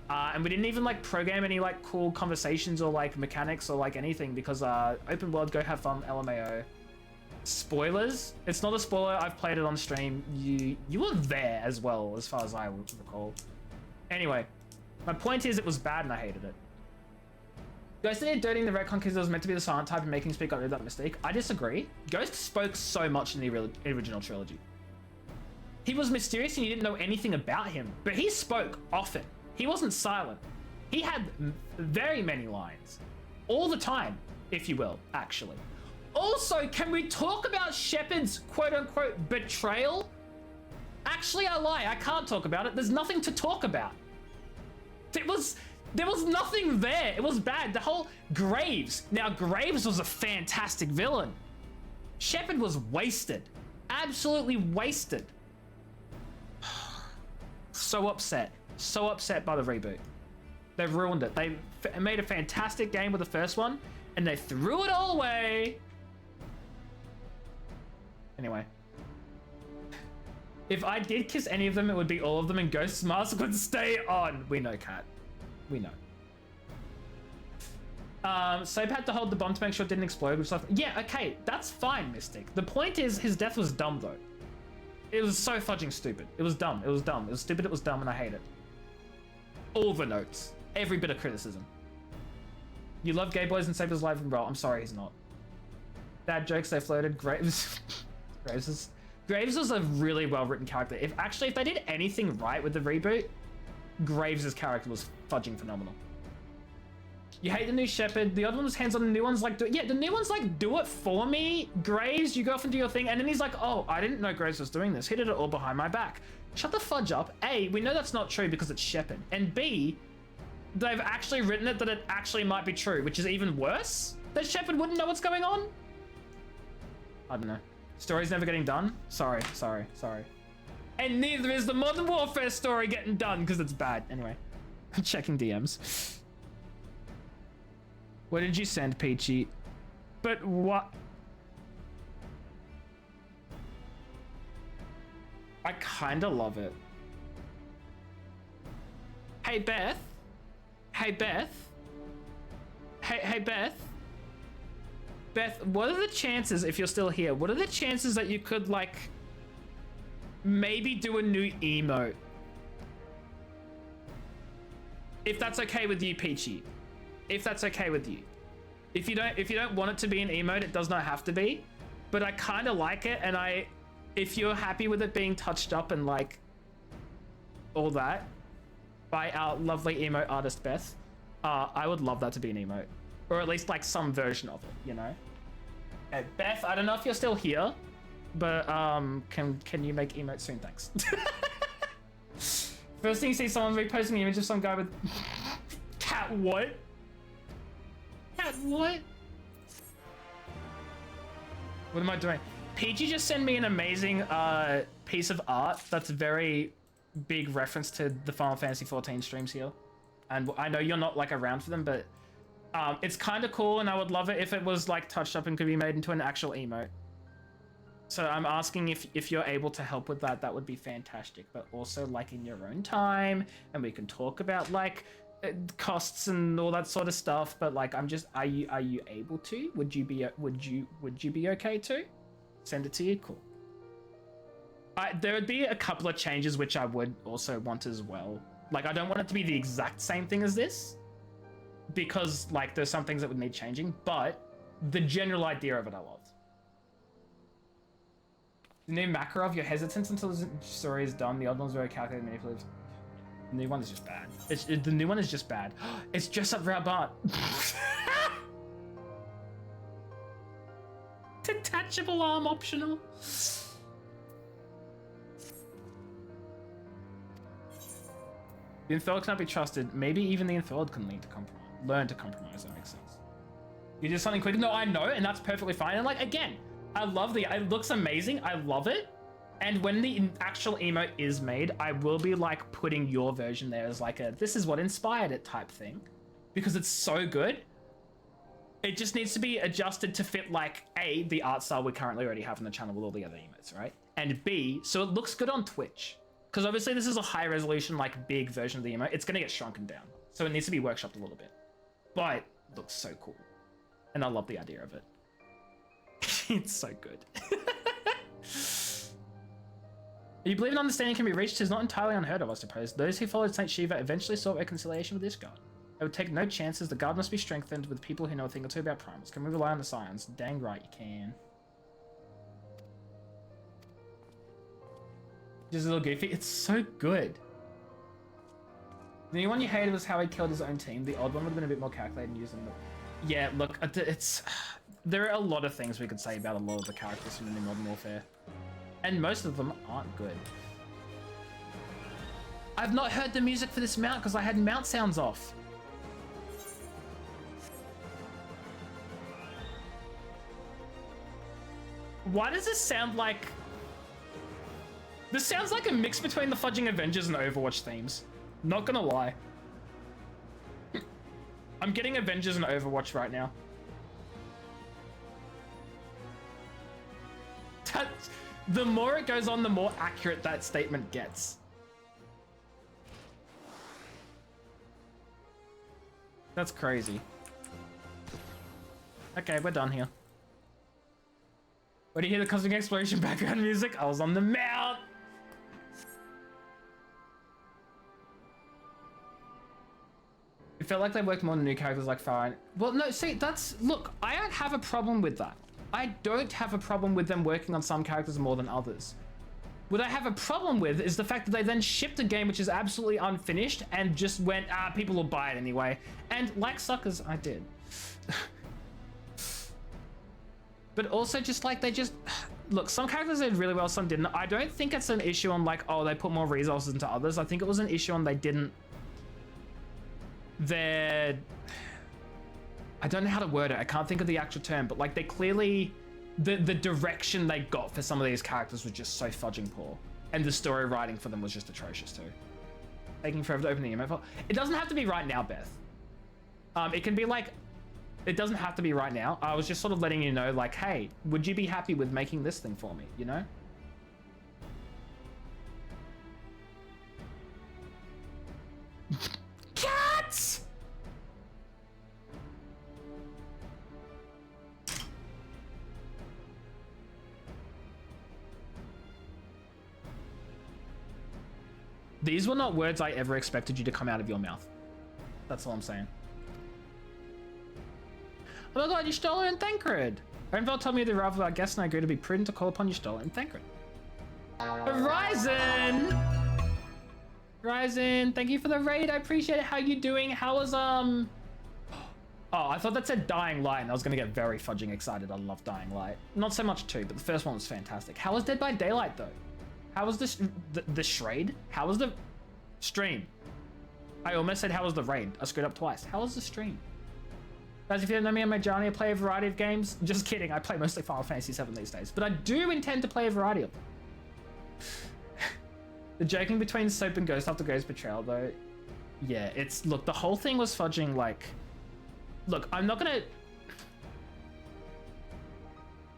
And we didn't even like program any like cool conversations or like mechanics or like anything because open world, go have fun, LMAO. Spoilers? It's not a spoiler. I've played it on stream. You were there as well, as far as I recall. Anyway, my point is it was bad and I hated it. Ghost ended dirtying the retcon because it was meant to be the silent type and making speak got rid of that mistake. I disagree. Ghost spoke so much in the original trilogy. He was mysterious and you didn't know anything about him, but he spoke often. He wasn't silent. He had very many lines. All the time, if you will, actually. Also, can we talk about Shepard's quote-unquote betrayal? Actually, I lie. I can't talk about it. There's nothing to talk about. There was nothing there. It was bad. The whole Graves. Now, Graves was a fantastic villain. Shepard was wasted. Absolutely wasted. So upset. So upset by the reboot. They've ruined it. They made a fantastic game with the first one, and they threw it all away. Anyway. If I did kiss any of them, it would be all of them, and Ghost's mask would stay on. We know, Kat. We know. Soap had to hold the bomb to make sure it didn't explode, which yeah, okay, that's fine, Mystic. The point is, his death was dumb, though. It was so fudging stupid. It was dumb. It was dumb. It was stupid. It was dumb, and I hate it. All the notes. Every bit of criticism. You love gay boys and Saber's live and roll. I'm sorry, he's not. Bad jokes they floated. Graves. Graves was a really well-written character. If they did anything right with the reboot, Graves' character was fudging phenomenal. You hate the new Shepard. The other one was hands-on. The new one's like, the new one's like, do it for me, Graves. You go off and do your thing. And then he's like, oh, I didn't know Graves was doing this. He did it all behind my back. Shut the fudge up. A, we know that's not true because it's Shepard. And B, they've actually written it that it actually might be true, which is even worse. That Shepard wouldn't know what's going on. I don't know. Story's never getting done. Sorry. And neither is the Modern Warfare story getting done because it's bad. Anyway, I'm checking DMs. What did you send, Peachy? But what? I kinda love it. Hey, Beth. Hey, Beth. Hey, Beth. Beth, what are the chances, if you're still here, what are the chances that you could, like, maybe do a new emote? If that's okay with you, Peachy. If that's okay with you. If you don't want it to be an emote, it does not have to be. But I kind of like it, and if you're happy with it being touched up and, like, all that by our lovely emote artist, Beth, I would love that to be an emote. Or at least, like, some version of it, you know? Hey, Beth, I don't know if you're still here, but, can you make emotes soon? Thanks. First thing you see someone reposting an image of some guy with... Cat what? Cat what? What am I doing? PG just sent me an amazing, piece of art that's very big reference to the Final Fantasy XIV streams here. And I know you're not like around for them, but it's kind of cool, and I would love it if it was like touched up and could be made into an actual emote. So I'm asking if you're able to help with that, that would be fantastic. But also like in your own time, and we can talk about like costs and all that sort of stuff. But like, I'm just, are you able to? Would you be okay to? Send it to you, cool. There would be a couple of changes which I would also want as well. Like, I don't want it to be the exact same thing as this, because like there's some things that would need changing, but the general idea of it I loved. The new Makarov, your hesitance until the story is done. The old one's very calculated and manipulative. The new one is just bad. The new one is just bad. It's just up Raubahn. Detachable arm optional. The Enthralled cannot be trusted. Maybe even the Enthralled can learn to compromise. That makes sense. You do something quick. No, I know, and that's perfectly fine. And like, again, I love it looks amazing. I love it. And when the actual emote is made, I will be like putting your version there as like this is what inspired it type thing, because it's so good. It just needs to be adjusted to fit like A, the art style we currently already have on the channel with all the other emotes, right? And B, so it looks good on Twitch. Because obviously this is a high resolution, like big version of the emote. It's gonna get shrunken down. So it needs to be workshopped a little bit. But it looks so cool. And I love the idea of it. It's so good. You believe an understanding can be reached is not entirely unheard of, I suppose. Those who followed Saint Shiva eventually sought reconciliation with this god. It would take no chances. The guard must be strengthened with people who know a thing or two about primals. Can we rely on the science? Dang right you can. Just a little goofy. It's so good. The new one you hated was how he killed his own team. The old one would have been a bit more calculated and used them. Yeah, look, there are a lot of things we could say about a lot of the characters from the new Modern Warfare. And most of them aren't good. I've not heard the music for this mount because I had mount sounds off. Why does this sound like... This sounds like a mix between the Fudging Avengers and Overwatch themes. Not gonna lie. I'm getting Avengers and Overwatch right now. The more it goes on, the more accurate that statement gets. That's crazy. Okay, we're done here. Where do you hear the cosmic exploration background music? I was on the mount! It felt like they worked more on the new characters like Farah. Well, no, see, that's... Look, I don't have a problem with that. I don't have a problem with them working on some characters more than others. What I have a problem with is the fact that they then shipped a game which is absolutely unfinished and just went, people will buy it anyway. And like suckers, I did. But also just like they just... Look, some characters did really well, some didn't. I don't think it's an issue on like, oh, they put more resources into others. I think it was an issue on they didn't... I don't know how to word it. I can't think of the actual term, but like they clearly... The direction they got for some of these characters was just so fudging poor. And the story writing for them was just atrocious too. Taking forever to open the email file. It doesn't have to be right now, Beth. It can be like... It doesn't have to be right now. I was just sort of letting you know, like, hey, would you be happy with making this thing for me, you know? Cats! These were not words I ever expected you to come out of your mouth. That's all I'm saying. Oh my god, you stole it in Thancred! Renville told me the arrival of our guest and I agreed to be prudent to call upon you stole it in Thancred. Horizon! Horizon, thank you for the raid, I appreciate it. How you doing? How was, Oh, I thought that said Dying Light and I was gonna get very fudging excited. I love Dying Light. Not so much 2, but the first one was fantastic. How was Dead by Daylight though? How was this, the Shraid? How was the stream? I almost said how was the raid. I screwed up twice. How was the stream? Guys, if you don't know me, I'm a journey. I play a variety of games. Just kidding, I play mostly Final Fantasy XIV these days. But I do intend to play a variety of them. The joking between Soap and Ghost after Ghost's betrayal, though, yeah, it's... Look, the whole thing was fudging, like... Look, I'm not gonna...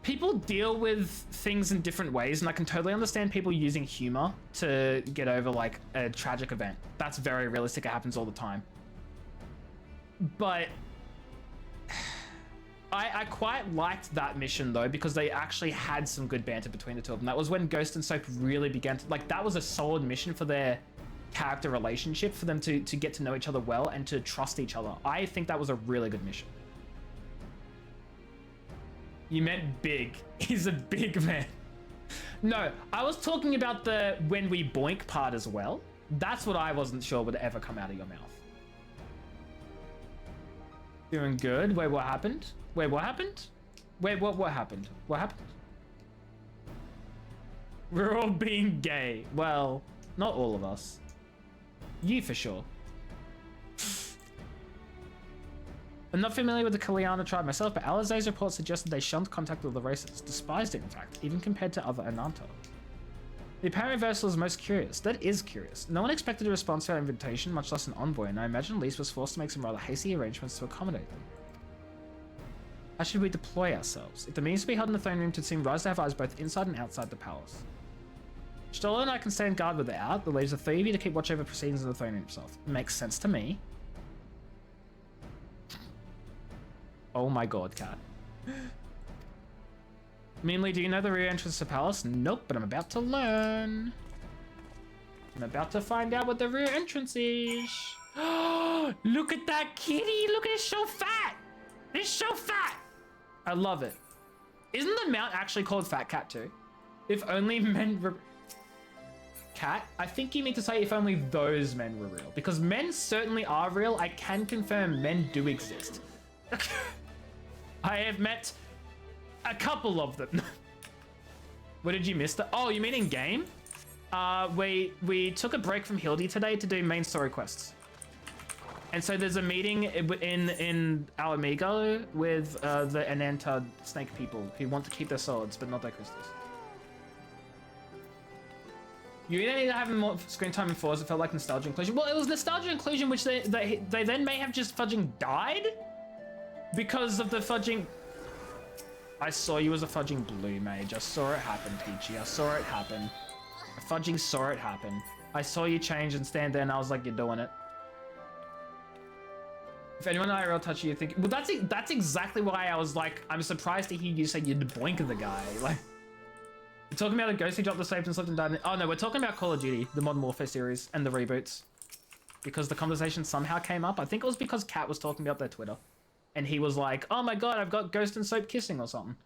People deal with things in different ways, and I can totally understand people using humor to get over, like, a tragic event. That's very realistic. It happens all the time. But... I quite liked that mission, though, because they actually had some good banter between the two of them. That was when Ghost and Soap really began to... Like, that was a solid mission for their character relationship, for them to get to know each other well and to trust each other. I think that was a really good mission. You meant big. He's a big man. No, I was talking about the when we boink part as well. That's what I wasn't sure would ever come out of your mouth. Doing good. Wait, what happened? Wait, what happened? Wait, what happened? What happened? We're all being gay. Well, not all of us. You for sure. I'm not familiar with the Kaliana tribe myself, but Alizé's report suggested they shunned contact with the races, despised it in fact, even compared to other Ananta. The apparent reversal is most curious. That is curious. No one expected a response to our invitation, much less an envoy, and I imagine Lise was forced to make some rather hasty arrangements to accommodate them. How should we deploy ourselves? If the means to be held in the throne room to seem rise to have eyes both inside and outside the palace. Stola and I can stand guard with the out, that leaves the three of you to keep watch over proceedings in the throne room itself. Makes sense to me. Oh my god, cat. Meanly, do you know the rear entrance to the palace? Nope, but I'm about to learn. I'm about to find out what the rear entrance is. Look at that kitty! Look at it, so fat! It's so fat! I love it. Isn't the mount actually called Fat Cat too? If only men were... Cat? I think you mean to say if only those men were real. Because men certainly are real. I can confirm men do exist. I have met a couple of them. What did you miss? Oh, you mean in game? We took a break from Hildy today to do main story quests. And so there's a meeting in Alamigo with the Ananta snake people who want to keep their swords but not their crystals. You need to have more screen time in 4s. It felt like nostalgia inclusion. Well, it was nostalgia inclusion, which they then may have just fudging died because of the fudging. I saw you as a fudging blue mage. I saw it happen, Peachy. I saw it happen. I fudging saw it happen. I saw you change and stand there, and I was like, you're doing it. If anyone IRL touch you, think... Well, that's exactly why I was like, I'm surprised to hear you say you'd boink the guy. Like, we're talking about a ghost who dropped the safe and slipped and died. Oh no, we're talking about Call of Duty, the Modern Warfare series, and the reboots. Because the conversation somehow came up. I think it was because Kat was talking about their Twitter. And he was like, oh my god, I've got Ghost and Soap kissing or something.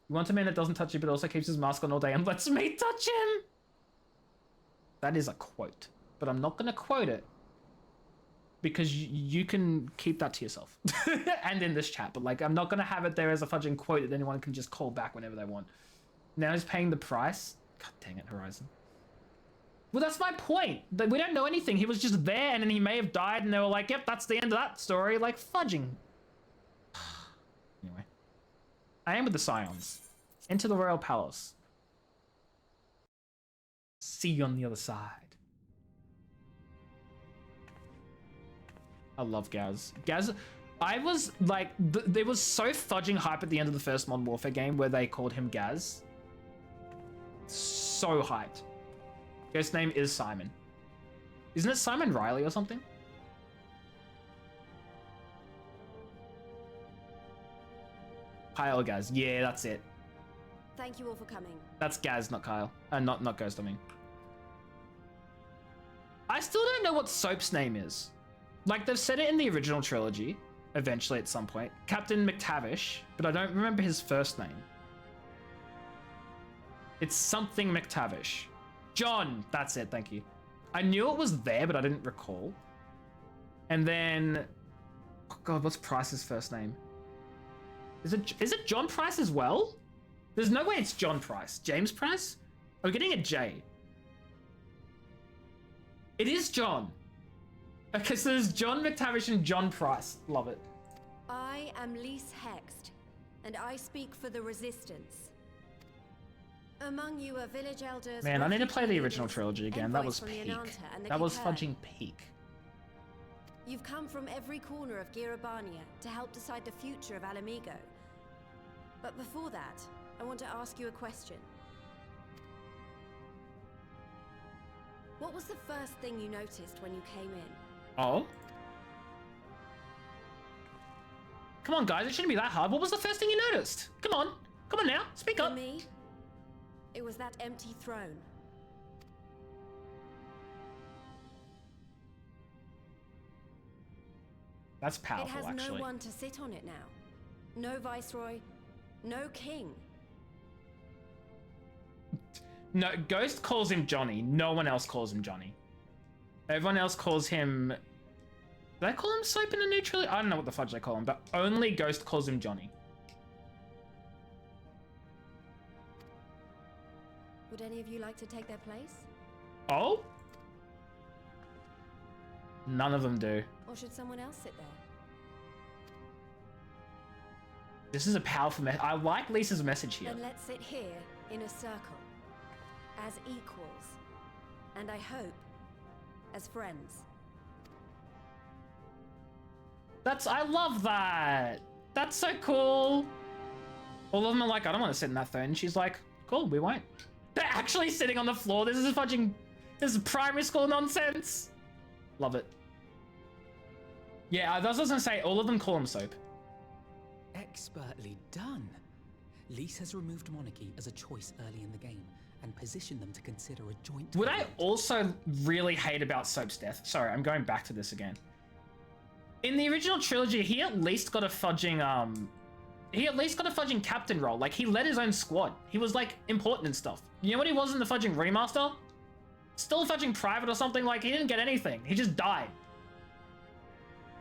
You want a man that doesn't touch you but also keeps his mask on all day and lets me touch him? That is a quote. But I'm not going to quote it. Because you can keep that to yourself. And in this chat. But like, I'm not going to have it there as a fudging quote that anyone can just call back whenever they want. Now he's paying the price. God dang it, Horizon. Well, that's my point. We don't know anything. He was just there and then he may have died and they were like, yep, that's the end of that story. Like, fudging. Anyway. I am with the Scions. Enter the Royal Palace. See you on the other side. I love Gaz. Gaz, I was like, there was so fudging hype at the end of the first Modern Warfare game where they called him Gaz. So hyped. His name is Simon. Isn't it Simon Riley or something? Kyle Gaz. Yeah, that's it. Thank you all for coming. That's Gaz, not Kyle. Not Ghost, I mean. I still don't know what Soap's name is. Like, they've said it in the original trilogy, eventually at some point. Captain McTavish, but I don't remember his first name. It's something McTavish. John! That's it, thank you. I knew it was there, but I didn't recall. And then... Oh god, what's Price's first name? Is it John Price as well? There's no way it's John Price. James Price? I'm getting a J. It is John. Okay, so there's John McTavish and John Price. Love it. I am Lise Hext, and I speak for the Resistance. Among you are village elders. Man, I need to play the refugee original leaders, trilogy again. That was envoys from peak. Yananta and the That was Kikar. fudging peak. You've come from every corner of Girabania to help decide the future of Alamigo. But before that, I want to ask you a question. What was the first thing you noticed when you came in? Oh? Come on, guys. It shouldn't be that hard. What was the first thing you noticed? Come on. Come on now. Speak For up. me, it was that empty throne. That's It powerful, has actually. no one to sit on it now. No viceroy, no king. No, Ghost calls him Johnny. No one else calls him Johnny. Everyone else calls him... Do they call him Soap in the new trilogy? I don't know what the fudge they call him, but only Ghost calls him Johnny. Would any of you like to take their place? Oh? None of them do. Or should someone else sit there? This is a powerful message. I like Lisa's message here. Then let's sit here in a circle. As equals. And I hope, as friends. I love that. That's so cool. All of them are like, I don't want to sit in that throne. And she's like, cool, we won't. They're actually sitting on the floor. This is primary school nonsense. Love it. Yeah, I was gonna say, all of them call him Soap. Expertly done. Lise has removed monarchy as a choice early in the game and positioned them to consider a joint... What I also really hate about Soap's death, sorry, I'm going back to this again. In the original trilogy, he at least got a fudging, captain role. Like, he led his own squad. He was, like, important and stuff. You know what he was in the fudging remaster? Still fudging private or something. Like, he didn't get anything. He just died.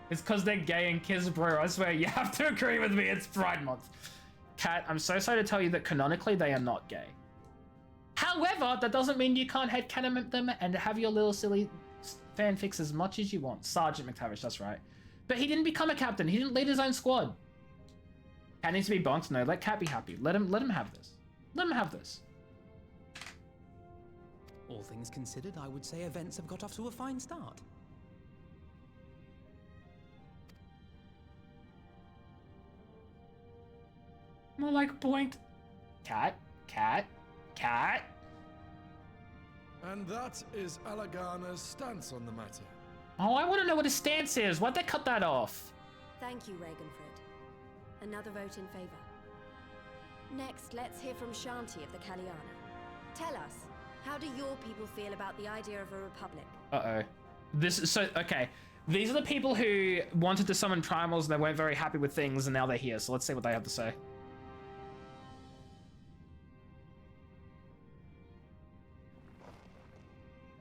It's because they're gay and kids, bro. I swear, you have to agree with me. It's Pride Month. Kat, I'm so sorry to tell you that canonically they are not gay. However, that doesn't mean you can't headcanon them and have your little silly fanfics as much as you want. Sergeant McTavish, that's right. But he didn't become a captain. He didn't lead his own squad. Cat needs to be bonked. No, let Cat be happy. Let him have this. Let him have this. All things considered, I would say events have got off to a fine start. More like point. Cat. And that is Alagana's stance on the matter. Oh, I want to know what his stance is. Why'd they cut that off? Thank you, Ragenfrid. Another vote in favor. Next, let's hear from Shanti of the Kaliana. Tell us, how do your people feel about the idea of a republic? Uh-oh. Okay. These are the people who wanted to summon primals and they weren't very happy with things and now they're here. So let's see what they have to say.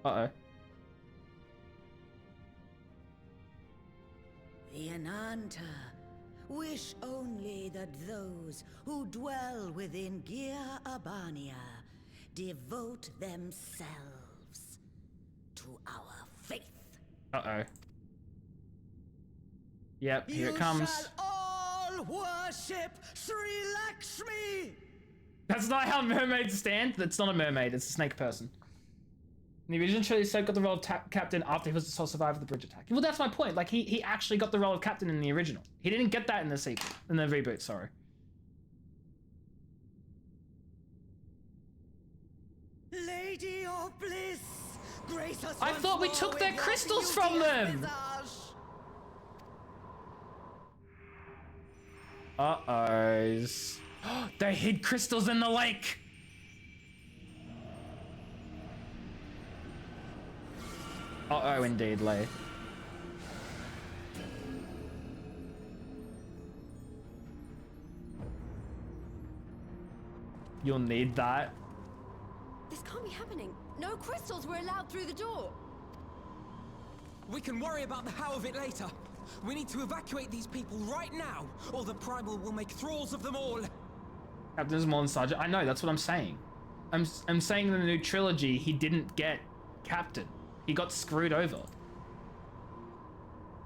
Uh-oh. Yananta, wish only that those who dwell within Girabania devote themselves to our faith. Uh-oh. Yep, here it comes. You shall all worship Sri Lakshmi! That's not how mermaids stand. That's not a mermaid, it's a snake person. In the original trilogy, Soap got the role of captain after he was the sole survivor of the bridge attack. Well, that's my point. Like, he actually got the role of captain in the original. He didn't get that in the sequel, in the reboot, sorry. Lady of Bliss, grace us I thought we took their crystals from them! Uh-ohs. They hid crystals in the lake! Uh-oh, indeed, Lay. You'll need that. This can't be happening. No crystals were allowed through the door. We can worry about the how of it later. We need to evacuate these people right now, or the Primal will make thralls of them all. Captain Small and Sergeant. I know, that's what I'm saying. I'm saying in the new trilogy, he didn't get captain. He got screwed over.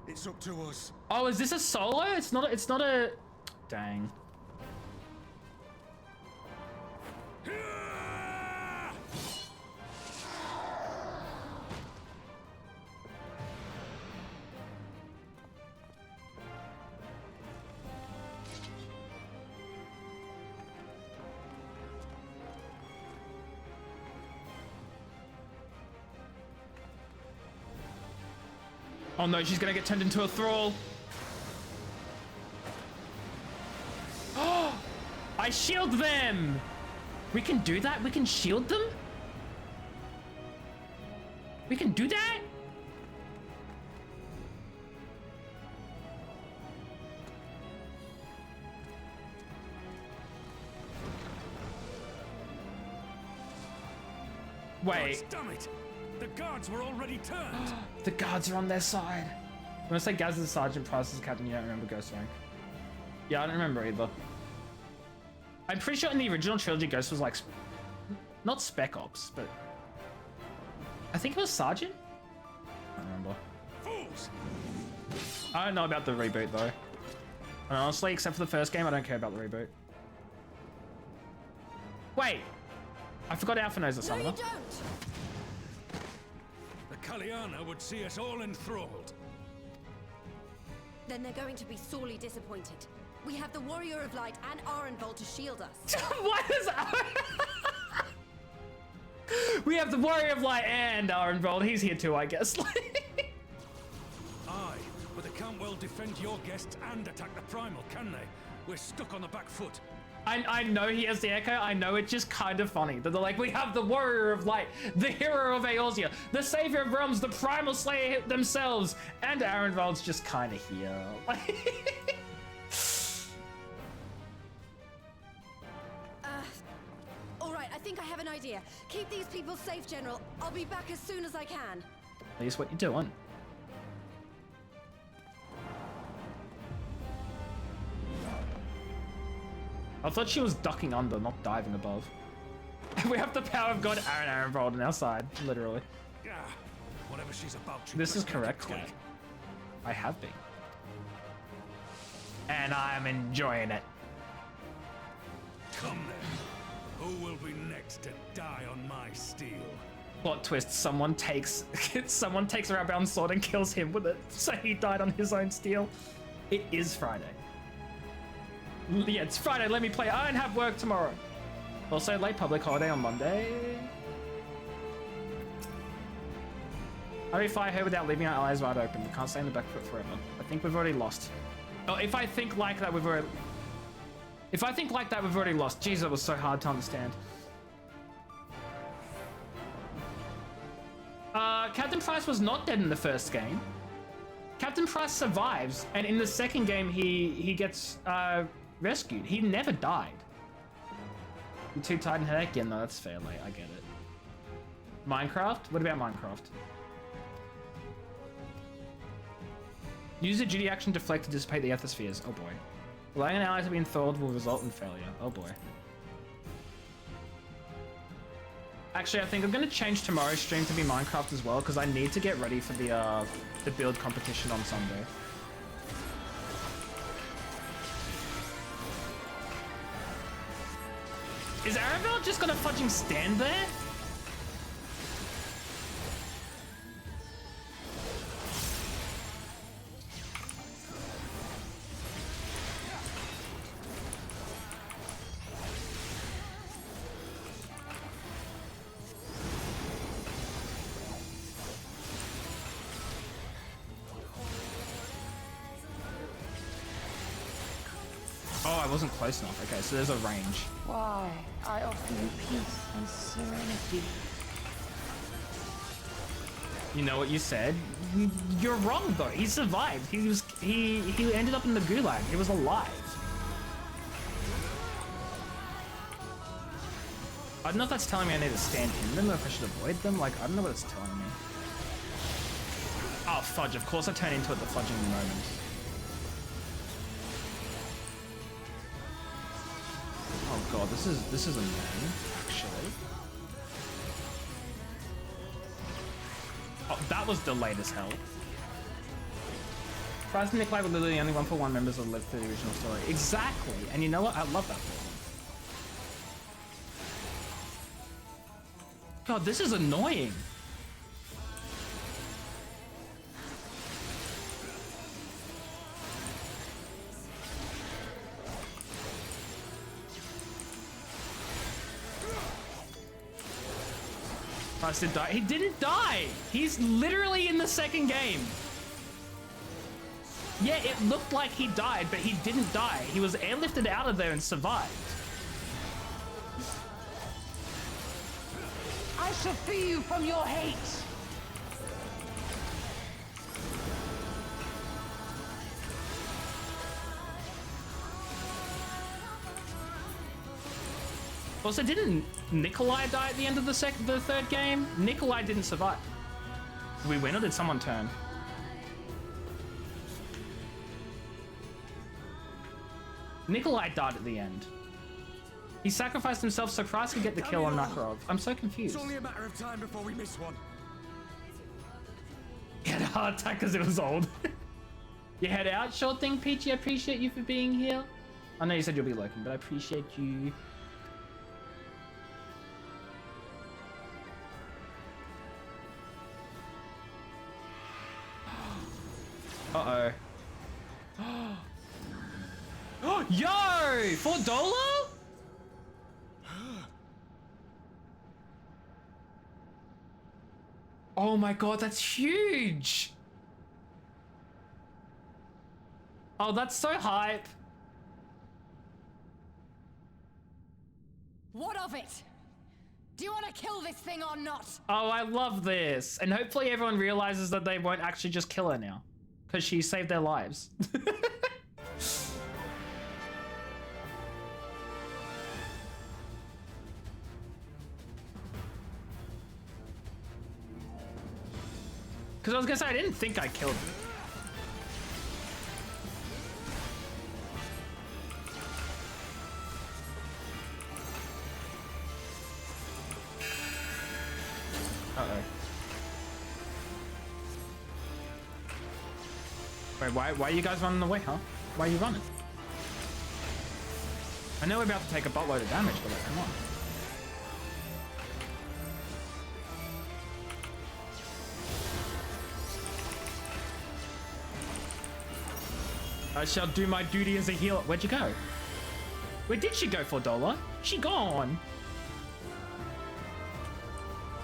It's up to us. Oh, is this a solo? It's not a... Dang. Oh no, she's gonna get turned into a thrall. Oh, I shield them. We can do that? We can shield them? We can do that? Wait. God damn it! The guards were already turned. The guards are on their side. I'm gonna say Gaz is Sergeant, Price is Captain. You don't remember Ghost rank. Yeah, I don't remember either. I'm pretty sure in the original trilogy, Ghost was like, not Spec Ops, but I think it was Sergeant. I don't remember. Fools! I don't know about the reboot though. And honestly, except for the first game, I don't care about the reboot. Wait, I forgot Alpha knows the summoner. No, you don't. The Kaliana would see us all enthralled. Then they're going to be sorely disappointed. We have the Warrior of Light and Arenvold to shield us. What is We have the Warrior of Light and Arenvold. He's here too, I guess. Aye, but they can't well defend your guests and attack the Primal, can they? We're stuck on the back foot. I know he has the Echo. I know it's just kind of funny that they're like, we have the Warrior of Light, the Hero of Eorzea, the Savior of Realms, the Primal Slayer themselves, and Arenvold's just kind of here. All right, I think I have an idea. Keep these people safe, General. I'll be back as soon as I can. At least what you doing? I thought she was ducking under, not diving above. We have the power of God, Arenvold on our side, literally. Yeah, whatever she's about. This is correct, Kat. I have been. And I'm enjoying it. Come then. Who will be next to die on my steel? Plot twist, someone takes Raubahn sword and kills him with it, so he died on his own steel. It is Friday. Yeah, it's Friday, let me play. I don't have work tomorrow. Also, late public holiday on Monday. How do we fight her without leaving our eyes wide open? We can't stay in the back foot forever. I think we've already lost. Oh, if I think like that, we've already lost. Jeez, that was so hard to understand. Captain Price was not dead in the first game. Captain Price survives, and in the second game, he gets rescued. He never died. You too tired in headache? Yeah, no, that's fair, mate. I get it. Minecraft? What about Minecraft? Use a duty action deflect to dissipate the ethospheres. Oh boy. Allowing an ally to be enthralled will result in failure. Oh boy. Actually, I think I'm going to change tomorrow's stream to be Minecraft as well, because I need to get ready for the build competition on Sunday. Is Arabelle just gonna fudging stand there? Oh, I wasn't close enough. Okay, so there's a range. Why? I offer you peace and serenity. You know what you said? You're wrong though. He survived. He ended up in the gulag. He was alive. I don't know if that's telling me I need to stand in them or if I should avoid them. Like, I don't know what it's telling me. Oh, fudge. Of course I turn into it the fudging moment. Oh god, this is annoying, actually. Oh, that was delayed as hell. Fries and Nikolai were literally the only 1-for-1 members that lived through the original story. Exactly, and you know what? I love that for them. God, this is annoying. Price did die. He didn't die! He's literally in the second game. Yeah, it looked like he died, but he didn't die. He was airlifted out of there and survived. I shall free you from your hate. Also, didn't Nikolai die at the end of the third game? Nikolai didn't survive. Did we win or did someone turn? Nikolai died at the end. He sacrificed himself so Price could get the kill on Makarov. I'm so confused. It's only a matter of time before we miss one. He had a heart attack because it was old. You head out? Sure thing, Peachy. I appreciate you for being here. I know you said you'll be lurking, but I appreciate you. Uh-oh. Yo! $4? Oh my god, that's huge! Oh, that's so hype. What of it? Do you want to kill this thing or not? Oh, I love this. And hopefully everyone realizes that they won't actually just kill her now. Because she saved their lives. Because I was going to say, I didn't think I killed him. Uh-oh. Wait, why are you guys running away, huh? Why are you running? I know we're about to take a buttload of damage, but like, come on. I shall do my duty as a healer. Where'd you go? Where did she go for, Dola? She gone.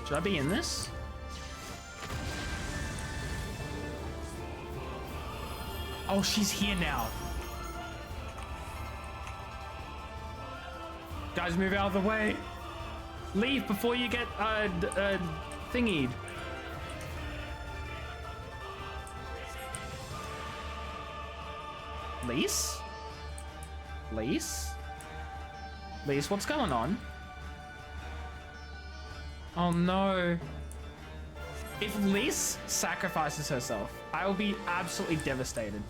Should I be in this? Oh, she's here now. Guys, move out of the way. Leave before you get thingied. Lise? Lise? Lise, what's going on? Oh no. If Lise sacrifices herself, I will be absolutely devastated.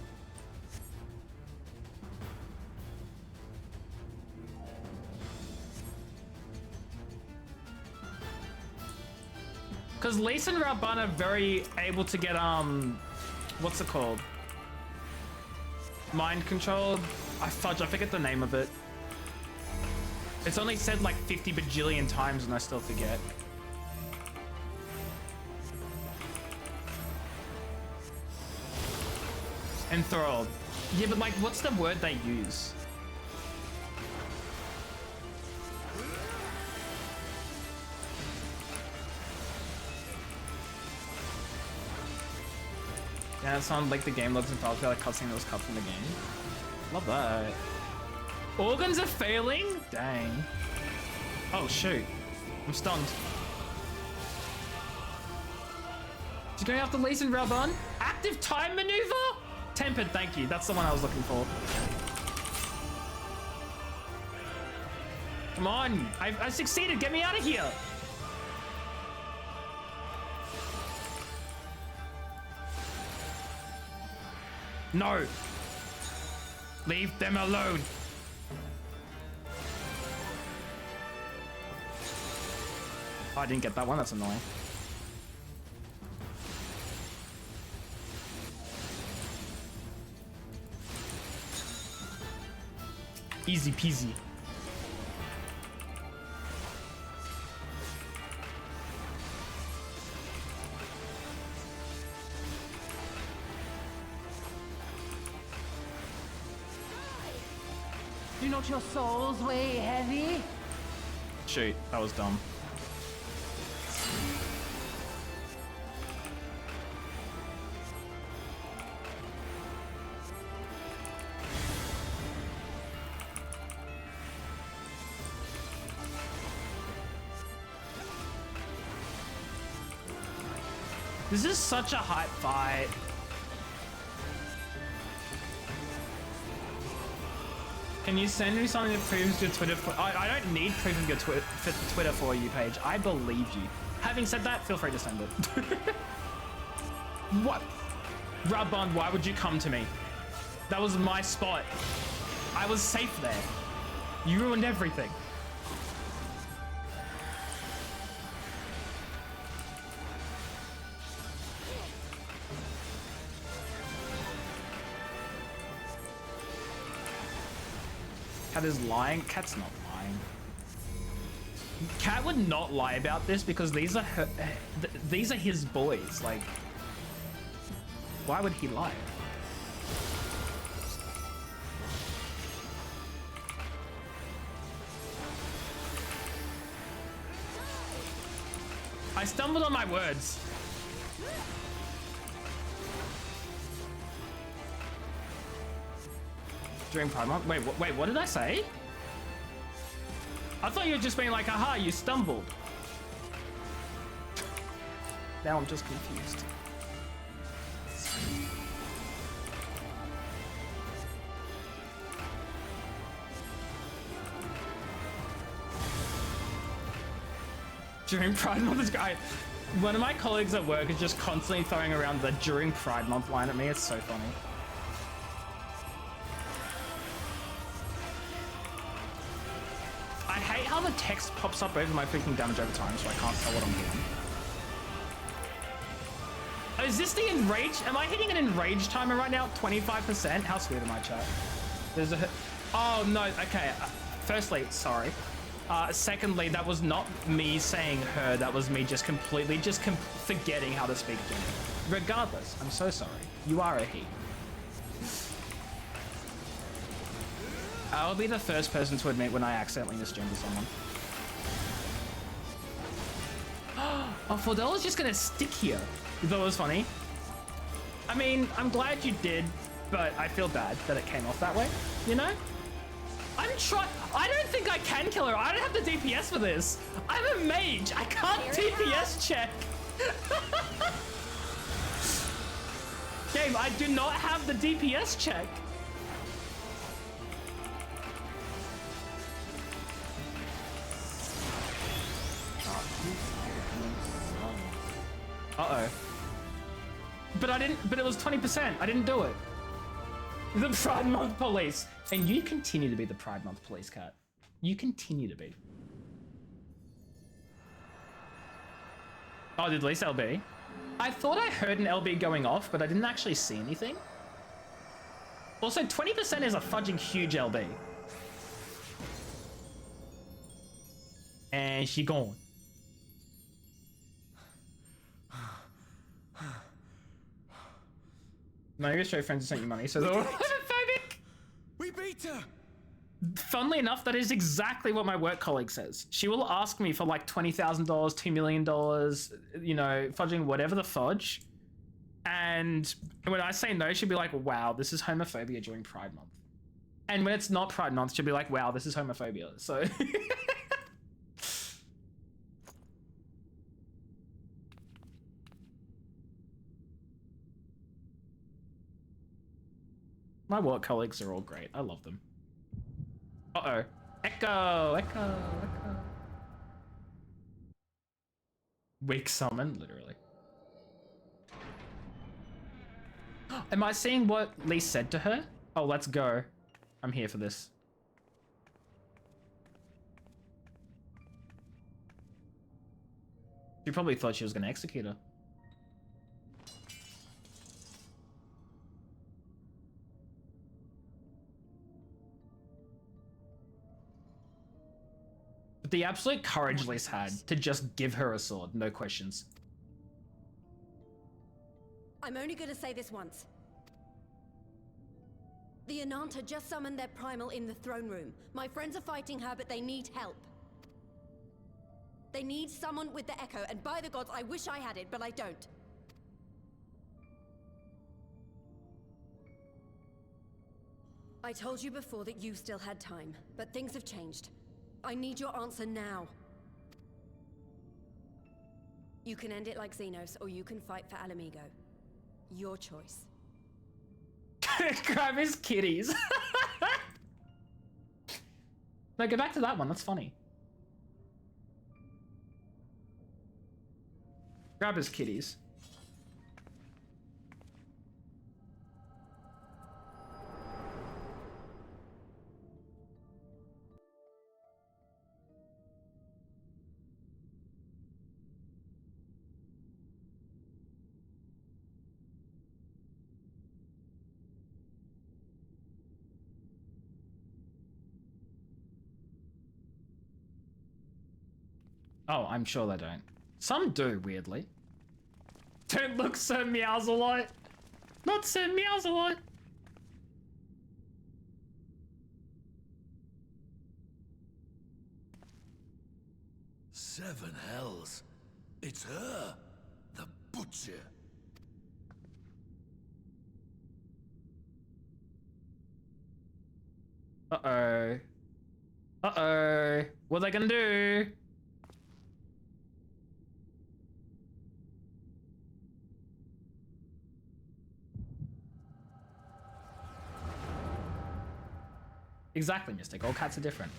Because Lise and Raubahn are very able to get, what's it called? Mind controlled? I forget the name of it. It's only said like 50 bajillion times and I still forget. Enthralled. Yeah, but like, what's the word they use? Yeah, it sounded like the game loads and files like cutscene that was cut from the game. Love that. Organs are failing? Dang. Oh shoot. I'm stunned. Is he going after Lise and Raubahn? Active time maneuver? Tempered, thank you. That's the one I was looking for. Come on. I succeeded. Get me out of here. No. Leave them alone. Oh, I didn't get that one. That's annoying. Easy peasy. Do not your souls weigh heavy? Shoot, that was dumb. This is such a hype fight. Can you send me something that proves your Twitter? I don't need proof of your Twitter for you page. I believe you. Having said that, feel free to send it. What? Raubahn, why would you come to me? That was my spot. I was safe there. You ruined everything. Cat is lying? Cat's not lying. Cat would not lie about this because these are these are his boys. Like, why would he lie? I stumbled on my words. During Pride Month? Wait, what did I say? I thought you were just being like, aha, you stumbled. Now I'm just confused. During Pride Month, this guy, one of my colleagues at work is just constantly throwing around the during Pride Month line at me. It's so funny. I hate how the text pops up over my freaking damage over time, so I can't tell what I'm doing. Oh, is this the enrage? Am I hitting an enrage timer right now? 25%? How sweet am I, chat? There's a... Oh, no. Okay. Firstly, sorry. Secondly, that was not me saying her. That was me just completely forgetting how to speak gender. Regardless, I'm so sorry. You are a he. I'll be the first person to admit when I accidentally misgender someone. Oh, $4 just gonna stick here. You thought it was funny? I mean, I'm glad you did, but I feel bad that it came off that way, you know? I'm trying. I don't think I can kill her. I don't have the DPS for this. I'm a mage. I can't DPS check. Game, I do not have the DPS check. Uh-oh. But it was 20%. I didn't do it. The Pride Month police. And you continue to be the Pride Month police, Cat. You continue to be. Oh, did Lisa LB? I thought I heard an LB going off, but I didn't actually see anything. Also, 20% is a fudging huge LB. And she gone. None of your straight friends sent you money, so they're all homophobic. We beat her. Funnily enough, that is exactly what my work colleague says. She will ask me for like $20,000, $2 million, you know, fudging whatever the fudge. And when I say no, she'll be like, wow, this is homophobia during Pride Month. And when it's not Pride Month, she'll be like, wow, this is homophobia. So... My work colleagues are all great. I love them. Uh-oh. Echo! Echo! Echo! Weak summon, literally. Am I seeing what Lee said to her? Oh, let's go. I'm here for this. She probably thought she was going to execute her. The absolute courage Liz had to just give her a sword, no questions. I'm only gonna say this once. The Ananta just summoned their primal in the throne room. My friends are fighting her, but they need help. They need someone with the Echo, and by the gods, I wish I had it, but I don't. I told you before that you still had time, but things have changed. I need your answer now. You can end it like Xenos, or you can fight for Alamigo. Your choice. Grab his kitties. No, go back to that one. That's funny. Grab his kitties. Oh, I'm sure they don't. Some do, weirdly. Don't look so meows a lot. Not so meows a lot. Seven hells. It's her. The butcher. Uh-oh. Uh-oh. What are they gonna do? Exactly, Mystic. All cats are different.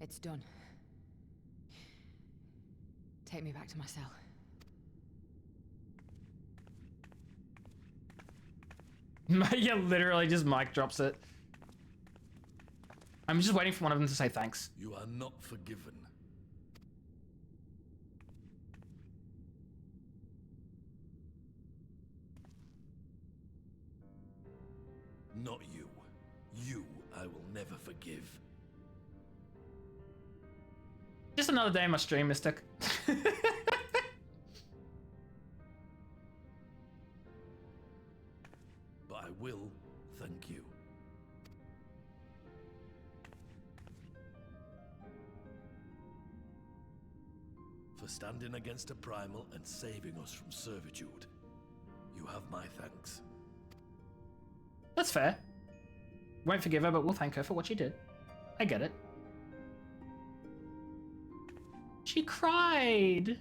It's done. Take me back to my cell. Yeah, literally just mic drops it. I'm just waiting for one of them to say thanks. You are not forgiven. Not you. You I will never forgive. Just another day in my stream, Mystic. But I will thank you. For standing against a primal and saving us from servitude. You have my thanks. That's fair. Won't forgive her, but we'll thank her for what she did. I get it. She cried.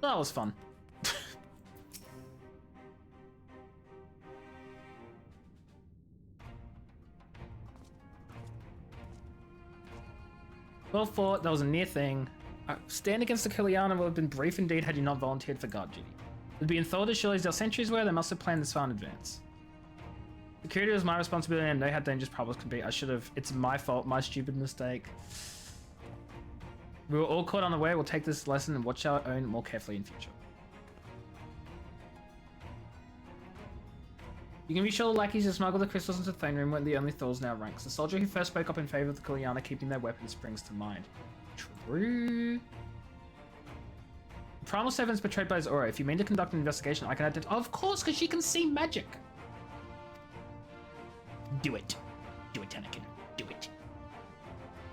That was fun. Well fought, that was a near thing. Stand against the Kiliana would have been brief indeed had you not volunteered for guard duty. It would be in thought as surely as their centuries were, they must have planned this far in advance. Security was my responsibility and I know how dangerous problems could be. I should have. It's my fault, my stupid mistake. We were all caught unaware. We'll take this lesson and watch our own more carefully in future. You can be sure the lackeys who smuggled the crystals into the throne room weren't the only Thors now ranks. The soldier who first spoke up in favor of the Kiliana keeping their weapons springs to mind. True. Primal Seven's betrayed by his aura. If you mean to conduct an investigation, I can add it. Of course, because she can see magic. Do it. Do it, Anakin. Do it.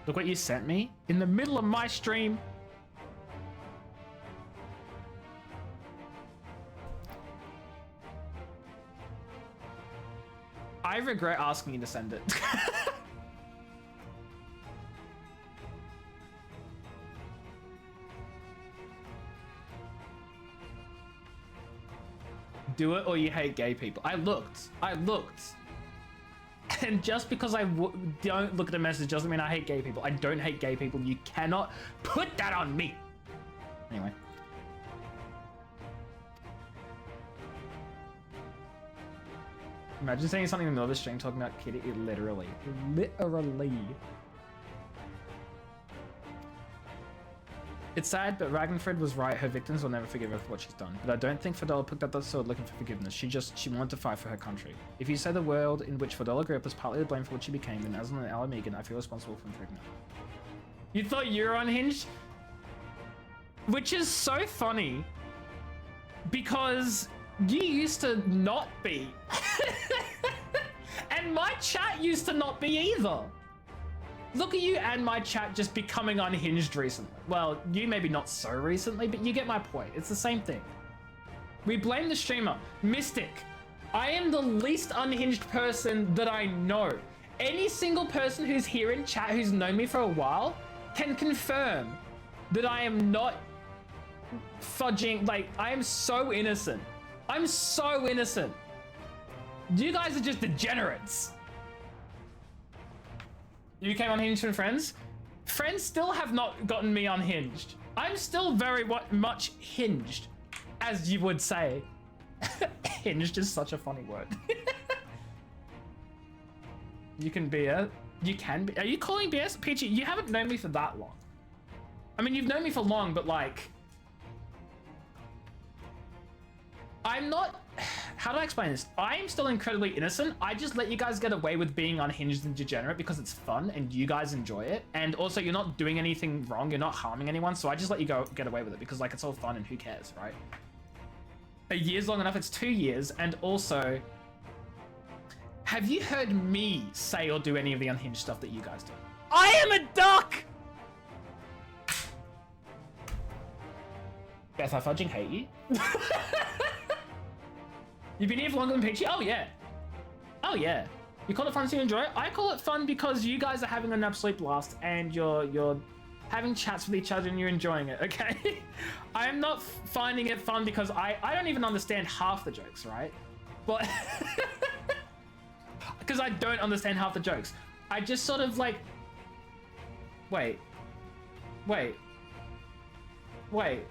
Look what you sent me in the middle of my stream. I regret asking you to send it. Do it or you hate gay people. I looked. And just because I don't look at a message doesn't mean I hate gay people. I don't hate gay people. You cannot put that on me. Anyway. Imagine saying something in the middle of the stream talking about Kitty. Literally. It's sad, but Ragnfrid was right. Her victims will never forgive her for what she's done. But I don't think Fedora picked up that sword looking for forgiveness. She wanted to fight for her country. If you say the world in which Fedora grew up was partly to blame for what she became, then as an Alamigan, I feel responsible for improving her. You thought you were unhinged? Which is so funny because you used to not be. And my chat used to not be either. Look at you and my chat just becoming unhinged recently. Well, you maybe not so recently, but you get my point. It's the same thing. We blame the streamer. Mystic, I am the least unhinged person that I know. Any single person who's here in chat who's known me for a while can confirm that I am not fudging. Like, I am so innocent. I'm so innocent. You guys are just degenerates. You came unhinged from friends? Friends still have not gotten me unhinged. I'm still very much hinged, as you would say. Hinged is such a funny word. You can be. Are you calling BS? Peachy, you haven't known me for that long. I mean, you've known me for long, but like, I'm not, how do I explain this? I am still incredibly innocent. I just let you guys get away with being unhinged and degenerate because it's fun and you guys enjoy it. And also you're not doing anything wrong. You're not harming anyone. So I just let you get away with it because like, it's all fun and who cares, right? A year's long enough. It's 2 years. And also, have you heard me say or do any of the unhinged stuff that you guys do? I am a duck! Beth, I fudging hate you. You've been here for longer than Peachy? Oh yeah. Oh yeah. You call it fun so you enjoy it? I call it fun because you guys are having an absolute blast and you're having chats with each other and you're enjoying it, okay? I am not finding it fun because I don't even understand half the jokes, right? But because I don't understand half the jokes. I just sort of like, wait,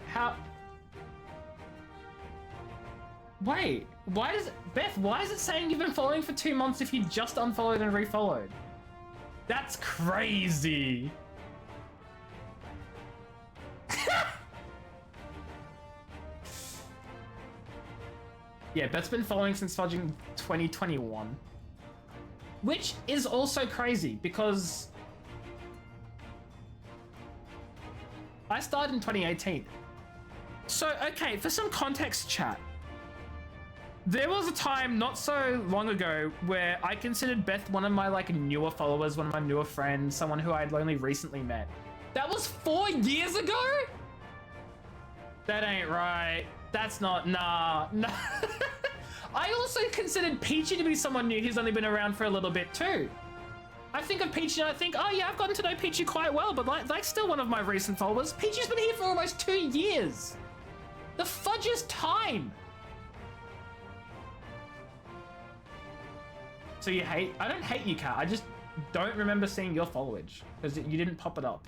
how? Wait, why does Beth? Why is it saying you've been following for 2 months if you just unfollowed and refollowed? That's crazy. Yeah, Beth's been following since fudging 2021, which is also crazy because I started in 2018. So, okay, for some context, chat. There was a time not so long ago where I considered Beth one of my like newer followers, one of my newer friends, someone who I'd only recently met. That was 4 years ago? That ain't right. That's not, nah. I also considered Peachy to be someone new who's only been around for a little bit too. I think of Peachy and I think, oh yeah, I've gotten to know Peachy quite well, but like still one of my recent followers. Peachy's been here for almost 2 years. The fudge is time. So you hate, I don't hate you, Kat. I just don't remember seeing your followage because you didn't pop it up.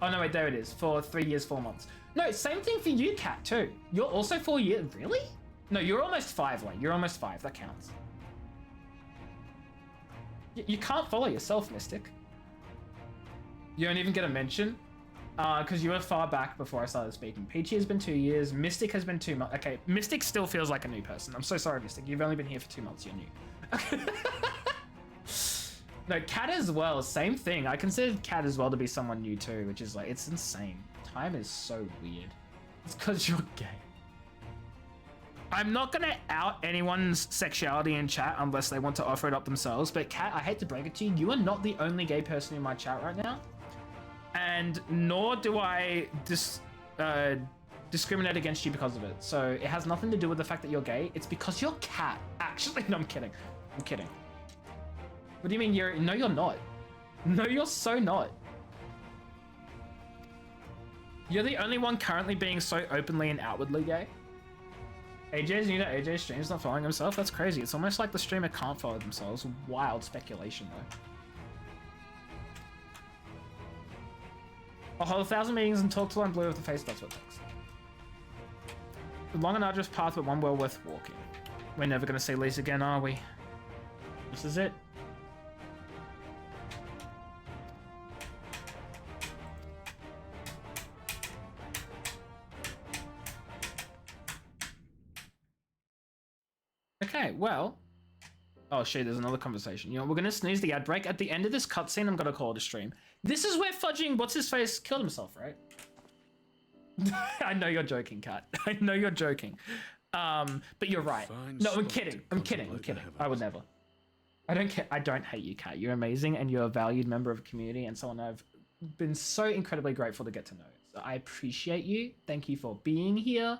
Oh no, wait, there it is. For 3 years, 4 months. No, same thing for you, Kat, too. You're also 4 years, really? No, you're almost 5, Lane. You're almost 5, that counts. You can't follow yourself, Mystic. You don't even get a mention because you were far back before I started speaking. Peachy has been 2 years. Mystic has been 2 months. Okay, Mystic still feels like a new person. I'm so sorry, Mystic. You've only been here for 2 months. You're new. No, Cat as well, same thing. I considered Cat as well to be someone new too, which is like, it's insane. Time is so weird. It's because you're gay. I'm not gonna out anyone's sexuality in chat unless they want to offer it up themselves, but Cat, I hate to break it to you, you are not the only gay person in my chat right now. And nor do I discriminate against you because of it. So it has nothing to do with the fact that you're gay. It's because you're Cat. Actually, no, I'm kidding. I'm kidding. What do you mean you're... No, you're not. No, you're so not. You're the only one currently being so openly and outwardly gay. AJ's new to AJ's stream's not following himself? That's crazy. It's almost like the streamer can't follow themselves. Wild speculation, though. I'll hold 1,000 meetings and talk till I'm blue with the face. That's what it takes. A long and arduous path, but one well worth walking. We're never going to see Lisa again, are we? This is it. Okay, well, Oh shit, there's another conversation. You know, we're gonna snooze the ad break. At the end of this cutscene, I'm gonna call it a stream. This is where fudging what's-his-face killed himself, right? I know you're joking, Kat. I know you're joking. But you're right. No, I'm kidding. I'm kidding. I would never. I don't care. I don't hate you, Kat. You're amazing and you're a valued member of the community and someone I've been so incredibly grateful to get to know. So I appreciate you. Thank you for being here.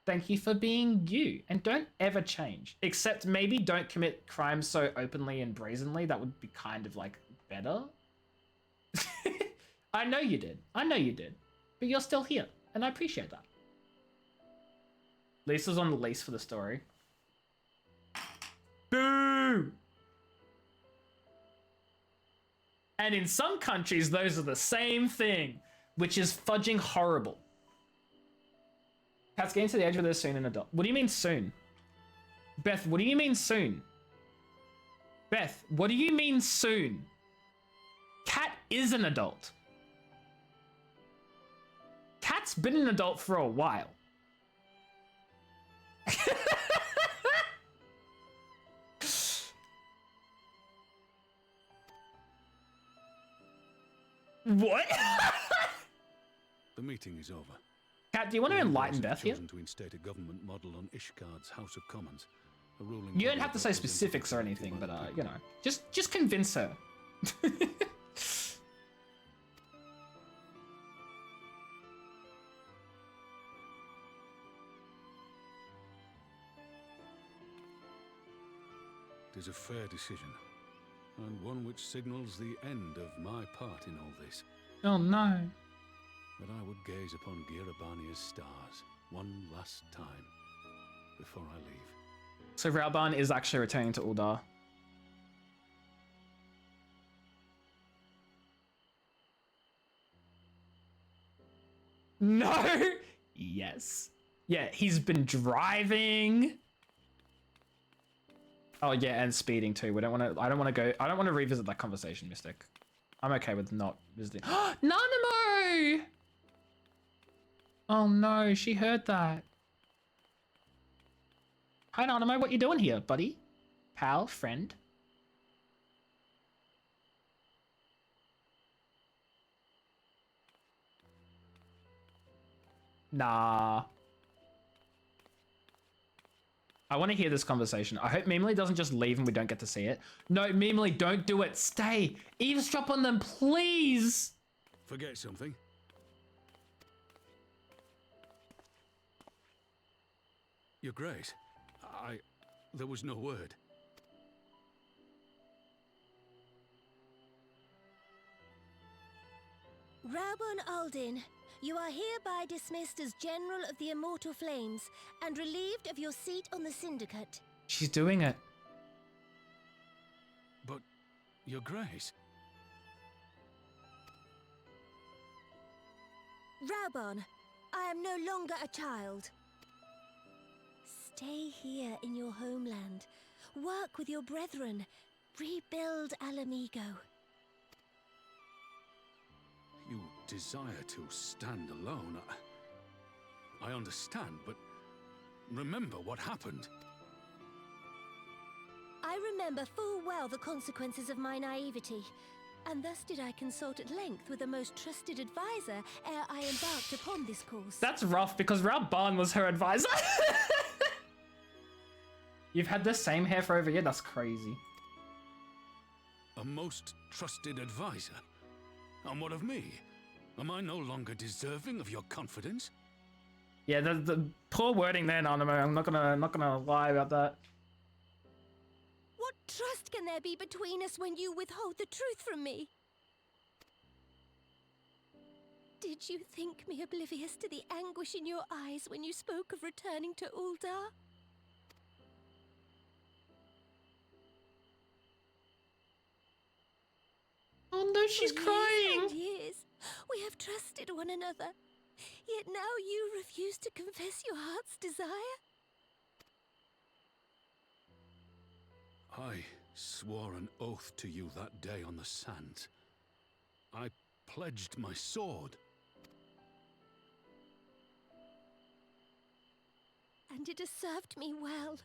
Thank you for being you. And don't ever change. Except maybe don't commit crimes so openly and brazenly. That would be kind of like better. I know you did. I know you did. But you're still here. And I appreciate that. Lisa's on the lease for the story. Boo! And in some countries, those are the same thing, which is fudging horrible. Cat's getting to the edge with her soon an adult. What do you mean soon? Beth, what do you mean soon? Beth, what do you mean soon? Cat is an adult. Cat's been an adult for a while. What? The meeting is over. Kat, do you want to enlighten Beth here? To instate a government model on Ishgard's House of Commons. A ruling you don't have to say specifics or anything, but you know, just convince her. It is a fair decision, and one which signals the end of my part in all this. Oh no. That I would gaze upon Girabania's stars one last time before I leave. So Raubahn is actually returning to Uldar. No! Yes. Yeah, he's been driving. Oh yeah, and speeding too. We don't want to. I don't want to revisit that conversation, Mystic. I'm okay with not visiting. Nanamo! Oh no, she heard that. Hi Nanamo, what you doing here, buddy? Pal, friend? Nah. I want to hear this conversation. I hope Mimely doesn't just leave and we don't get to see it. No, Mimely, don't do it. Stay. Eavesdrop on them, please. Forget something. Your Grace, there was no word. Raubahn Aldin, you are hereby dismissed as General of the Immortal Flames and relieved of your seat on the Syndicate. She's doing it. But, Your Grace... Raubahn, I am no longer a child. Stay here in your homeland. Work with your brethren. Rebuild Alamigo. You desire to stand alone. I understand, but remember what happened. I remember full well the consequences of my naivety, and thus did I consult at length with a most trusted advisor ere I embarked upon this course. That's rough because Raubahn was her advisor. You've had the same hair for over a year? That's crazy. A most trusted advisor? And what of me? Am I no longer deserving of your confidence? Yeah, the poor wording there, Nanamo. I'm not gonna lie about that. What trust can there be between us when you withhold the truth from me? Did you think me oblivious to the anguish in your eyes when you spoke of returning to Uldar? Oh no, she's crying! For years, we have trusted one another. Yet now you refuse to confess your heart's desire? I swore an oath to you that day on the sands. I pledged my sword. And it has served me well.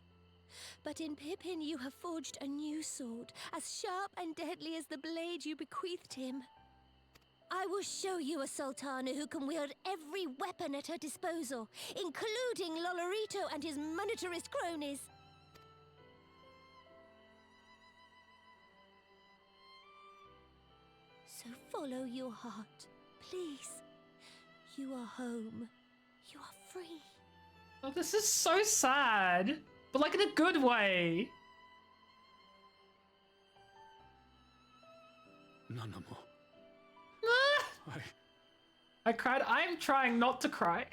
But in Pippin you have forged a new sword, as sharp and deadly as the blade you bequeathed him. I will show you a Sultana who can wield every weapon at her disposal, including Lolorito and his monetarist cronies. So follow your heart, please. You are home. You are free. Oh, this is so sad, but like in a good way. None no more. I cried. I'm trying not to cry.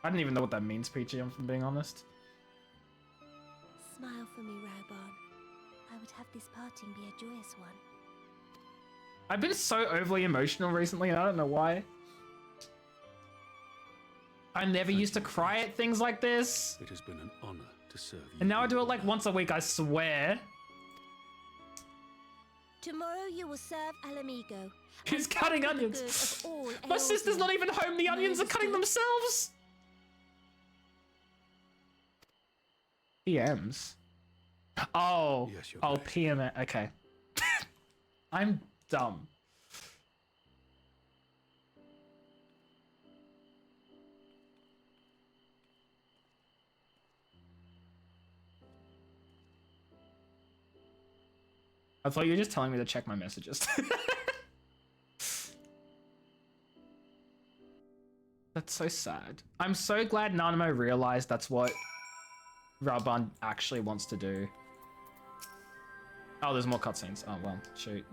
I don't even know what that means, Peachy, if I'm being honest. Smile for me, Raubahn. I would have this parting be a joyous one. I've been so overly emotional recently, and I don't know why. I never used to cry at things like this. It has been an honor to serve you. And now I do it like once a week, I swear. Tomorrow you will serve Alamigo. He's cutting onions. My sister's not even home. The onions are cutting themselves. PMs. Oh. Yes, oh, PM. Okay. I'm dumb. I thought you were just telling me to check my messages. That's so sad. I'm so glad Nanamo realized that's what Raubahn actually wants to do. Oh, there's more cutscenes. Oh, well, shoot.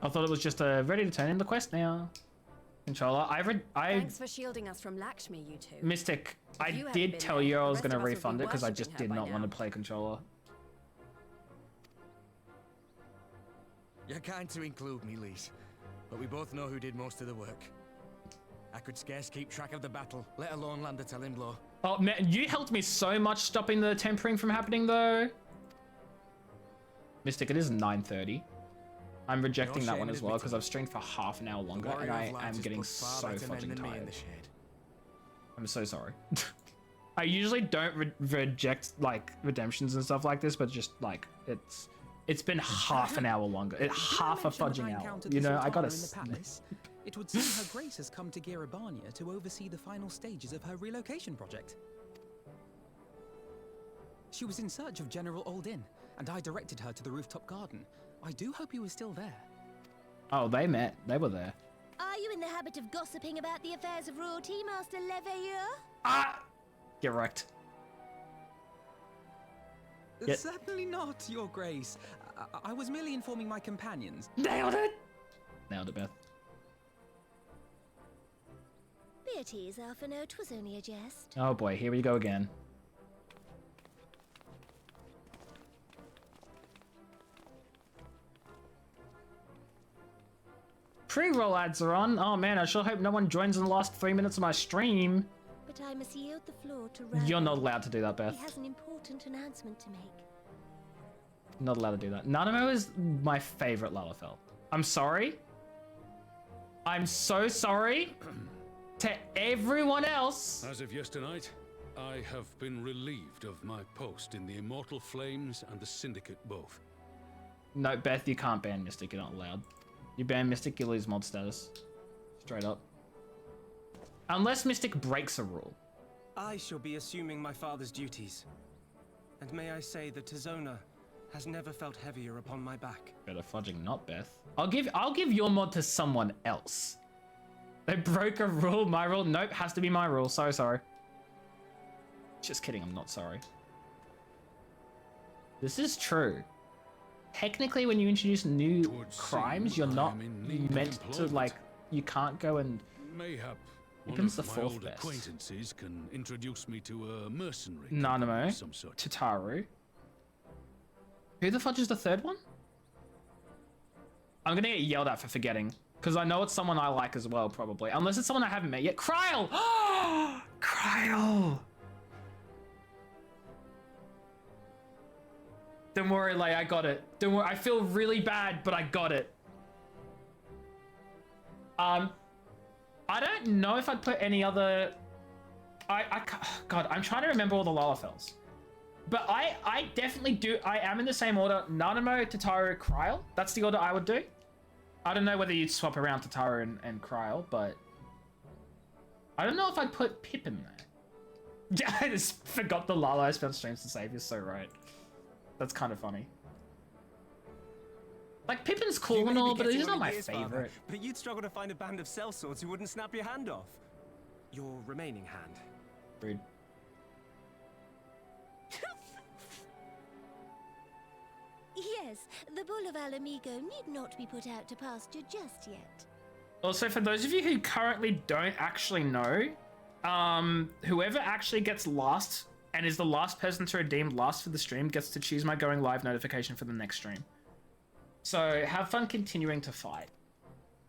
I thought it was just ready to turn in the quest now. Controller, Thanks for shielding us from Lakshmi, you two. Mystic, I did tell you I was going to refund it because I just did not want to play controller. You're kind to include me, Lise, but we both know who did most of the work. I could scarce keep track of the battle, let alone land a telling blow. Oh man, you helped me so much stopping the tempering from happening though. Mystic, it is 9:30. I'm rejecting that one as well because I've streamed for half an hour longer and I am getting so fucking tired. I'm so sorry. I usually don't reject like redemptions and stuff like this, but just like it's been half an hour longer. Half a fudging hour. You know, I gotta. It would seem Her Grace has come to Girabania to oversee the final stages of her relocation project. She was in search of General Oldin, and I directed her to the rooftop garden. I do hope he was still there. Oh, they met. They were there. Are you in the habit of gossiping about the affairs of royalty, Master Leveilleur? Ah! Get wrecked. Certainly not, Your Grace. I was merely informing my companions. Nailed it! Nailed it, Beth. Beatrice, Alphino, 'twas only a jest. Oh boy, here we go again. Pre-roll ads are on. Oh man, I sure hope no one joins in the last 3 minutes of my stream. But I must yield the floor to Raubahn. You're not allowed to do that, Beth. He has an important announcement to make. Not allowed to do that. Nanamo is my favorite Lalafell. I'm sorry. I'm so sorry to everyone else. As of yesternight, I have been relieved of my post in the Immortal Flames and the Syndicate both. No, Beth, you can't ban Mystic. You're not allowed. You ban Mystic, you lose mod status. Straight up. Unless Mystic breaks a rule. I shall be assuming my father's duties. And may I say that Tizona has never felt heavier upon my back. Better fudging not, Beth. I'll give your mod to someone else. They broke a rule, my rule. Nope, has to be my rule. Sorry. Just kidding, I'm not sorry. This is true. Technically, when you introduce new crimes, you're not meant to, like, you can't go and... Mayhap one Pippin's the of my fourth old best. acquaintances can introduce me to a mercenary. Nanamo, of some sort. Tataru. Who the fudge is the third one? I'm gonna get yelled at for forgetting. Because I know it's someone I like as well, probably. Unless it's someone I haven't met yet. Kryl! Kryl! Don't worry, Lay, I got it. Don't worry, I feel really bad, but I got it. I don't know if I'd put any other... God, I'm trying to remember all the Lalafels. But I definitely do... I am in the same order. Nanamo, Tataru, Kryl. That's the order I would do. I don't know whether you'd swap around Tataru and Kryl, but... I don't know if I'd put Pippin there. I just forgot the Lala I spent streams to save. You're so right. That's kind of funny. Like, Pippin's cool and all, but he's not my favorite. But you'd struggle to find a band of sellswords who wouldn't snap your hand off. Your remaining hand. Rude. Yes, the bull of Alamigo need not be put out to pasture just yet. Also, for those of you who currently don't actually know, whoever actually gets last and is the last person to redeem last for the stream gets to choose my going live notification for the next stream. So have fun continuing to fight.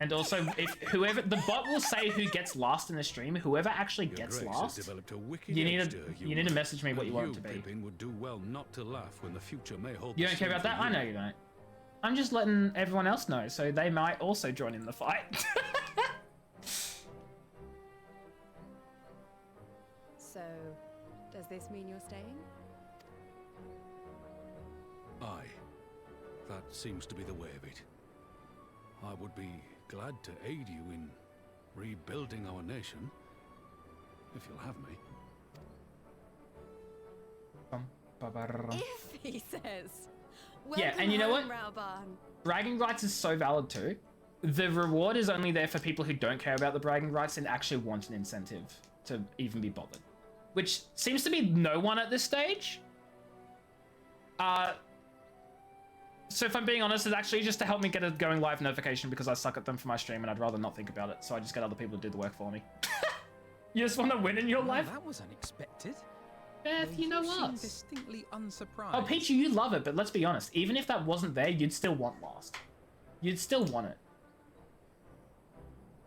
And also, if whoever the bot will say who gets last in the stream, whoever actually gets last, you need to message me what you want it to be. Pippin would do well not to laugh when the future may hold. You don't care about that? I know you don't. I'm just letting everyone else know, so they might also join in the fight. So, does this mean you're staying? Aye. That seems to be the way of it. I would be glad to aid you in rebuilding our nation, if you'll have me. If he says. Yeah, and you know what? Raubahn. Bragging rights is so valid too. The reward is only there for people who don't care about the bragging rights and actually want an incentive to even be bothered. Which seems to be no one at this stage. So if I'm being honest, it's actually just to help me get a going live notification because I suck at them for my stream and I'd rather not think about it. So I just get other people to do the work for me. You just want to win in your life? That was unexpected. Beth, you know what? Distinctly unsurprised. Oh, Peachy, you love it, but let's be honest. Even if that wasn't there, you'd still want last. You'd still want it.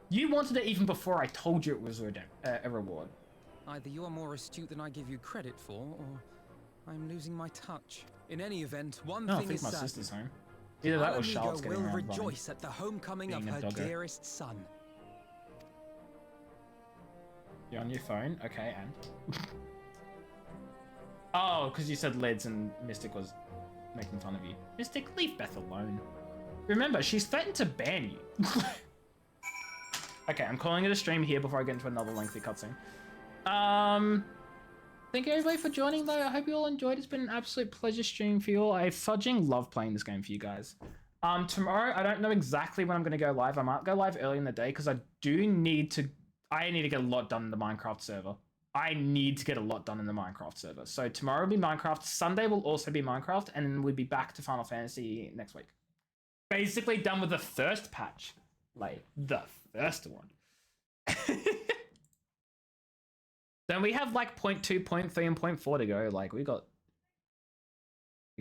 You wanted it even before I told you it was a reward. Either you are more astute than I give you credit for, or I'm losing my touch. In any event, one No, I thing think is my certain. sister's home. Either that or Charlotte's getting will around rejoice at the homecoming of being a her doggo. dearest son. You're on your phone? Okay, and? Oh, because you said Lids and Mystic was making fun of you. Mystic, leave Beth alone. Remember, she's threatened to ban you. Okay, I'm calling it a stream here before I get into another lengthy cutscene. Thank you everybody for joining though. I hope you all enjoyed. It's been an absolute pleasure streaming for you all. I fudging love playing this game for you guys. Tomorrow, I don't know exactly when I'm going to go live. I might go live early in the day because I need to get a lot done in the Minecraft server. I need to get a lot done in the Minecraft server. So tomorrow will be Minecraft. Sunday will also be Minecraft. And then we'll be back to Final Fantasy next week. Basically done with the first patch. Like, the first one. Then we have like 0.2, 0.3, and 0.4 to go. Like, we got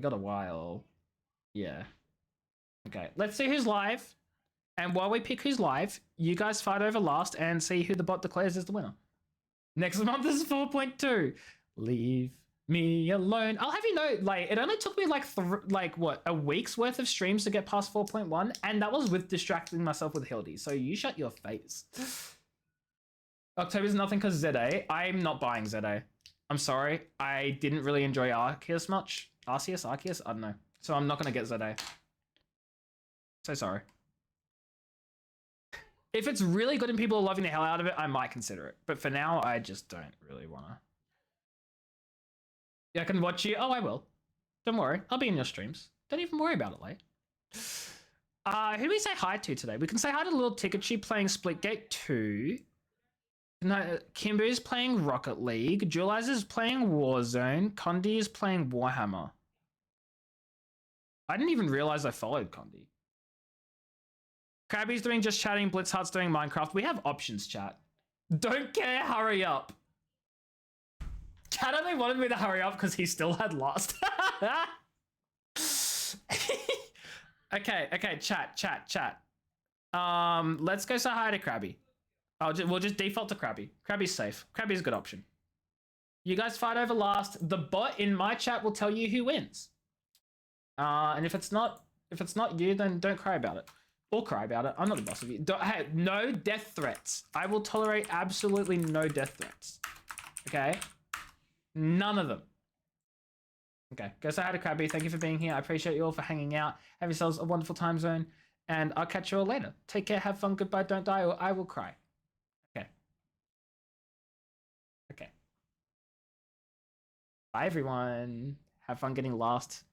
a while. Yeah. Okay, let's see who's live. And while we pick who's live, you guys fight over last and see who the bot declares as the winner. Next month is 4.2. Leave me alone. I'll have you know, like, it only took me like a week's worth of streams to get past 4.1, and that was with distracting myself with Hildy. So you shut your face. October's nothing because ZA. I'm not buying ZA. I'm sorry. I didn't really enjoy Arceus much. Arceus? I don't know. So I'm not going to get ZA. So sorry. If it's really good and people are loving the hell out of it, I might consider it. But for now, I just don't really want to. Yeah, I can watch you. Oh, I will. Don't worry. I'll be in your streams. Don't even worry about it, like. Who do we say hi to today? We can say hi to Little Ticketchi playing Splitgate 2. No, Kimber's playing Rocket League. Julize is playing Warzone. Condi is playing Warhammer. I didn't even realize I followed Condi. Krabby's doing just chatting. Blitzhart's doing Minecraft. We have options, chat. Don't care. Hurry up. Chat only wanted me to hurry up because he still had lost. Okay, chat. Let's go say hi to Krabby. We'll just default to Krabby. Krabby's safe. Krabby's a good option. You guys fight over last. The bot in my chat will tell you who wins. And if it's not you, then don't cry about it. Or cry about it. I'm not the boss of you. Hey, no death threats. I will tolerate absolutely no death threats. Okay? None of them. Okay, go say hi to Krabby. Thank you for being here. I appreciate you all for hanging out. Have yourselves a wonderful time zone. And I'll catch you all later. Take care, have fun, goodbye, don't die, or I will cry. Okay. Okay. Bye, everyone. Have fun getting lost.